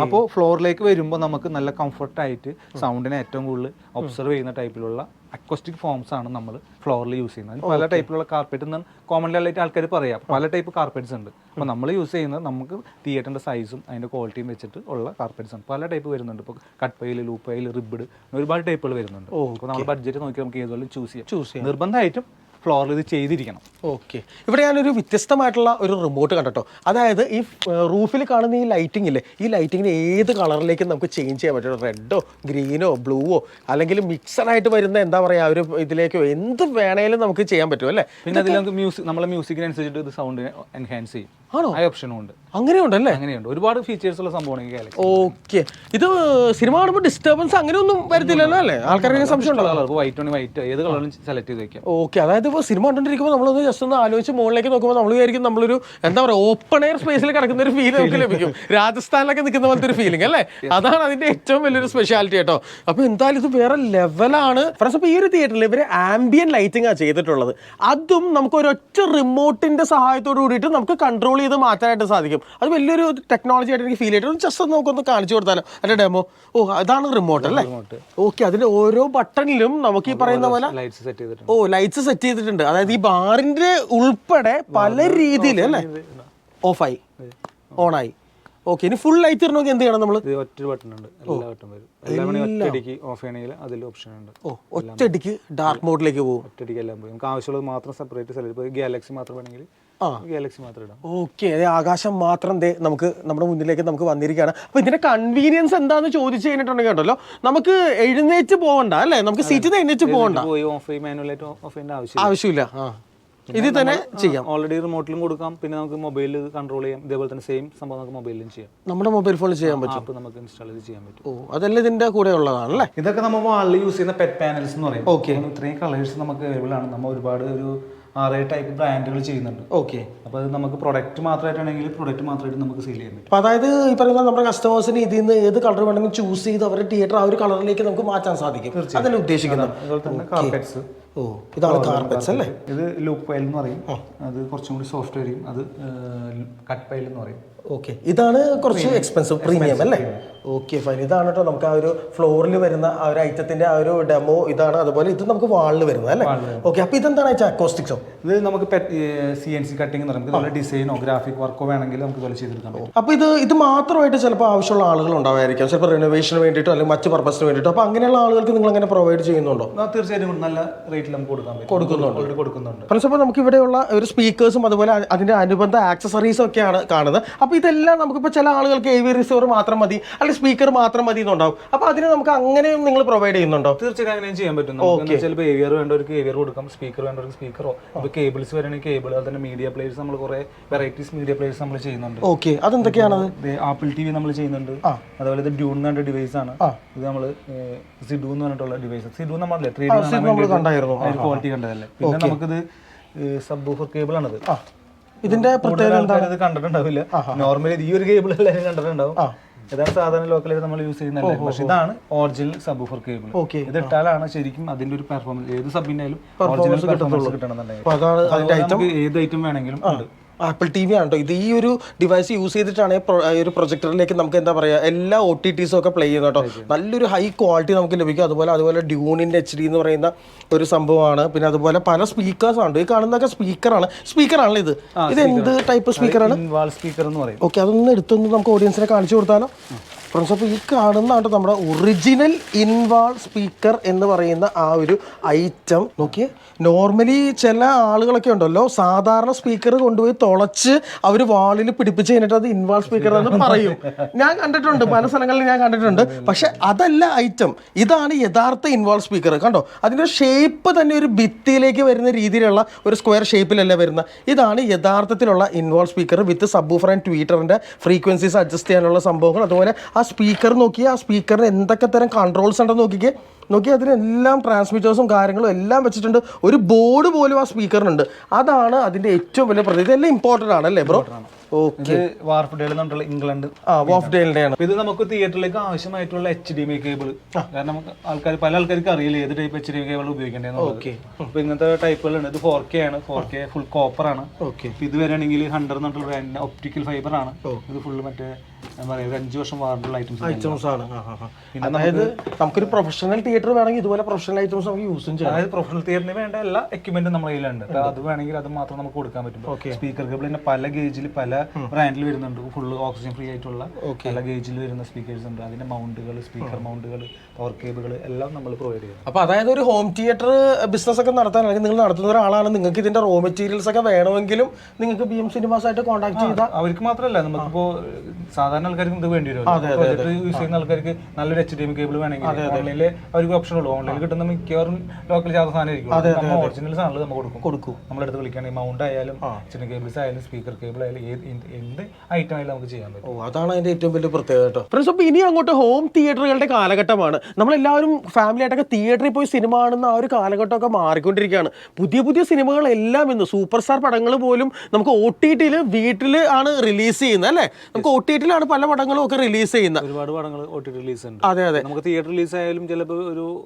അപ്പോൾ ഫ്ലോറിലേക്ക് വരുമ്പോൾ നമുക്ക് നല്ല കംഫർട്ടായിട്ട് സൗണ്ടിനെ ഏറ്റവും കൂടുതൽ ഒബ്സർവ് ചെയ്യുന്ന ടൈപ്പിലുള്ള അക്കോസ്റ്റിക് ഫോംസ് ആണ് നമ്മൾ ഫ്ലോറിൽ യൂസ് ചെയ്യുന്നത്. പല ടൈപ്പിലുള്ള കാർപ്പറ്റ് എന്നാണ് കോമൺലി ആയിട്ട് ആൾക്കാർ പറയാം. പല ടൈപ്പ് കാർപ്പറ്റ്സ് ഉണ്ട്. അപ്പോൾ നമ്മൾ യൂസ് ചെയ്യുന്നത് നമുക്ക് തിയേറ്ററിൻ്റെ സൈസും അതിൻ്റെ ക്വാളിറ്റിയും വെച്ചിട്ട് ഉള്ള കാർപ്പറ്റ്സ് ആണ്. പല ടൈപ്പ് വരുന്നുണ്ട്. ഇപ്പോൾ cut pile, loop pile, ribbed, ഒരുപാട് ടൈപ്പുകൾ വരുന്നുണ്ട്. അപ്പോൾ നമ്മൾ ബഡ്ജറ്റ് നോക്കി നമുക്ക് ഏതുപോലെ ചൂസ് ചെയ്യാം. നിർബന്ധമായിട്ടും ഫ്ലോറിൽ ഇത് ചെയ്തിരിക്കണം. ഓക്കെ. ഇവിടെ ഞാനൊരു വ്യത്യസ്തമായിട്ടുള്ള ഒരു റിമോട്ട് കണ്ടോ. അതായത് ഈ റൂഫിൽ കാണുന്ന ഈ ലൈറ്റിംഗ് ഇല്ലേ, ഈ ലൈറ്റിങ്ങിന് ഏത് കളറിലേക്കും നമുക്ക് ചേഞ്ച് ചെയ്യാൻ പറ്റും. റെഡോ ഗ്രീനോ ബ്ലൂവോ അല്ലെങ്കിൽ മിക്സഡ് ആയിട്ട് വരുന്ന എന്താ പറയുക ഒരു ഇതിലേക്കോ എന്ത് വേണേലും നമുക്ക് ചെയ്യാൻ പറ്റും അല്ലേ? പിന്നെ അതിൽ നമുക്ക് നമ്മളെ മ്യൂസിക്കിനനുസരിച്ചിട്ട് ഇത് സൗണ്ടിനെ എൻഹാൻസ് ചെയ്യും. ആണോ? ആ ഓപ്ഷനും ഉണ്ട്. അങ്ങനെയുണ്ടല്ലേ? അങ്ങനെയുണ്ട്, ഒരുപാട് ഫീച്ചേഴ്സ് ഉള്ള സംഭവമാണ് ഈ ഗാലക്സി. ഓക്കെ, ഇത് സിനിമ കാണുമ്പോൾ ഡിസ്റ്റർബൻസ് അങ്ങനെയൊന്നും വരുത്തില്ലല്ലോ അല്ലേ? ആൾക്കാർക്ക് സംശയം ഉണ്ടോ? വൈറ്റ് ആണ്, വൈറ്റ് ഏത് കളറും സെലക്ട് ചെയ്ത് വെക്കാം. ഓക്കെ, അതായത് ഇപ്പോൾ സിനിമ കണ്ടിരിക്കുമ്പോൾ നമ്മളൊന്ന് ജസ്റ്റ് ഒന്ന് ആലോചിച്ച് മുകളിലേക്ക് നോക്കുമ്പോൾ നമ്മൾ വിചാരിക്കും നമ്മളൊരു എന്താ പറയുക ഓപ്പൺ എയർ സ്പേസിൽ കിടക്കുന്ന ഒരു ഫീൽ നമുക്ക് ലഭിക്കും. രാജസ്ഥാനിലൊക്കെ നിൽക്കുന്ന പോലത്തെ ഒരു ഫീലിംഗ് അല്ലേ? അതാണ് അതിന്റെ ഏറ്റവും വലിയൊരു സ്പെഷ്യാലിറ്റി കേട്ടോ. അപ്പോൾ എന്തായാലും ഇത് വേറെ ലെവലാണ്. ഫ്രണ്ട്സ്, അപ്പോൾ ഈ ഒരു തിയേറ്ററിൽ ഇവർ ആംബിയൻ ലൈറ്റിംഗ് ആണ് ചെയ്തിട്ടുള്ളത്. അതും നമുക്ക് ഒരൊറ്റ റിമോട്ടിന്റെ സഹായത്തോട് കൂടിയിട്ട് നമുക്ക് കൺട്രോൾ ചെയ്ത് മാറ്റാനായിട്ട് സാധിക്കും. അത് വലിയൊരു ടെക്നോളജി ആയിട്ട് എനിക്ക് ഫീൽ ചെയ്തിട്ട് ജസ്റ്റ് ഒന്ന് നമുക്കൊന്ന് കാണിച്ചു കൊടുത്താലോ അതിന്റെ ഡെമോ. ഓ, അതാണ് റിമോട്ട് അല്ലേ? ഓക്കെ, അതിന്റെ ഓരോ ബട്ടണിലും നമുക്ക് ഈ പറയുന്ന പോലെ ലൈറ്റ്സ് സെറ്റ് ചെയ്തിട്ടുണ്ട്. അതായത് ഈ ബാറിന്റെ ഉൾപ്പെടെ പല രീതിയിൽ അല്ലേ? ഓഫായി, ഓണായി. ഓക്കെ, ഇനി ഫുൾ ലൈറ്റ് ഇടണമെങ്കിൽ എന്ത് ചെയ്യണം നമ്മൾ? ഒറ്റ ബട്ടൺ ഉണ്ട്, എല്ലാ ബട്ടൺ വരും. ഒറ്റയടിക്ക് ഓഫ് ചെയ്യണമെങ്കിൽ അതിൽ ഓപ്ഷൻ ഉണ്ട്. ഒറ്റയടിക്ക് ഡാർക്ക് മോഡിലേക്ക് പോകും. ഒറ്റയടിക്ക് എല്ലാം പോയി. നമുക്ക് ആവശ്യമുള്ളത് മാത്രം സെപ്പറേറ്റ് സെലക്ട്. ഇപ്പോൾ ഗാലക്സി മാത്രം വേണമെങ്കിൽ ഗാലക്സി മാത്രം ഇടാം. ഓക്കെ, ആകാശം മാത്രം നമുക്ക് നമ്മുടെ മുന്നിലേക്ക് നമുക്ക് വന്നിരിക്കുകയാണ്. അപ്പൊ ഇതിന്റെ കൺവീനിയൻസ് എന്താന്ന് ചോദിച്ചു കഴിഞ്ഞിട്ടുണ്ടെങ്കിൽ കേട്ടല്ലോ, നമുക്ക് എഴുന്നേറ്റ് പോകണ്ട അല്ലേ? നമുക്ക് സീറ്റിൽ എഴുന്നേറ്റ് പോകണ്ട, ആവശ്യമില്ല. ഇതിൽ തന്നെ ചെയ്യാം. ഓൾറെഡി റിമോട്ടിലും കൊടുക്കാം, പിന്നെ നമുക്ക് മൊബൈലിൽ കൺട്രോൾ ചെയ്യാം. ഇതേപോലെ തന്നെ സെയിം സംഭവം നമുക്ക് മൊബൈലിലും ചെയ്യാം. നമ്മുടെ മൊബൈൽ ഫോണിൽ ചെയ്യാൻ പറ്റും, ആപ്പ് നമുക്ക് ഇൻസ്റ്റാൾ ചെയ്ത് ചെയ്യാൻ പറ്റും. ഓ, അതെല്ലാം ഇതിന്റെ കൂടെ ഉള്ളതാണല്ലേ? ഇതൊക്കെ നമ്മൾ വാളിൽ യൂസ് ചെയ്യുന്ന പെറ്റ് പാനൽസ് എന്ന് പറയും. ഓക്കെ, ഇത്രയും കളേഴ്സ് നമുക്ക് അവൈലബിൾ ആണ്. നമ്മൾ ഒരുപാട് ഒരു 6 ടൈപ്പ് ബ്രാൻഡുകൾ ചെയ്യുന്നുണ്ട്. ഓക്കെ, അപ്പോൾ അത് നമുക്ക് പ്രൊഡക്റ്റ് മാത്രമായിട്ടാണെങ്കിൽ പ്രൊഡക്റ്റ് മാത്രമായിട്ട് നമുക്ക് സെയിൽ ചെയ്യാൻ പറ്റും. അപ്പോൾ അതായത് ഈ പറയുന്ന നമ്മുടെ കസ്റ്റമേഴ്സിന് ഇതിൽ നിന്ന് ഏത് കളർ വേണമെങ്കിൽ ചൂസ് ചെയ്ത് അവരുടെ തിയേറ്റർ ആ ഒരു കളറിലേക്ക് നമുക്ക് മാറ്റാൻ സാധിക്കും. അതല്ലേ ഉദ്ദേശിക്കുന്നത്? അതുപോലെ തന്നെ കാർപ്പറ്റ്സ്. ഓ, ഇതാണ് കാർപ്പറ്റ്സ് അല്ലേ? ഇത് ലൂപ്പ് പൈൽ എന്ന് പറയും. അത് കുറച്ചും കൂടി സോഫ്റ്റ് ആയിരിക്കും. അത് കട്ട് പൈൽ എന്ന് പറയും. ഓക്കെ, ഇതാണ് കുറച്ച് എക്സ്പെൻസീവ്, പ്രീമിയം അല്ലേ? Okay, fine. ഇതാണ് കേട്ടോ നമുക്ക് ആ ഒരു ഫ്ലോറിൽ വരുന്ന ആ ഒരു ഐറ്റത്തിന്റെ ആ ഒരു ഡെമോ ഇതാണ്. അതുപോലെ ഇത് നമുക്ക് വാളിൽ വരുന്നത് അല്ലേ? ഓക്കെ, അപ്പോൾ ഇതെന്താണ് അക്കോസ്റ്റിക്സോ? ഇത് നമുക്ക് CNC കട്ടിംഗ് എന്ന് പറയുമ്പോൾ ഡിസൈനോ ഗ്രാഫിക് വർക്കോ വേണമെങ്കിൽ നമുക്ക് ഇതുപോലെ ചെയ്തെടുക്കാൻ പറ്റും. അപ്പോൾ ഇത് മാത്രമായിട്ട് ചിലപ്പോൾ ആവശ്യമുള്ള ആളുകൾ ഉണ്ടാവായിരിക്കാം, ചിലപ്പോൾ റിനോവേഷന് വേണ്ടിയിട്ടോ അല്ലെങ്കിൽ മറ്റ് പർപ്പസിന് വേണ്ടിയിട്ടോ. അപ്പോൾ അങ്ങനെയുള്ള ആളുകൾക്ക് നിങ്ങൾ അങ്ങനെ പ്രൊവൈഡ് ചെയ്യുന്നുണ്ടോ? തീർച്ചയായിട്ടും നല്ല റേറ്റിൽ നമുക്ക് കൊടുക്കുന്നുണ്ട്. ഫ്രണ്ട്സ്, അപ്പോൾ നമുക്ക് ഇവിടെയുള്ള ഒരു സ്പീക്കേഴ്സും അതുപോലെ അതിന്റെ അനുബന്ധ ആക്സസറീസും ഒക്കെയാണ് കാണുന്നത്. അപ്പോൾ ഇതെല്ലാം നമുക്കിപ്പോൾ ചില ആളുകൾക്ക് AV റിസീവർ മാത്രം മതി, അല്ലെങ്കിൽ സ്പീക്കർ മാത്രം മതി എന്നുണ്ടാവും. അപ്പോൾ അതിന് നമുക്ക് അങ്ങനെയും നിങ്ങൾ പ്രൊവൈഡ് ചെയ്യുന്നുണ്ടോ? തീർച്ചയായും അങ്ങനെയും ചെയ്യാൻ പറ്റും. ചിലപ്പോൾ AVR വേണ്ടവർക്ക് AVR കൊടുക്കാം, സ്പീക്കർ വേണ്ടവർക്ക് സ്പീക്കറോ. ഇപ്പോൾ കേബിൾസ് വരണമെങ്കിൽ കേബിൾ, അതുപോലെ തന്നെ മീഡിയ പ്ലേയേഴ്സ് നമ്മൾ കുറേ വെറൈറ്റീസ് മീഡിയ പ്ലേയേഴ്സ് നമ്മൾ ചെയ്യുന്നുണ്ട്. ഓക്കെ, അതെന്തൊക്കെയാണ്? ആപ്പിൾ TV നമ്മൾ ചെയ്യുന്നുണ്ട്. അതുപോലെ ഇത് ഡ്യൂൺ എന്ന് പറഞ്ഞ ഡിവൈസ് ആണ്. ഇത് നമ്മൾ സിഡു എന്ന് പറഞ്ഞിട്ടുള്ള ഡിവൈസ്. സിഡു നമ്മളല്ലേ 3D ക്വാളിറ്റി കണ്ടതല്ലേ. പിന്നെ നമുക്കിത് സബ്വൂഫർ കേബിൾ ആണത്. ഇതിന്റെ പ്രത്യേകത കണ്ടിട്ടുണ്ടാവില്ല. നോർമലി ഈ ഒരു കേബിൾ എല്ലാവരും കണ്ടിട്ടുണ്ടാവും. ഇതാണ് സാധാരണ ലോക്കലായിട്ട് നമ്മൾ യൂസ് ചെയ്യുന്നത്. പക്ഷെ ഇതാണ് ഒറിജിനൽ സബ്വൂഫർ കേബിൾ. ഇത് ഇട്ടാലാണ് ശരിക്കും അതിന്റെ ഒരു പെർഫോമൻസ് ഏത് സബിനായാലും ഒറിജിനൽ പെർഫോമൻസ് കിട്ടണമെന്നുണ്ടെങ്കിൽ ഏത് ഐറ്റം വേണമെങ്കിലും ഉണ്ട്. ആപ്പിൾ TV ആണ് കേട്ടോ ഇത്. ഈ ഒരു ഡിവൈസ് യൂസ് ചെയ്തിട്ടാണ് ഒരു പ്രൊജക്ടറിലേക്ക് നമുക്ക് എന്താ പറയുക എല്ലാ OTTസും ഒക്കെ പ്ലേ ചെയ്യുന്നത് കേട്ടോ. നല്ലൊരു ഹൈ ക്വാളിറ്റി നമുക്ക് ലഭിക്കും. അതുപോലെ ഡ്യൂണിൻ്റെ HD എന്ന് പറയുന്ന ഒരു സംഭവമാണ്. പിന്നെ അതുപോലെ പല സ്പീക്കേഴ്സാണ്. ഈ കാണുന്നതൊക്കെ സ്പീക്കറാണല്ലോ. ഇത് എന്ത് ടൈപ്പ് സ്പീക്കറാണ്? സ്പീക്കർ എന്ന് പറയും. ഓക്കെ, അതൊന്ന് എടുത്തൊന്ന് നമുക്ക് ഓഡിയൻസിനെ കാണിച്ചു കൊടുത്താലോ? ഫ്രണ്ട്സ്, അപ്പോൾ ഈ കാണുന്നതാണ് നമ്മുടെ ഒറിജിനൽ ഇൻവാൾ സ്പീക്കർ എന്ന് പറയുന്ന ആ ഒരു ഐറ്റം. നോക്കിയേ, നോർമലി ചില ആളുകളൊക്കെ ഉണ്ടല്ലോ സാധാരണ സ്പീക്കർ കൊണ്ടുപോയി തുളച്ച് അവർ വാളിൽ പിടിപ്പിച്ച് കഴിഞ്ഞിട്ട് അത് ഇൻവാൾ സ്പീക്കർ എന്ന് പറയും. ഞാൻ കണ്ടിട്ടുണ്ട്, പല സ്ഥലങ്ങളിൽ ഞാൻ കണ്ടിട്ടുണ്ട്. പക്ഷെ അതല്ല ഐറ്റം. ഇതാണ് യഥാർത്ഥ ഇൻവാൾ സ്പീക്കർ. കണ്ടോ, അതിൻ്റെ ഷേപ്പ് തന്നെ ഒരു ഭിത്തിയിലേക്ക് വരുന്ന രീതിയിലുള്ള ഒരു സ്ക്വയർ ഷേപ്പിലല്ല വരുന്ന. ഇതാണ് യഥാർത്ഥത്തിലുള്ള in wall speaker with subwoofer and ട്വീറ്ററിൻ്റെ ഫ്രീക്വൻസീസ് അഡ്ജസ്റ്റ് ചെയ്യാനുള്ള സംഭവങ്ങൾ. അതുപോലെ ആ സ്പീക്കർ നോക്കിയാൽ ആ സ്പീക്കറിന് എന്തൊക്കെ തരം കൺട്രോൾസ് ഉണ്ടെന്ന് നോക്കി അതിനെല്ലാം ട്രാൻസ്മിറ്റേഴ്സും കാര്യങ്ങളും എല്ലാം വെച്ചിട്ടുണ്ട്. ഒരു ബോർഡ് പോലും ആ സ്പീക്കറിനുണ്ട്. അതാണ് അതിൻ്റെ ഏറ്റവും വലിയ പ്രത്യേകത. ഇതെല്ലാം ഇമ്പോർട്ടൻ്റ് ആണല്ലേ ബ്രോ? ഓക്കെ, വാർഫ്ഡേൽ എന്നുള്ള ഇംഗ്ലണ്ട് വാർഫ്ഡേലിന്റെ ആണ്. ഇത് നമുക്ക് തിയേറ്ററിലേക്ക് ആവശ്യമായിട്ടുള്ള HDMI കേബിൾ. കാരണം പല ആൾക്കാർക്ക് അറിയില്ല ഏത് ടൈപ്പ് HDMI കേബിൾ ഉപയോഗിക്കേണ്ടത്. ഓക്കെ, അപ്പൊ ഇങ്ങനത്തെ ടൈപ്പുകളുണ്ട്. ഇത് 4K ആണ്. 4K ഫുൾ കോപ്പർ ആണ്. ഓക്കെ, ഇത് വരികയാണെങ്കിൽ 100 എന്നുള്ള ബ്രാൻഡിന്റെ ഒപ്റ്റിക്കൽ ഫൈബർ ആണ്. ഇത് ഫുള്ള് മറ്റേ എന്താ പറയുക 5 വർഷം വാറന്റിയുള്ള ഐറ്റംസ് ആണ്. അതായത് നമുക്കൊരു പ്രൊഫഷണൽ തിയേറ്റർ വേണമെങ്കിൽ ഇതുപോലെ പ്രൊഫഷണൽ ഐറ്റംസ് നമുക്ക് യൂസും ചെയ്യാം. അതായത് പ്രൊഫഷണൽ തിയേറ്ററിന് വേണ്ട എല്ലാ എക്യുപ്മെന്റും നമ്മുടെ കയ്യിലുണ്ട്. അത് വേണമെങ്കിൽ അത് മാത്രം നമുക്ക് കൊടുക്കാൻ പറ്റും. സ്പീക്കർ കേബിൾ തന്നെ പല ഗേജിൽ പല ബ്രാൻഡിൽ വരുന്നുണ്ട്. ഫുള്ള് ഓക്സിജൻ ഫ്രീ ആയിട്ടുള്ള പല ഗേജിൽ വരുന്ന സ്പീക്കേഴ്സ് ഉണ്ട്. അതിന്റെ മൗണ്ടുകൾ, സ്പീക്കർ മൗണ്ടുകൾ പവർ കേബിൾ എല്ലാം നമ്മൾ പ്രൊവൈഡ് ചെയ്യും. അപ്പോൾ അതായത് ഒരു ഹോം തിയേറ്റർ ബിസിനസ് ഒക്കെ നടത്താൻ അല്ലെങ്കിൽ നിങ്ങൾ നടത്തുന്ന ഒരാളാണ്, നിങ്ങൾക്ക് ഇതിന്റെ റോ മെറ്റീരിയൽസ് ഒക്കെ വേണമെങ്കിലും നിങ്ങൾക്ക് BM സിനിമാസ് ആയിട്ട് കോൺടാക്ട് ചെയ്താൽ. അവർക്ക് മാത്രമല്ല, നമുക്കിപ്പോൾ സാധാരണ ആൾക്കാർക്കും ഇത് വേണ്ടി വരും. പ്രോജക്ട് യൂസ് ചെയ്യുന്ന ആൾക്കാർക്ക് നല്ലൊരു HDMI കേബിൾ വേണമെങ്കിൽ ഓൺലൈനിൽ അവർക്ക് ഓപ്ഷൻ ഉള്ളൂ. ഓൺലൈനിൽ കിട്ടുന്ന മിക്കവാറും ലോക്കൽ ചാർജ് സാധനമായിരിക്കും. ഒറിജിനൽ സാധനങ്ങൾ നമ്മൾ കൊടുക്കും. നമ്മളെടുത്ത് വിളിക്കുകയാണെങ്കിൽ മൗണ്ട് ആയാലും HDMI കേബിൾസ് ആയാലും സ്പീക്കർ കേബിൾ ആയാലും എന്ത് ഐറ്റം ആയാലും നമുക്ക് ചെയ്യാൻ പറ്റും. അതാണ് അതിന്റെ ഏറ്റവും വലിയ പ്രത്യേകത കേട്ടോ. ഫ്രണ്ട്സ്, അപ്പോൾ ഇനി അങ്ങോട്ട് ഹോം തിയേറ്ററുകളുടെ കാലഘട്ടമാണ്. നമ്മളെല്ലാവരും ഫാമിലി ആയിട്ടൊക്കെ തിയേറ്ററിൽ പോയി സിനിമ കാണുന്ന ആ ഒരു കാലഘട്ടമൊക്കെ മാറിക്കൊണ്ടിരിക്കുകയാണ്. പുതിയ പുതിയ സിനിമകളെല്ലാം ഇന്ന് സൂപ്പർ സ്റ്റാർ പടങ്ങൾ പോലും നമുക്ക് OTT-ൽ വീട്ടിൽ ആണ് റിലീസ് ചെയ്യുന്നത് അല്ലേ? നമുക്ക് OTT-ലാണ് പല പടങ്ങളും ഒക്കെ റിലീസ് ചെയ്യുന്നത്. ഒരുപാട് പടങ്ങൾ OTT റിലീസ് ഉണ്ട്. അതെ അതെ, നമുക്ക് തിയേറ്റർ റിലീസ് ആയാലും ചിലപ്പോൾ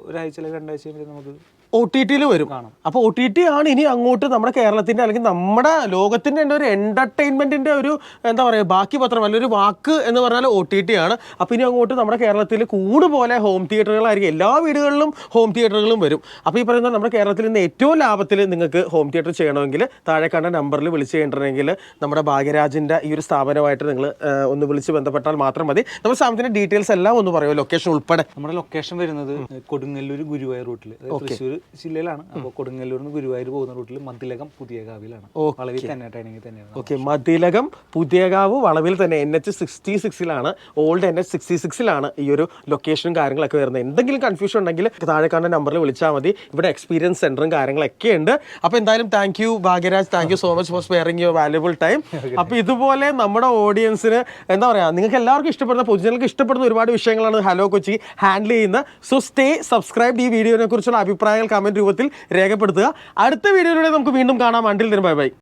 ഒരാഴ്ച അല്ലെങ്കിൽ 2 ആഴ്ച നമുക്ക് OTT-ൽ വരും. അപ്പോൾ OTT ആണ് ഇനി അങ്ങോട്ട് നമ്മുടെ കേരളത്തിന്റെ അല്ലെങ്കിൽ നമ്മുടെ ലോകത്തിന്റെ തന്നെ ഒരു എന്റർടൈൻമെന്റിന്റെ ഒരു എന്താ പറയുക ബാക്കി പത്രം അല്ലൊരു വാക്ക് എന്ന് പറഞ്ഞാൽ OTT ആണ്. അപ്പോൾ ഇനി അങ്ങോട്ട് നമ്മുടെ കേരളത്തിൽ കൂടുതൽ ഹോം തിയേറ്ററുകളായിരിക്കും. എല്ലാ വീടുകളിലും ഹോം തിയേറ്ററുകളും വരും. അപ്പോൾ ഈ പറയുന്ന നമ്മുടെ കേരളത്തിൽ നിന്ന് ഏറ്റവും ലാഭത്തിൽ നിങ്ങൾക്ക് ഹോം തിയേറ്റർ ചെയ്യണമെങ്കിൽ താഴെ കണ്ട നമ്പറിൽ വിളിച്ച് കഴിഞ്ഞിട്ടുണ്ടെങ്കിൽ നമ്മുടെ ഭാഗ്യരാജിന്റെ ഈ ഒരു സ്ഥാപനമായിട്ട് നിങ്ങൾ ഒന്ന് വിളിച്ച് ബന്ധപ്പെട്ടാൽ മാത്രം മതി. നമ്മുടെ സ്ഥാപനത്തിന്റെ ഡീറ്റെയിൽസ് എല്ലാം ഒന്ന് പറയുമോ, ലൊക്കേഷൻ ഉൾപ്പെടെ? നമ്മുടെ ലൊക്കേഷൻ വരുന്നത് കൊടുങ്ങല്ലൂർ ഗുരുവായൂർ റൂട്ടിൽ, തൃശ്ശൂർ ജില്ലയിലാണ്. അപ്പോൾ കൊടുങ്ങല്ലൂരിൽ നിന്ന് ഗുരുവായൂർ പോകുന്ന റൂട്ടിൽ മതിലകം പുതിയകാവിലാണ്. വളവിൽ തന്നെ ട്രെയിനിങ് തന്നെയാണ്. ഓക്കെ, മതിലകം പുതിയകാവ് വളവിൽ തന്നെ NH 66-ലാണ്, ഓൾഡ് NH 66-ലാണ് ഈ ഒരു ലൊക്കേഷനും കാര്യങ്ങളൊക്കെ വരുന്നത്. എന്തെങ്കിലും കൺഫ്യൂഷൻ ഉണ്ടെങ്കിൽ താഴെ കാണുന്ന നമ്പറിൽ വിളിച്ചാൽ മതി. ഇവിടെ എക്സ്പീരിയൻസ് സെന്ററും കാര്യങ്ങളൊക്കെ ഉണ്ട്. അപ്പോൾ എന്തായാലും thank you Bhagyaraj, thank you so much for sparing your valuable time. അപ്പോൾ ഇതുപോലെ നമ്മുടെ ഓഡിയൻസിന് എന്താ പറയുക, നിങ്ങൾക്ക് എല്ലാവർക്കും ഇഷ്ടപ്പെടുന്ന പൊതുജനങ്ങൾക്ക് ഇഷ്ടപ്പെടുന്ന ഒരുപാട് വിഷയങ്ങളാണ് ഹലോ കൊച്ചി ഹാൻഡിൽ ചെയ്യുന്നത്. So stay subscribe. ഈ വീഡിയോനെ കുറിച്ചുള്ള അഭിപ്രായങ്ങൾ കമന്റ് രൂപത്തിൽ രേഖപ്പെടുത്തുക. അടുത്ത വീഡിയോയിലൂടെ നമുക്ക് വീണ്ടും കാണാം. അണ്ടിൽ ദിൻ ബൈ ബൈ.